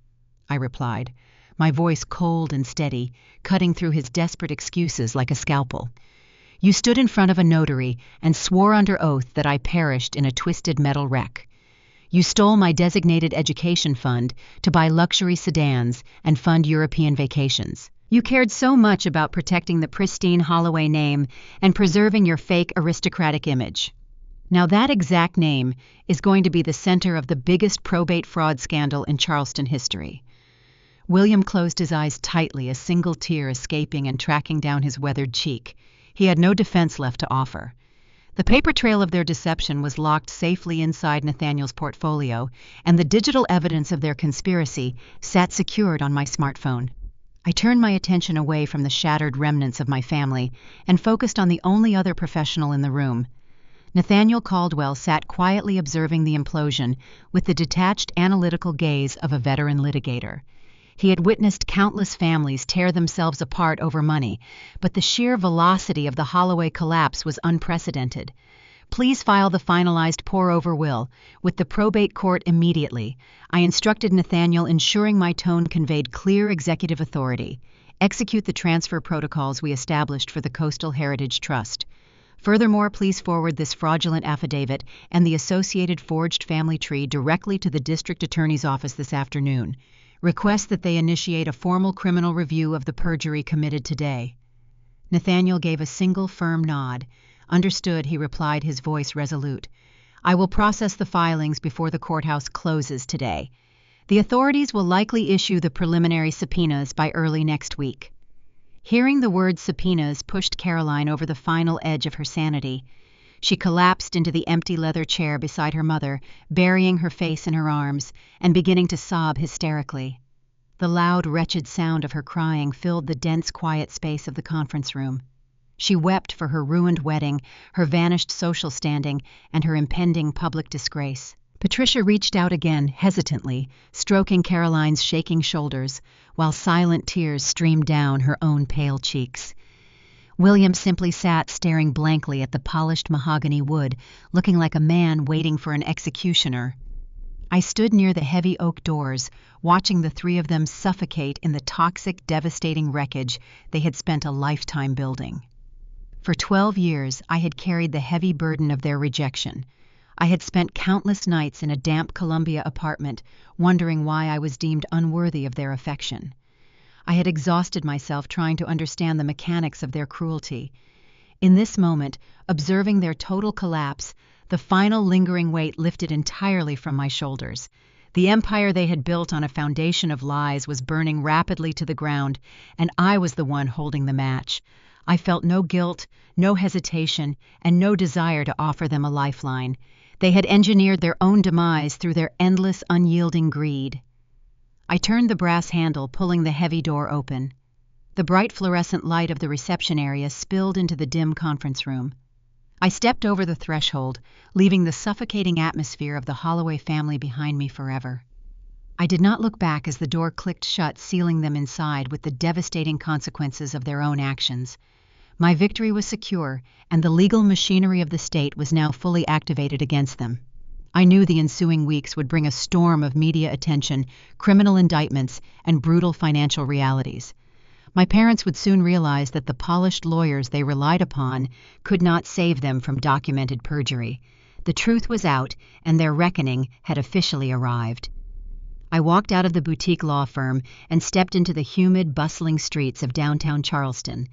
I replied, my voice cold and steady, cutting through his desperate excuses like a scalpel. "You stood in front of a notary and swore under oath that I perished in a twisted metal wreck. You stole my designated education fund to buy luxury sedans and fund European vacations. You cared so much about protecting the pristine Holloway name and preserving your fake aristocratic image. Now that exact name is going to be the center of the biggest probate fraud scandal in Charleston history." William closed his eyes tightly, a single tear escaping and tracking down his weathered cheek. He had no defense left to offer. The paper trail of their deception was locked safely inside Nathaniel's portfolio, and the digital evidence of their conspiracy sat secured on my smartphone. I turned my attention away from the shattered remnants of my family and focused on the only other professional in the room. Nathaniel Caldwell sat quietly observing the implosion with the detached, analytical gaze of a veteran litigator. He had witnessed countless families tear themselves apart over money, but the sheer velocity of the Holloway collapse was unprecedented. "Please file the finalized pour-over will with the probate court immediately," I instructed Nathaniel, ensuring my tone conveyed clear executive authority. "Execute the transfer protocols we established for the Coastal Heritage Trust. Furthermore, please forward this fraudulent affidavit and the associated forged family tree directly to the district attorney's office this afternoon. Request that they initiate a formal criminal review of the perjury committed today." Nathaniel gave a single firm nod. "Understood," he replied, his voice resolute. "I will process the filings before the courthouse closes today. The authorities will likely issue the preliminary subpoenas by early next week." Hearing the word subpoenas pushed Caroline over the final edge of her sanity. She collapsed into the empty leather chair beside her mother, burying her face in her arms and beginning to sob hysterically. The loud, wretched sound of her crying filled the dense, quiet space of the conference room. She wept for her ruined wedding, her vanished social standing, and her impending public disgrace. Patricia reached out again, hesitantly, stroking Caroline's shaking shoulders, while silent tears streamed down her own pale cheeks. William simply sat staring blankly at the polished mahogany wood, looking like a man waiting for an executioner. I stood near the heavy oak doors, watching the three of them suffocate in the toxic, devastating wreckage they had spent a lifetime building. For 12 years, I had carried the heavy burden of their rejection. I had spent countless nights in a damp Columbia apartment, wondering why I was deemed unworthy of their affection. I had exhausted myself trying to understand the mechanics of their cruelty. In this moment, observing their total collapse, the final lingering weight lifted entirely from my shoulders. The empire they had built on a foundation of lies was burning rapidly to the ground, and I was the one holding the match. I felt no guilt, no hesitation, and no desire to offer them a lifeline. They had engineered their own demise through their endless, unyielding greed. I turned the brass handle, pulling the heavy door open. The bright fluorescent light of the reception area spilled into the dim conference room. I stepped over the threshold, leaving the suffocating atmosphere of the Holloway family behind me forever. I did not look back as the door clicked shut, sealing them inside with the devastating consequences of their own actions. My victory was secure, and the legal machinery of the state was now fully activated against them. I knew the ensuing weeks would bring a storm of media attention, criminal indictments, and brutal financial realities. My parents would soon realize that the polished lawyers they relied upon could not save them from documented perjury. The truth was out, and their reckoning had officially arrived. I walked out of the boutique law firm and stepped into the humid, bustling streets of downtown Charleston.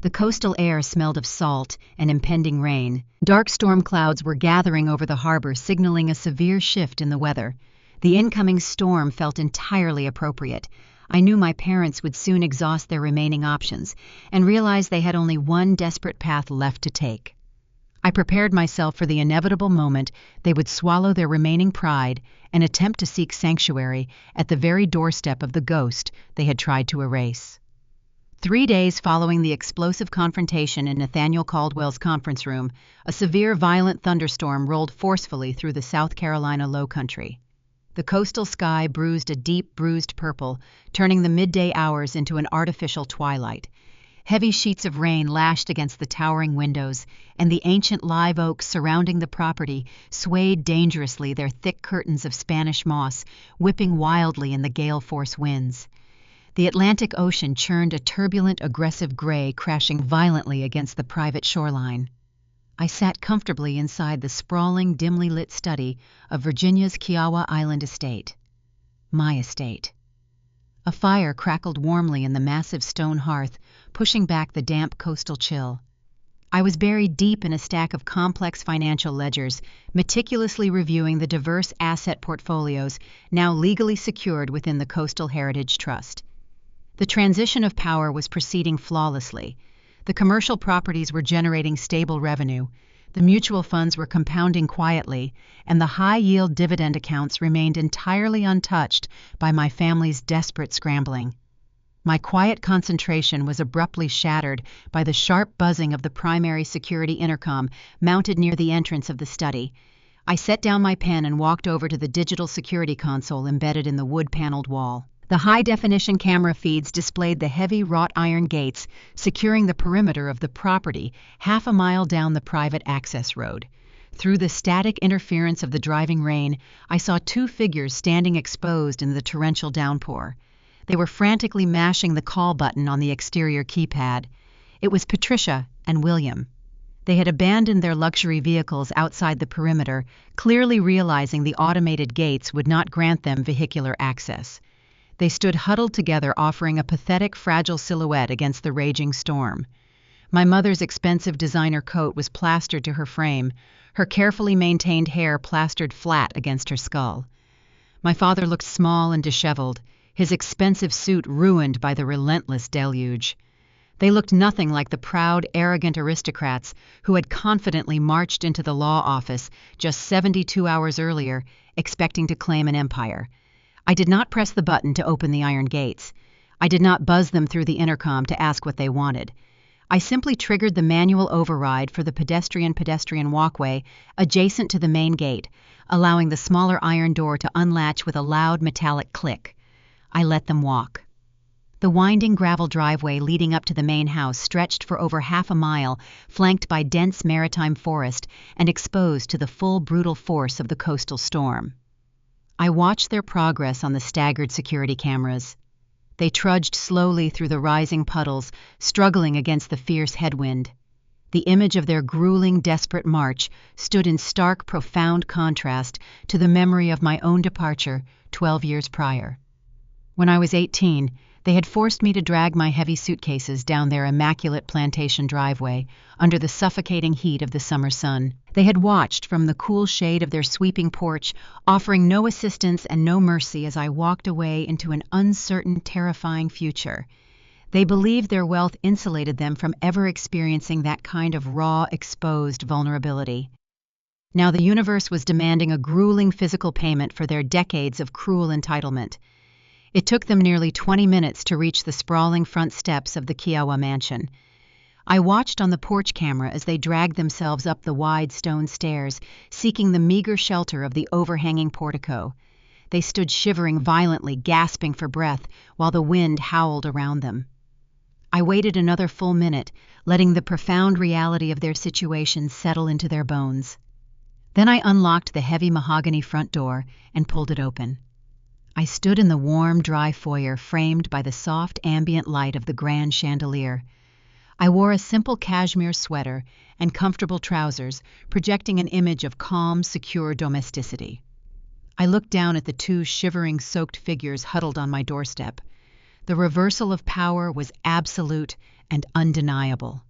The coastal air smelled of salt and impending rain. Dark storm clouds were gathering over the harbor, signaling a severe shift in the weather. The incoming storm felt entirely appropriate. I knew my parents would soon exhaust their remaining options and realize they had only one desperate path left to take. I prepared myself for the inevitable moment they would swallow their remaining pride and attempt to seek sanctuary at the very doorstep of the ghost they had tried to erase. 3 days following the explosive confrontation in Nathaniel Caldwell's conference room, a severe, violent thunderstorm rolled forcefully through the South Carolina Low Country. The coastal sky bruised a deep, bruised purple, turning the midday hours into an artificial twilight. Heavy sheets of rain lashed against the towering windows, and the ancient live oaks surrounding the property swayed dangerously, their thick curtains of Spanish moss whipping wildly in the gale-force winds. The Atlantic Ocean churned a turbulent, aggressive gray, crashing violently against the private shoreline. I sat comfortably inside the sprawling, dimly lit study of Virginia's Kiowa Island estate. My estate. A fire crackled warmly in the massive stone hearth, pushing back the damp coastal chill. I was buried deep in a stack of complex financial ledgers, meticulously reviewing the diverse asset portfolios now legally secured within the Coastal Heritage Trust. The transition of power was proceeding flawlessly. The commercial properties were generating stable revenue, the mutual funds were compounding quietly, and the high-yield dividend accounts remained entirely untouched by my family's desperate scrambling. My quiet concentration was abruptly shattered by the sharp buzzing of the primary security intercom mounted near the entrance of the study. I set down my pen and walked over to the digital security console embedded in the wood-paneled wall. The high-definition camera feeds displayed the heavy wrought iron gates securing the perimeter of the property half a mile down the private access road. Through the static interference of the driving rain, I saw 2 figures standing exposed in the torrential downpour. They were frantically mashing the call button on the exterior keypad. It was Patricia and William. They had abandoned their luxury vehicles outside the perimeter, clearly realizing the automated gates would not grant them vehicular access. They stood huddled together, offering a pathetic, fragile silhouette against the raging storm. My mother's expensive designer coat was plastered to her frame, her carefully maintained hair plastered flat against her skull. My father looked small and disheveled, his expensive suit ruined by the relentless deluge. They looked nothing like the proud, arrogant aristocrats who had confidently marched into the law office just 72 hours earlier, expecting to claim an empire. I did not press the button to open the iron gates. I did not buzz them through the intercom to ask what they wanted. I simply triggered the manual override for the pedestrian walkway adjacent to the main gate, allowing the smaller iron door to unlatch with a loud metallic click. I let them walk. The winding gravel driveway leading up to the main house stretched for over half a mile, flanked by dense maritime forest and exposed to the full brutal force of the coastal storm. I watched their progress on the staggered security cameras. They trudged slowly through the rising puddles, struggling against the fierce headwind. The image of their grueling, desperate march stood in stark, profound contrast to the memory of my own departure 12 years prior. When I was 18, they had forced me to drag my heavy suitcases down their immaculate plantation driveway under the suffocating heat of the summer sun. They had watched from the cool shade of their sweeping porch, offering no assistance and no mercy as I walked away into an uncertain, terrifying future. They believed their wealth insulated them from ever experiencing that kind of raw, exposed vulnerability. Now the universe was demanding a grueling physical payment for their decades of cruel entitlement. It took them nearly 20 minutes to reach the sprawling front steps of the Kiowa mansion. I watched on the porch camera as they dragged themselves up the wide stone stairs, seeking the meager shelter of the overhanging portico. They stood shivering violently, gasping for breath, while the wind howled around them. I waited another full minute, letting the profound reality of their situation settle into their bones. Then I unlocked the heavy mahogany front door and pulled it open. I stood in the warm, dry foyer framed by the soft, ambient light of the grand chandelier. I wore a simple cashmere sweater and comfortable trousers, projecting an image of calm, secure domesticity. I looked down at the 2 shivering, soaked figures huddled on my doorstep. The reversal of power was absolute and undeniable.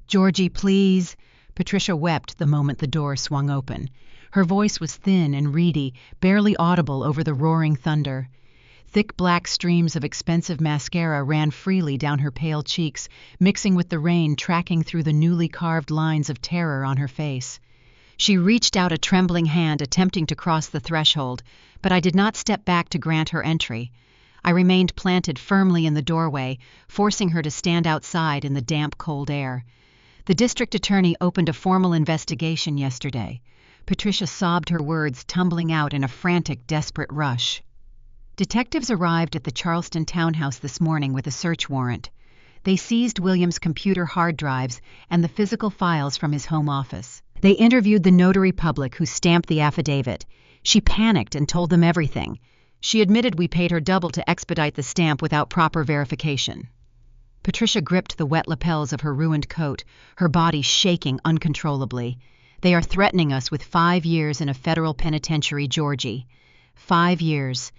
"Georgie, please," Patricia wept the moment the door swung open. Her voice was thin and reedy, barely audible over the roaring thunder. Thick black streams of expensive mascara ran freely down her pale cheeks, mixing with the rain tracking through the newly carved lines of terror on her face. She reached out a trembling hand, attempting to cross the threshold, but I did not step back to grant her entry. I remained planted firmly in the doorway, forcing her to stand outside in the damp, cold air. The district attorney opened a formal investigation yesterday. Patricia sobbed her words, tumbling out in a frantic, desperate rush. Detectives arrived at the Charleston townhouse this morning with a search warrant. They seized William's computer hard drives and the physical files from his home office. They interviewed the notary public who stamped the affidavit. She panicked and told them everything. She admitted we paid her double to expedite the stamp without proper verification. Patricia gripped the wet lapels of her ruined coat, her body shaking uncontrollably. They are threatening us with 5 years in a federal penitentiary, Georgie. 5 years.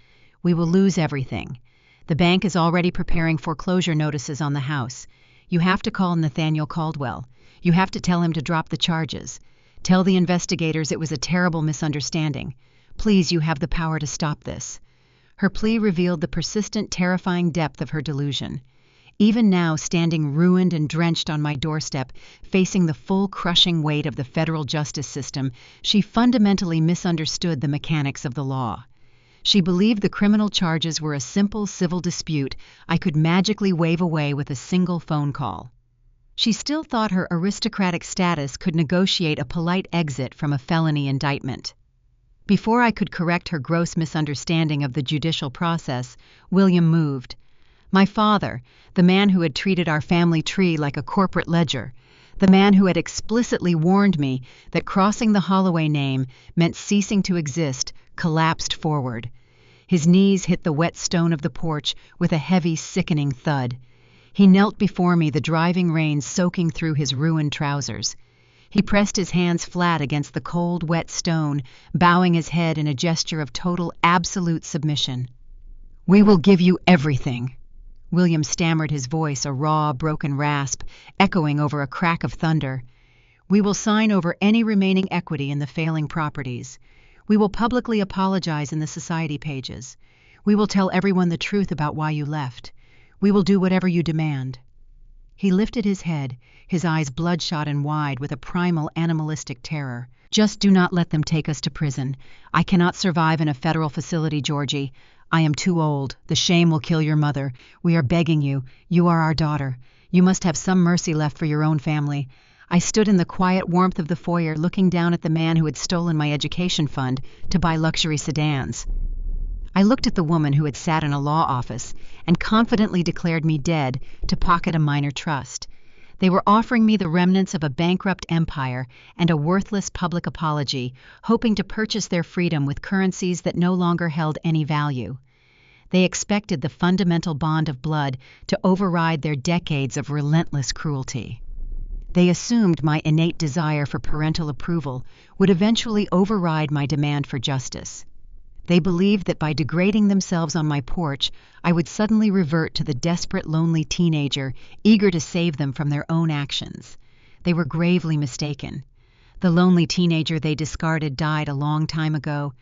We will lose everything. The bank is already preparing foreclosure notices on the house. You have to call Nathaniel Caldwell. You have to tell him to drop the charges. Tell the investigators it was a terrible misunderstanding. Please, you have the power to stop this. Her plea revealed the persistent, terrifying depth of her delusion. Even now, standing ruined and drenched on my doorstep, facing the full crushing weight of the federal justice system, she fundamentally misunderstood the mechanics of the law. She believed the criminal charges were a simple civil dispute I could magically wave away with a single phone call. She still thought her aristocratic status could negotiate a polite exit from a felony indictment. Before I could correct her gross misunderstanding of the judicial process, William moved. My father, the man who had treated our family tree like a corporate ledger, the man who had explicitly warned me that crossing the Holloway name meant ceasing to exist, collapsed forward. His knees hit the wet stone of the porch with a heavy, sickening thud. He knelt before me, the driving rain soaking through his ruined trousers. He pressed his hands flat against the cold, wet stone, bowing his head in a gesture of total, absolute submission. "We will give you everything." William stammered, his voice a raw, broken rasp, echoing over a crack of thunder. "We will sign over any remaining equity in the failing properties. We will publicly apologize in the society pages. We will tell everyone the truth about why you left. We will do whatever you demand." He lifted his head, his eyes bloodshot and wide with a primal, animalistic terror. "Just do not let them take us to prison. I cannot survive in a federal facility, Georgie. I am too old. The shame will kill your mother. We are begging you. You are our daughter. You must have some mercy left for your own family." I stood in the quiet warmth of the foyer, looking down at the man who had stolen my education fund to buy luxury sedans. I looked at the woman who had sat in a law office and confidently declared me dead to pocket a minor trust. They were offering me the remnants of a bankrupt empire and a worthless public apology, hoping to purchase their freedom with currencies that no longer held any value. They expected the fundamental bond of blood to override their decades of relentless cruelty. They assumed my innate desire for parental approval would eventually override my demand for justice. They believed that by degrading themselves on my porch, I would suddenly revert to the desperate, lonely teenager eager to save them from their own actions. They were gravely mistaken. The lonely teenager they discarded died a long time ago.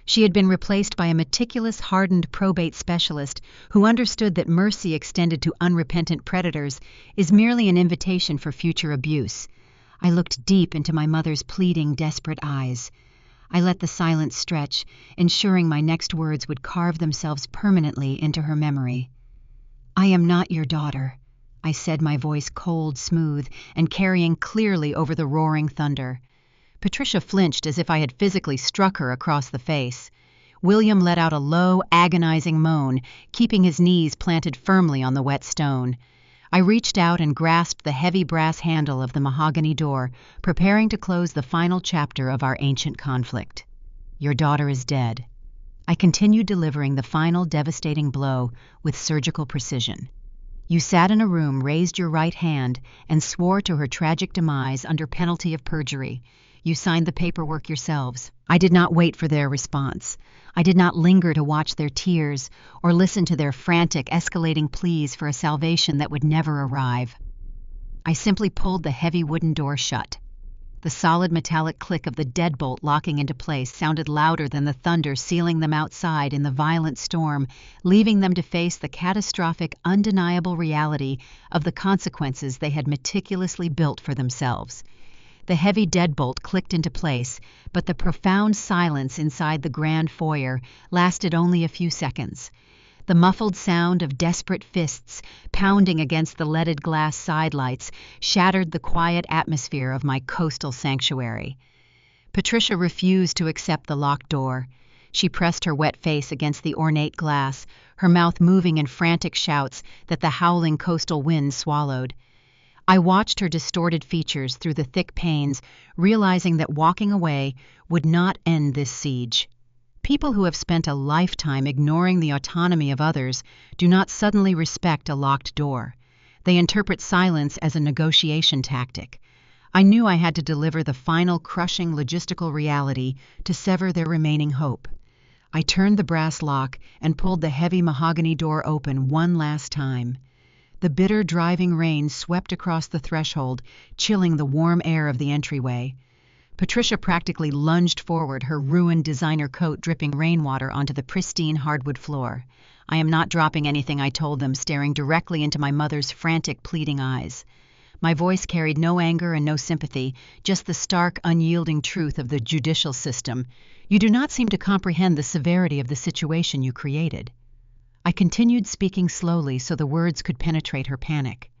She had been replaced by a meticulous, hardened probate specialist who understood that mercy extended to unrepentant predators is merely an invitation for future abuse. I looked deep into my mother's pleading, desperate eyes. I let the silence stretch, ensuring my next words would carve themselves permanently into her memory. "I am not your daughter," I said, my voice cold, smooth, and carrying clearly over the roaring thunder. Patricia flinched as if I had physically struck her across the face. William let out a low, agonizing moan, keeping his knees planted firmly on the wet stone. I reached out and grasped the heavy brass handle of the mahogany door, preparing to close the final chapter of our ancient conflict. "Your daughter is dead." I continued delivering the final devastating blow with surgical precision. "You sat in a room, raised your right hand, and swore to her tragic demise under penalty of perjury. You signed the paperwork yourselves. I did not wait for their response. I did not linger to watch their tears or listen to their frantic, escalating pleas for a salvation that would never arrive. I simply pulled the heavy wooden door shut. The solid metallic click of the deadbolt locking into place sounded louder than the thunder sealing them outside in the violent storm, leaving them to face the catastrophic, undeniable reality of the consequences they had meticulously built for themselves. The heavy deadbolt clicked into place, but the profound silence inside the grand foyer lasted only a few seconds. The muffled sound of desperate fists pounding against the leaded glass sidelights shattered the quiet atmosphere of my coastal sanctuary. Patricia refused to accept the locked door. She pressed her wet face against the ornate glass, her mouth moving in frantic shouts that the howling coastal wind swallowed. I watched her distorted features through the thick panes, realizing that walking away would not end this siege. People who have spent a lifetime ignoring the autonomy of others do not suddenly respect a locked door. They interpret silence as a negotiation tactic. I knew I had to deliver the final crushing logistical reality to sever their remaining hope. I turned the brass lock and pulled the heavy mahogany door open one last time. The bitter driving rain swept across the threshold, chilling the warm air of the entryway. Patricia practically lunged forward, her ruined designer coat dripping rainwater onto the pristine hardwood floor. "I am not dropping anything," I told them, staring directly into my mother's frantic, pleading eyes. My voice carried no anger and no sympathy, just the stark, unyielding truth of the judicial system. "You do not seem to comprehend the severity of the situation you created." I continued speaking slowly so the words could penetrate her panic.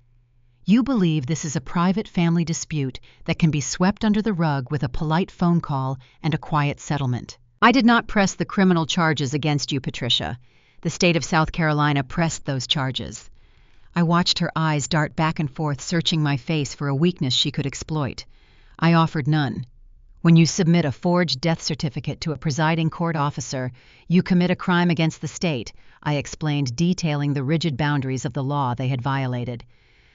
"You believe this is a private family dispute that can be swept under the rug with a polite phone call and a quiet settlement. I did not press the criminal charges against you, Patricia. The state of South Carolina pressed those charges." I watched her eyes dart back and forth, searching my face for a weakness she could exploit. I offered none. "When you submit a forged death certificate to a presiding court officer, you commit a crime against the state," I explained, detailing the rigid boundaries of the law they had violated.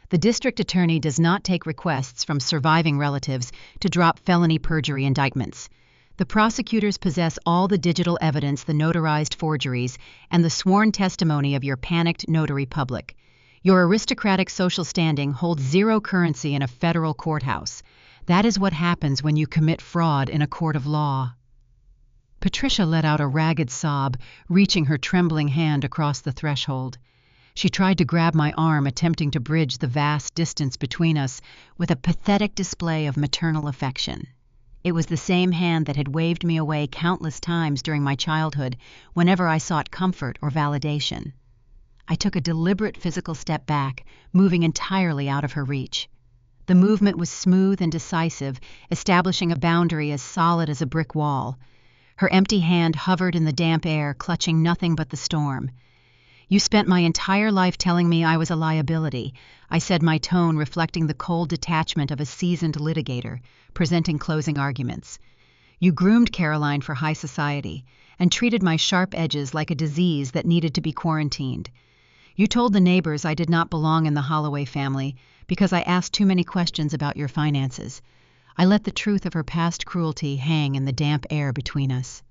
"The district attorney does not take requests from surviving relatives to drop felony perjury indictments. The prosecutors possess all the digital evidence, the notarized forgeries, and the sworn testimony of your panicked notary public. Your aristocratic social standing holds zero currency in a federal courthouse. That is what happens when you commit fraud in a court of law." Patricia let out a ragged sob, reaching her trembling hand across the threshold. She tried to grab my arm, attempting to bridge the vast distance between us with a pathetic display of maternal affection. It was the same hand that had waved me away countless times during my childhood whenever I sought comfort or validation. I took a deliberate physical step back, moving entirely out of her reach. The movement was smooth and decisive, establishing a boundary as solid as a brick wall. Her empty hand hovered in the damp air, clutching nothing but the storm. "You spent my entire life telling me I was a liability," I said, my tone reflecting the cold detachment of a seasoned litigator, presenting closing arguments. "You groomed Caroline for high society, and treated my sharp edges like a disease that needed to be quarantined. You told the neighbors I did not belong in the Holloway family because I asked too many questions about your finances. I let the truth of her past cruelty hang in the damp air between us."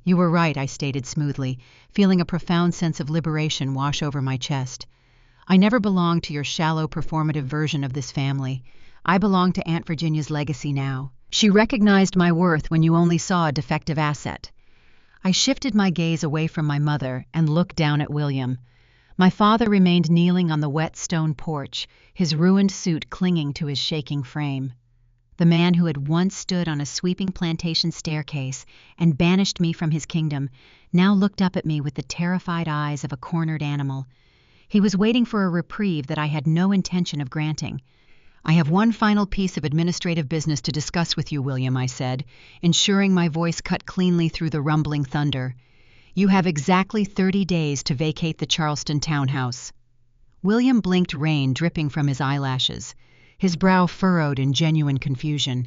"You were right," I stated smoothly, feeling a profound sense of liberation wash over my chest. "I never belonged to your shallow, performative version of this family. I belong to Aunt Virginia's legacy now. She recognized my worth when you only saw a defective asset." I shifted my gaze away from my mother and looked down at William. My father remained kneeling on the wet stone porch, his ruined suit clinging to his shaking frame. The man who had once stood on a sweeping plantation staircase and banished me from his kingdom now looked up at me with the terrified eyes of a cornered animal. He was waiting for a reprieve that I had no intention of granting. "I have one final piece of administrative business to discuss with you, William," I said, ensuring my voice cut cleanly through the rumbling thunder. "You have exactly 30 days to vacate the Charleston townhouse." William blinked, rain dripping from his eyelashes. His brow furrowed in genuine confusion.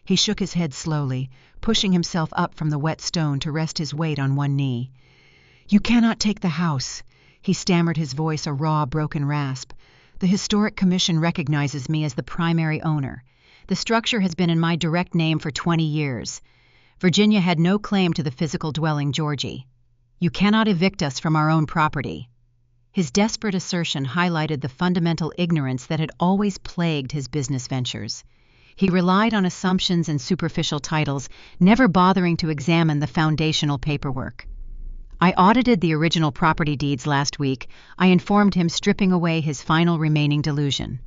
He shook his head slowly, pushing himself up from the wet stone to rest his weight on one knee. "You cannot take the house," he stammered, his voice a raw, broken rasp. "The Historic Commission recognizes me as the primary owner. The structure has been in my direct name for 20 years. Virginia had no claim to the physical dwelling, Georgie. You cannot evict us from our own property." His desperate assertion highlighted the fundamental ignorance that had always plagued his business ventures. He relied on assumptions and superficial titles, never bothering to examine the foundational paperwork. I audited the original property deeds last week. I informed him, stripping away his final remaining delusion.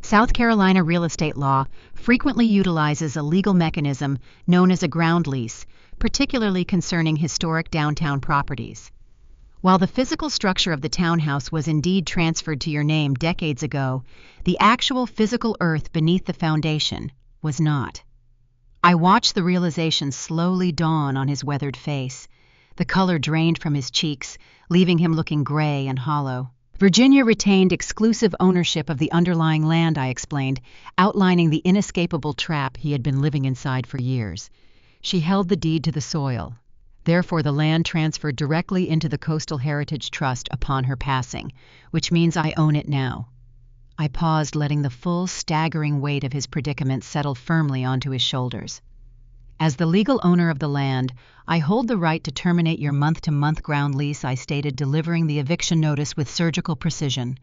South Carolina real estate law frequently utilizes a legal mechanism known as a ground lease, particularly concerning historic downtown properties. While the physical structure of the townhouse was indeed transferred to your name decades ago, the actual physical earth beneath the foundation was not. I watched the realization slowly dawn on his weathered face. The color drained from his cheeks, leaving him looking gray and hollow. Virginia retained exclusive ownership of the underlying land, I explained, outlining the inescapable trap he had been living inside for years. She held the deed to the soil. Therefore, the land transferred directly into the Coastal Heritage Trust upon her passing, which means I own it now. I paused, letting the full, staggering weight of his predicament settle firmly onto his shoulders. As the legal owner of the land, I hold the right to terminate your month-to-month ground lease, I stated, delivering the eviction notice with surgical precision.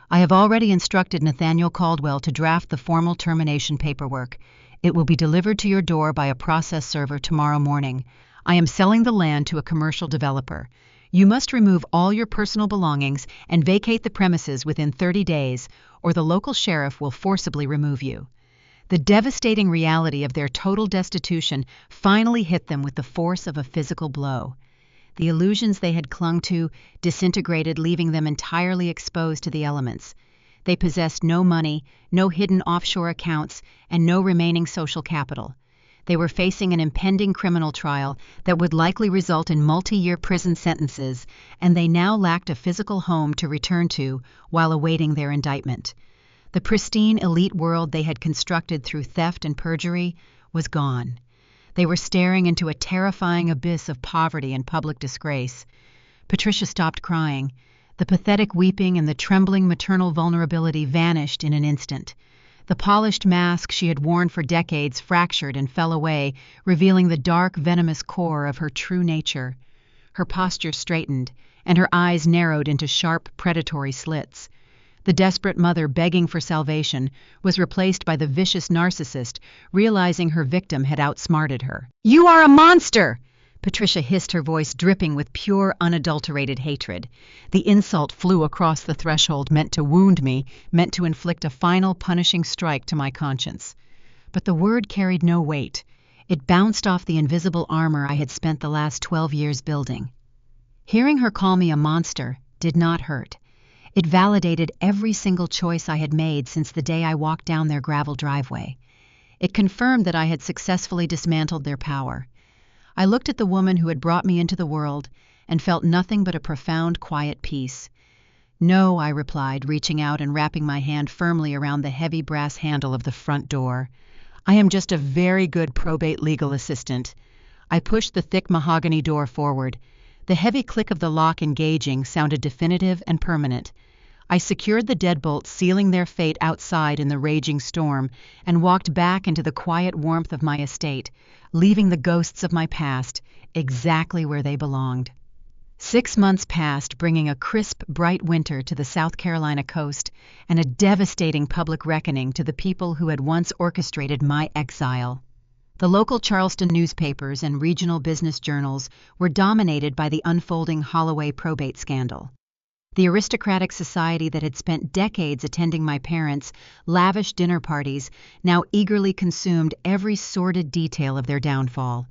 I have already instructed Nathaniel Caldwell to draft the formal termination paperwork. It will be delivered to your door by a process server tomorrow morning. I am selling the land to a commercial developer. You must remove all your personal belongings and vacate the premises within 30 days, or the local sheriff will forcibly remove you. The devastating reality of their total destitution finally hit them with the force of a physical blow. The illusions they had clung to disintegrated, leaving them entirely exposed to the elements. They possessed no money, no hidden offshore accounts, and no remaining social capital. They were facing an impending criminal trial that would likely result in multi-year prison sentences, and they now lacked a physical home to return to while awaiting their indictment. The pristine, elite world they had constructed through theft and perjury was gone. They were staring into a terrifying abyss of poverty and public disgrace. Patricia stopped crying. The pathetic weeping and the trembling maternal vulnerability vanished in an instant. The polished mask she had worn for decades fractured and fell away, revealing the dark, venomous core of her true nature. Her posture straightened, and her eyes narrowed into sharp, predatory slits. The desperate mother begging for salvation was replaced by the vicious narcissist, realizing her victim had outsmarted her. "You are a monster!" Patricia hissed, her voice dripping with pure, unadulterated hatred. The insult flew across the threshold, meant to wound me, meant to inflict a final, punishing strike to my conscience. But the word carried no weight. It bounced off the invisible armor I had spent the last 12 years building. Hearing her call me a monster did not hurt. It validated every single choice I had made since the day I walked down their gravel driveway. It confirmed that I had successfully dismantled their power. I looked at the woman who had brought me into the world and felt nothing but a profound, quiet peace. "No," I replied, reaching out and wrapping my hand firmly around the heavy brass handle of the front door. "I am just a very good probate legal assistant." I pushed the thick mahogany door forward. The heavy click of the lock engaging sounded definitive and permanent. I secured the deadbolts, sealing their fate outside in the raging storm, and walked back into the quiet warmth of my estate, leaving the ghosts of my past exactly where they belonged. 6 months passed, bringing a crisp, bright winter to the South Carolina coast and a devastating public reckoning to the people who had once orchestrated my exile. The local Charleston newspapers and regional business journals were dominated by the unfolding Holloway probate scandal. The aristocratic society that had spent decades attending my parents' lavish dinner parties now eagerly consumed every sordid detail of their downfall.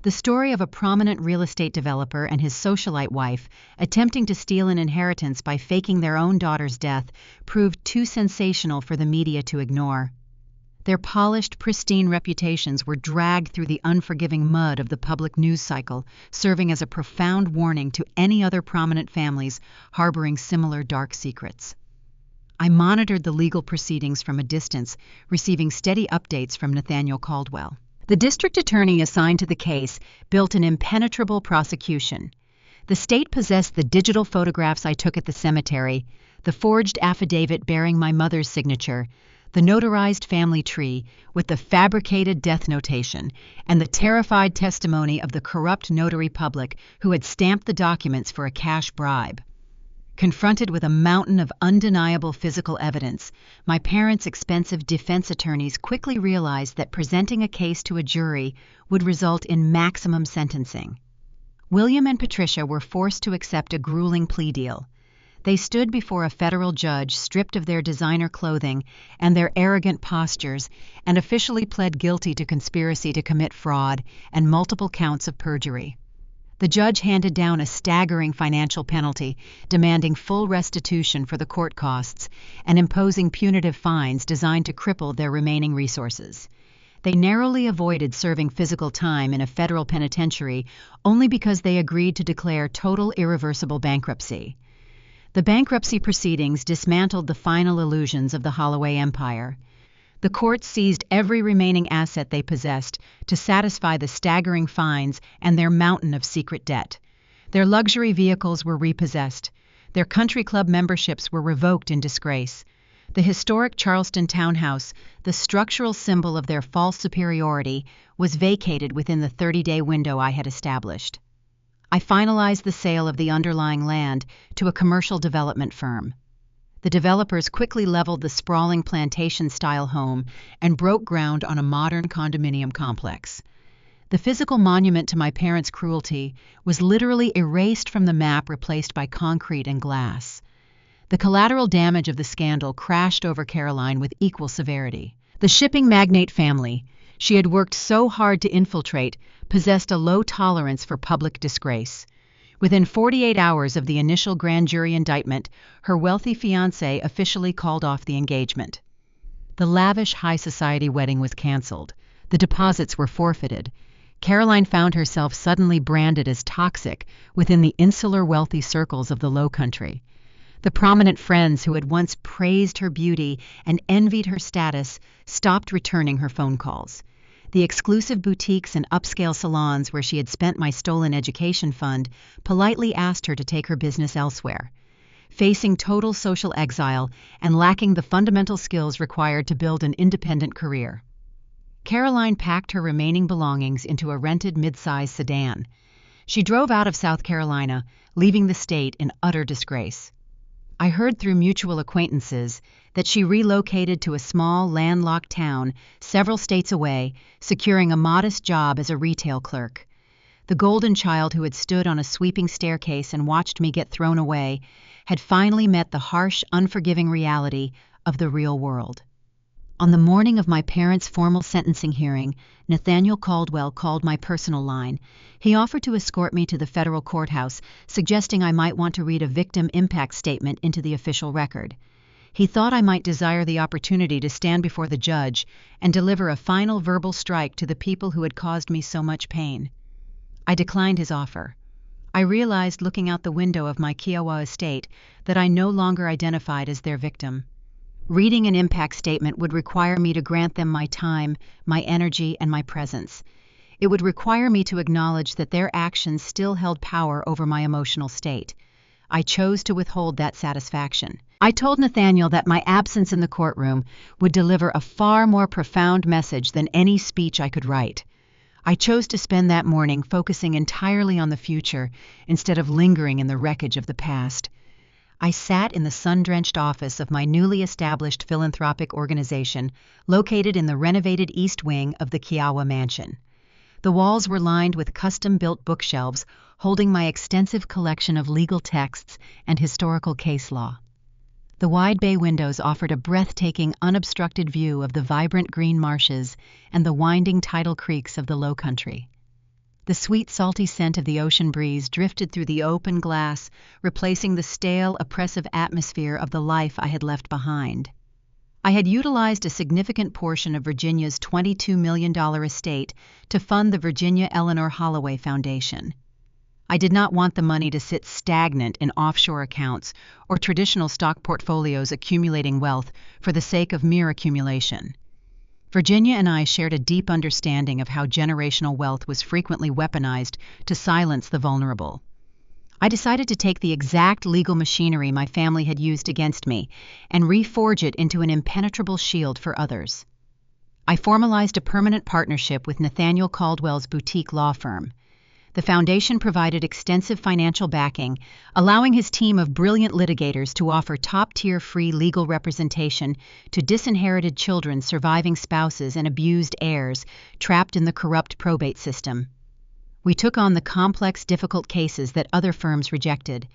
The story of a prominent real estate developer and his socialite wife attempting to steal an inheritance by faking their own daughter's death proved too sensational for the media to ignore. Their polished, pristine reputations were dragged through the unforgiving mud of the public news cycle, serving as a profound warning to any other prominent families harboring similar dark secrets. I monitored the legal proceedings from a distance, receiving steady updates from Nathaniel Caldwell. The district attorney assigned to the case built an impenetrable prosecution. The state possessed the digital photographs I took at the cemetery, the forged affidavit bearing my mother's signature, the notarized family tree with the fabricated death notation, and the terrified testimony of the corrupt notary public who had stamped the documents for a cash bribe. Confronted with a mountain of undeniable physical evidence, my parents' expensive defense attorneys quickly realized that presenting a case to a jury would result in maximum sentencing. William and Patricia were forced to accept a grueling plea deal. They stood before a federal judge stripped of their designer clothing and their arrogant postures and officially pled guilty to conspiracy to commit fraud and multiple counts of perjury. The judge handed down a staggering financial penalty, demanding full restitution for the court costs and imposing punitive fines designed to cripple their remaining resources. They narrowly avoided serving physical time in a federal penitentiary only because they agreed to declare total irreversible bankruptcy. The bankruptcy proceedings dismantled the final illusions of the Holloway empire. The courts seized every remaining asset they possessed to satisfy the staggering fines and their mountain of secret debt. Their luxury vehicles were repossessed. Their country club memberships were revoked in disgrace. The historic Charleston townhouse, the structural symbol of their false superiority, was vacated within the 30-day window I had established. I finalized the sale of the underlying land to a commercial development firm. The developers quickly leveled the sprawling plantation-style home and broke ground on a modern condominium complex. The physical monument to my parents' cruelty was literally erased from the map, replaced by concrete and glass. The collateral damage of the scandal crashed over Caroline with equal severity. The shipping magnate family she had worked so hard to infiltrate possessed a low tolerance for public disgrace. Within 48 hours of the initial grand jury indictment, her wealthy fiancé officially called off the engagement. The lavish high society wedding was canceled. The deposits were forfeited. Caroline found herself suddenly branded as toxic within the insular wealthy circles of the Low Country. The prominent friends who had once praised her beauty and envied her status stopped returning her phone calls. The exclusive boutiques and upscale salons where she had spent my stolen education fund politely asked her to take her business elsewhere. Facing total social exile and lacking the fundamental skills required to build an independent career, Caroline packed her remaining belongings into a rented mid-size sedan. She drove out of South Carolina, leaving the state in utter disgrace. I heard through mutual acquaintances that she relocated to a small, landlocked town several states away, securing a modest job as a retail clerk. The golden child who had stood on a sweeping staircase and watched me get thrown away had finally met the harsh, unforgiving reality of the real world. On the morning of my parents' formal sentencing hearing, Nathaniel Caldwell called my personal line. He offered to escort me to the federal courthouse, suggesting I might want to read a victim impact statement into the official record. He thought I might desire the opportunity to stand before the judge and deliver a final verbal strike to the people who had caused me so much pain. I declined his offer. I realized, looking out the window of my Kiowa estate, that I no longer identified as their victim. Reading an impact statement would require me to grant them my time, my energy, and my presence. It would require me to acknowledge that their actions still held power over my emotional state. I chose to withhold that satisfaction. I told Nathaniel that my absence in the courtroom would deliver a far more profound message than any speech I could write. I chose to spend that morning focusing entirely on the future instead of lingering in the wreckage of the past. I sat in the sun-drenched office of my newly established philanthropic organization, located in the renovated East Wing of the Kiowa Mansion. The walls were lined with custom-built bookshelves holding my extensive collection of legal texts and historical case law. The wide bay windows offered a breathtaking, unobstructed view of the vibrant green marshes and the winding tidal creeks of the Low Country. The sweet, salty scent of the ocean breeze drifted through the open glass, replacing the stale, oppressive atmosphere of the life I had left behind. I had utilized a significant portion of Virginia's $22 million estate to fund the Virginia Eleanor Holloway Foundation. I did not want the money to sit stagnant in offshore accounts or traditional stock portfolios accumulating wealth for the sake of mere accumulation. Virginia and I shared a deep understanding of how generational wealth was frequently weaponized to silence the vulnerable. I decided to take the exact legal machinery my family had used against me and reforge it into an impenetrable shield for others. I formalized a permanent partnership with Nathaniel Caldwell's boutique law firm. The foundation provided extensive financial backing, allowing his team of brilliant litigators to offer top-tier free legal representation to disinherited children, surviving spouses, and abused heirs trapped in the corrupt probate system. We took on the complex, difficult cases that other firms rejected.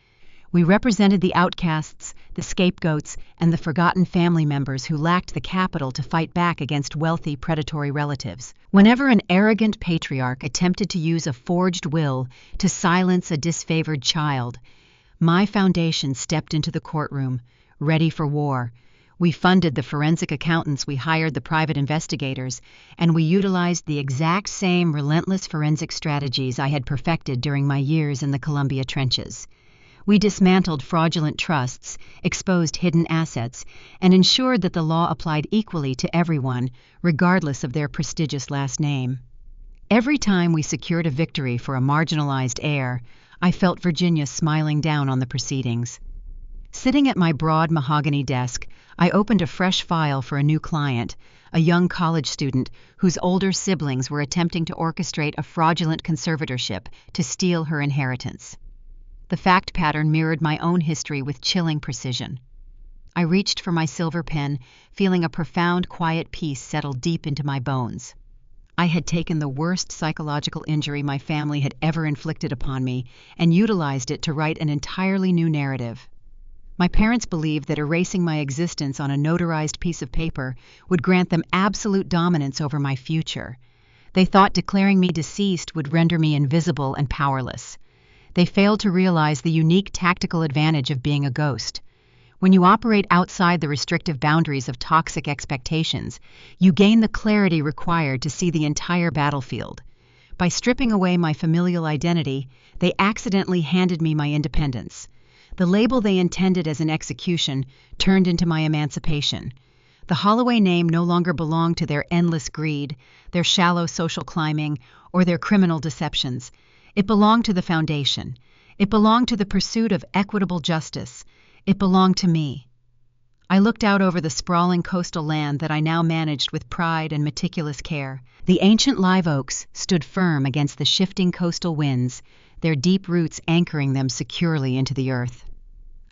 We represented the outcasts, the scapegoats, and the forgotten family members who lacked the capital to fight back against wealthy, predatory relatives. Whenever an arrogant patriarch attempted to use a forged will to silence a disfavored child, my foundation stepped into the courtroom, ready for war. We funded the forensic accountants, we hired the private investigators, and we utilized the exact same relentless forensic strategies I had perfected during my years in the Columbia trenches. We dismantled fraudulent trusts, exposed hidden assets, and ensured that the law applied equally to everyone, regardless of their prestigious last name. Every time we secured a victory for a marginalized heir, I felt Virginia smiling down on the proceedings. Sitting at my broad mahogany desk, I opened a fresh file for a new client, a young college student whose older siblings were attempting to orchestrate a fraudulent conservatorship to steal her inheritance. The fact pattern mirrored my own history with chilling precision. I reached for my silver pen, feeling a profound, quiet peace settle deep into my bones. I had taken the worst psychological injury my family had ever inflicted upon me and utilized it to write an entirely new narrative. My parents believed that erasing my existence on a notarized piece of paper would grant them absolute dominance over my future. They thought declaring me deceased would render me invisible and powerless. They failed to realize the unique tactical advantage of being a ghost. When you operate outside the restrictive boundaries of toxic expectations, you gain the clarity required to see the entire battlefield. By stripping away my familial identity, they accidentally handed me my independence. The label they intended as an execution turned into my emancipation. The Holloway name no longer belonged to their endless greed, their shallow social climbing, or their criminal deceptions. It belonged to the foundation. It belonged to the pursuit of equitable justice. It belonged to me. I looked out over the sprawling coastal land that I now managed with pride and meticulous care. The ancient live oaks stood firm against the shifting coastal winds, their deep roots anchoring them securely into the earth.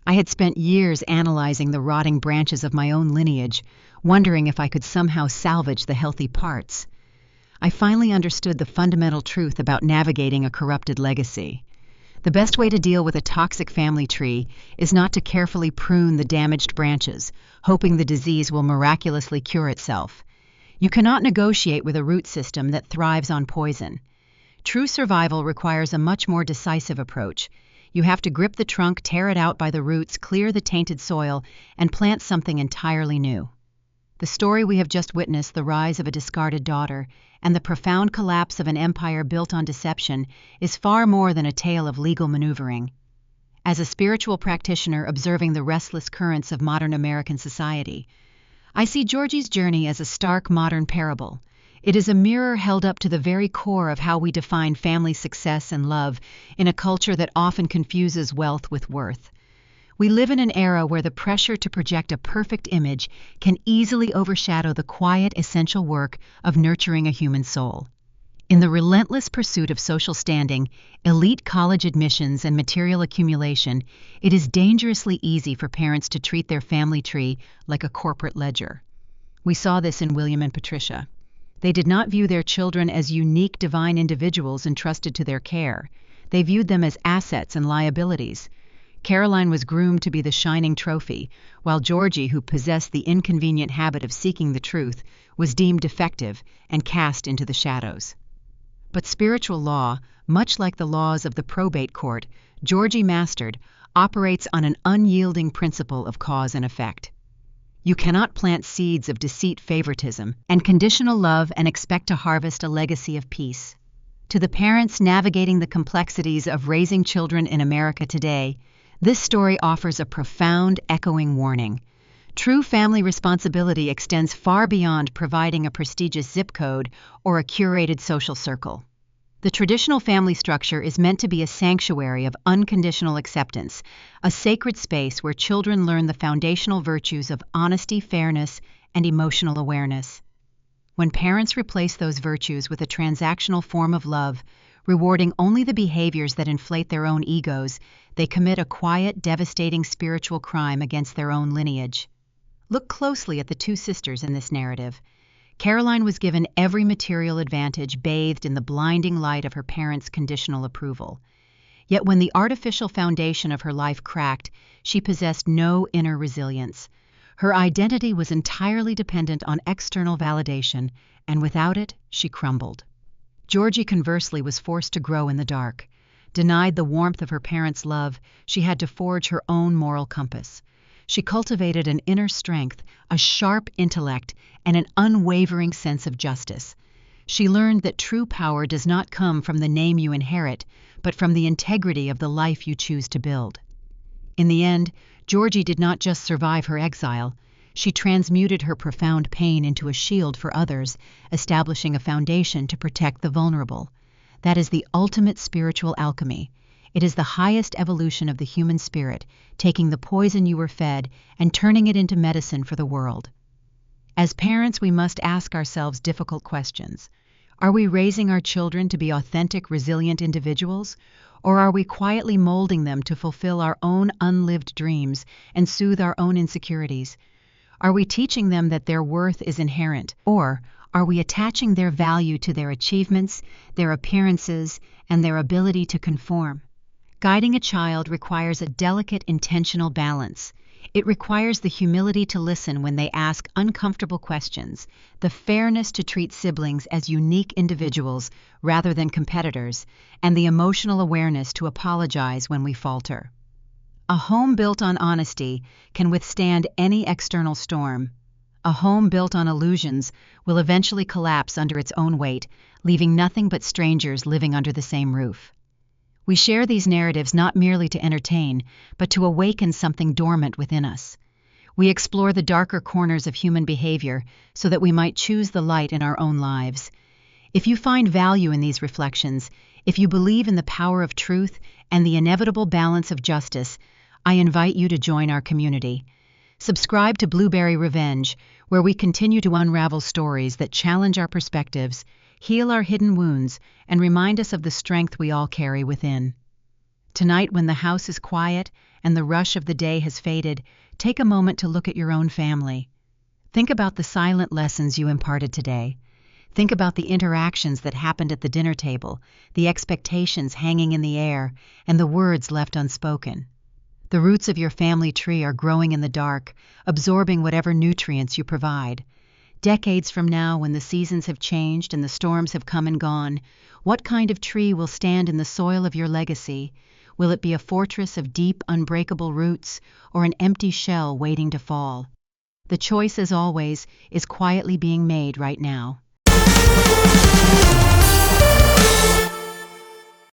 I had spent years analyzing the rotting branches of my own lineage, wondering if I could somehow salvage the healthy parts. I finally understood the fundamental truth about navigating a corrupted legacy. The best way to deal with a toxic family tree is not to carefully prune the damaged branches, hoping the disease will miraculously cure itself. You cannot negotiate with a root system that thrives on poison. True survival requires a much more decisive approach. You have to grip the trunk, tear it out by the roots, clear the tainted soil, and plant something entirely new. The story we have just witnessed, the rise of a discarded daughter, and the profound collapse of an empire built on deception, is far more than a tale of legal maneuvering. As a spiritual practitioner observing the restless currents of modern American society, I see Georgie's journey as a stark modern parable. It is a mirror held up to the very core of how we define family success and love in a culture that often confuses wealth with worth. We live in an era where the pressure to project a perfect image can easily overshadow the quiet, essential work of nurturing a human soul. In the relentless pursuit of social standing, elite college admissions, and material accumulation, it is dangerously easy for parents to treat their family tree like a corporate ledger. We saw this in William and Patricia. They did not view their children as unique divine individuals entrusted to their care. They viewed them as assets and liabilities. Caroline was groomed to be the shining trophy, while Georgie, who possessed the inconvenient habit of seeking the truth, was deemed defective and cast into the shadows. But spiritual law, much like the laws of the probate court Georgie mastered, operates on an unyielding principle of cause and effect. You cannot plant seeds of deceit, favoritism, and conditional love and expect to harvest a legacy of peace. To the parents navigating the complexities of raising children in America today, this story offers a profound, echoing warning. True family responsibility extends far beyond providing a prestigious zip code or a curated social circle. The traditional family structure is meant to be a sanctuary of unconditional acceptance, a sacred space where children learn the foundational virtues of honesty, fairness, and emotional awareness. When parents replace those virtues with a transactional form of love, Rewarding only the behaviors that inflate their own egos, they commit a quiet, devastating spiritual crime against their own lineage. Look closely at the two sisters in this narrative. Caroline was given every material advantage bathed in the blinding light of her parents' conditional approval. Yet when the artificial foundation of her life cracked, she possessed no inner resilience. Her identity was entirely dependent on external validation, and without it, she crumbled. Georgie, conversely, was forced to grow in the dark. Denied the warmth of her parents' love, she had to forge her own moral compass. She cultivated an inner strength, a sharp intellect, and an unwavering sense of justice. She learned that true power does not come from the name you inherit, but from the integrity of the life you choose to build. In the end, Georgie did not just survive her exile. She transmuted her profound pain into a shield for others, establishing a foundation to protect the vulnerable. That is the ultimate spiritual alchemy. It is the highest evolution of the human spirit, taking the poison you were fed and turning it into medicine for the world. As parents, we must ask ourselves difficult questions. Are we raising our children to be authentic, resilient individuals, or are we quietly molding them to fulfill our own unlived dreams and soothe our own insecurities? Are we teaching them that their worth is inherent, or are we attaching their value to their achievements, their appearances, and their ability to conform? Guiding a child requires a delicate, intentional balance. It requires the humility to listen when they ask uncomfortable questions, the fairness to treat siblings as unique individuals rather than competitors, and the emotional awareness to apologize when we falter. A home built on honesty can withstand any external storm. A home built on illusions will eventually collapse under its own weight, leaving nothing but strangers living under the same roof. We share these narratives not merely to entertain, but to awaken something dormant within us. We explore the darker corners of human behavior so that we might choose the light in our own lives. If you find value in these reflections, if you believe in the power of truth and the inevitable balance of justice, I invite you to join our community. Subscribe to Blueberry Revenge, where we continue to unravel stories that challenge our perspectives, heal our hidden wounds, and remind us of the strength we all carry within. Tonight, when the house is quiet and the rush of the day has faded, take a moment to look at your own family. Think about the silent lessons you imparted today. Think about the interactions that happened at the dinner table, the expectations hanging in the air, and the words left unspoken. The roots of your family tree are growing in the dark, absorbing whatever nutrients you provide. Decades from now, when the seasons have changed and the storms have come and gone, what kind of tree will stand in the soil of your legacy? Will it be a fortress of deep, unbreakable roots, or an empty shell waiting to fall? The choice, as always, is quietly being made right now.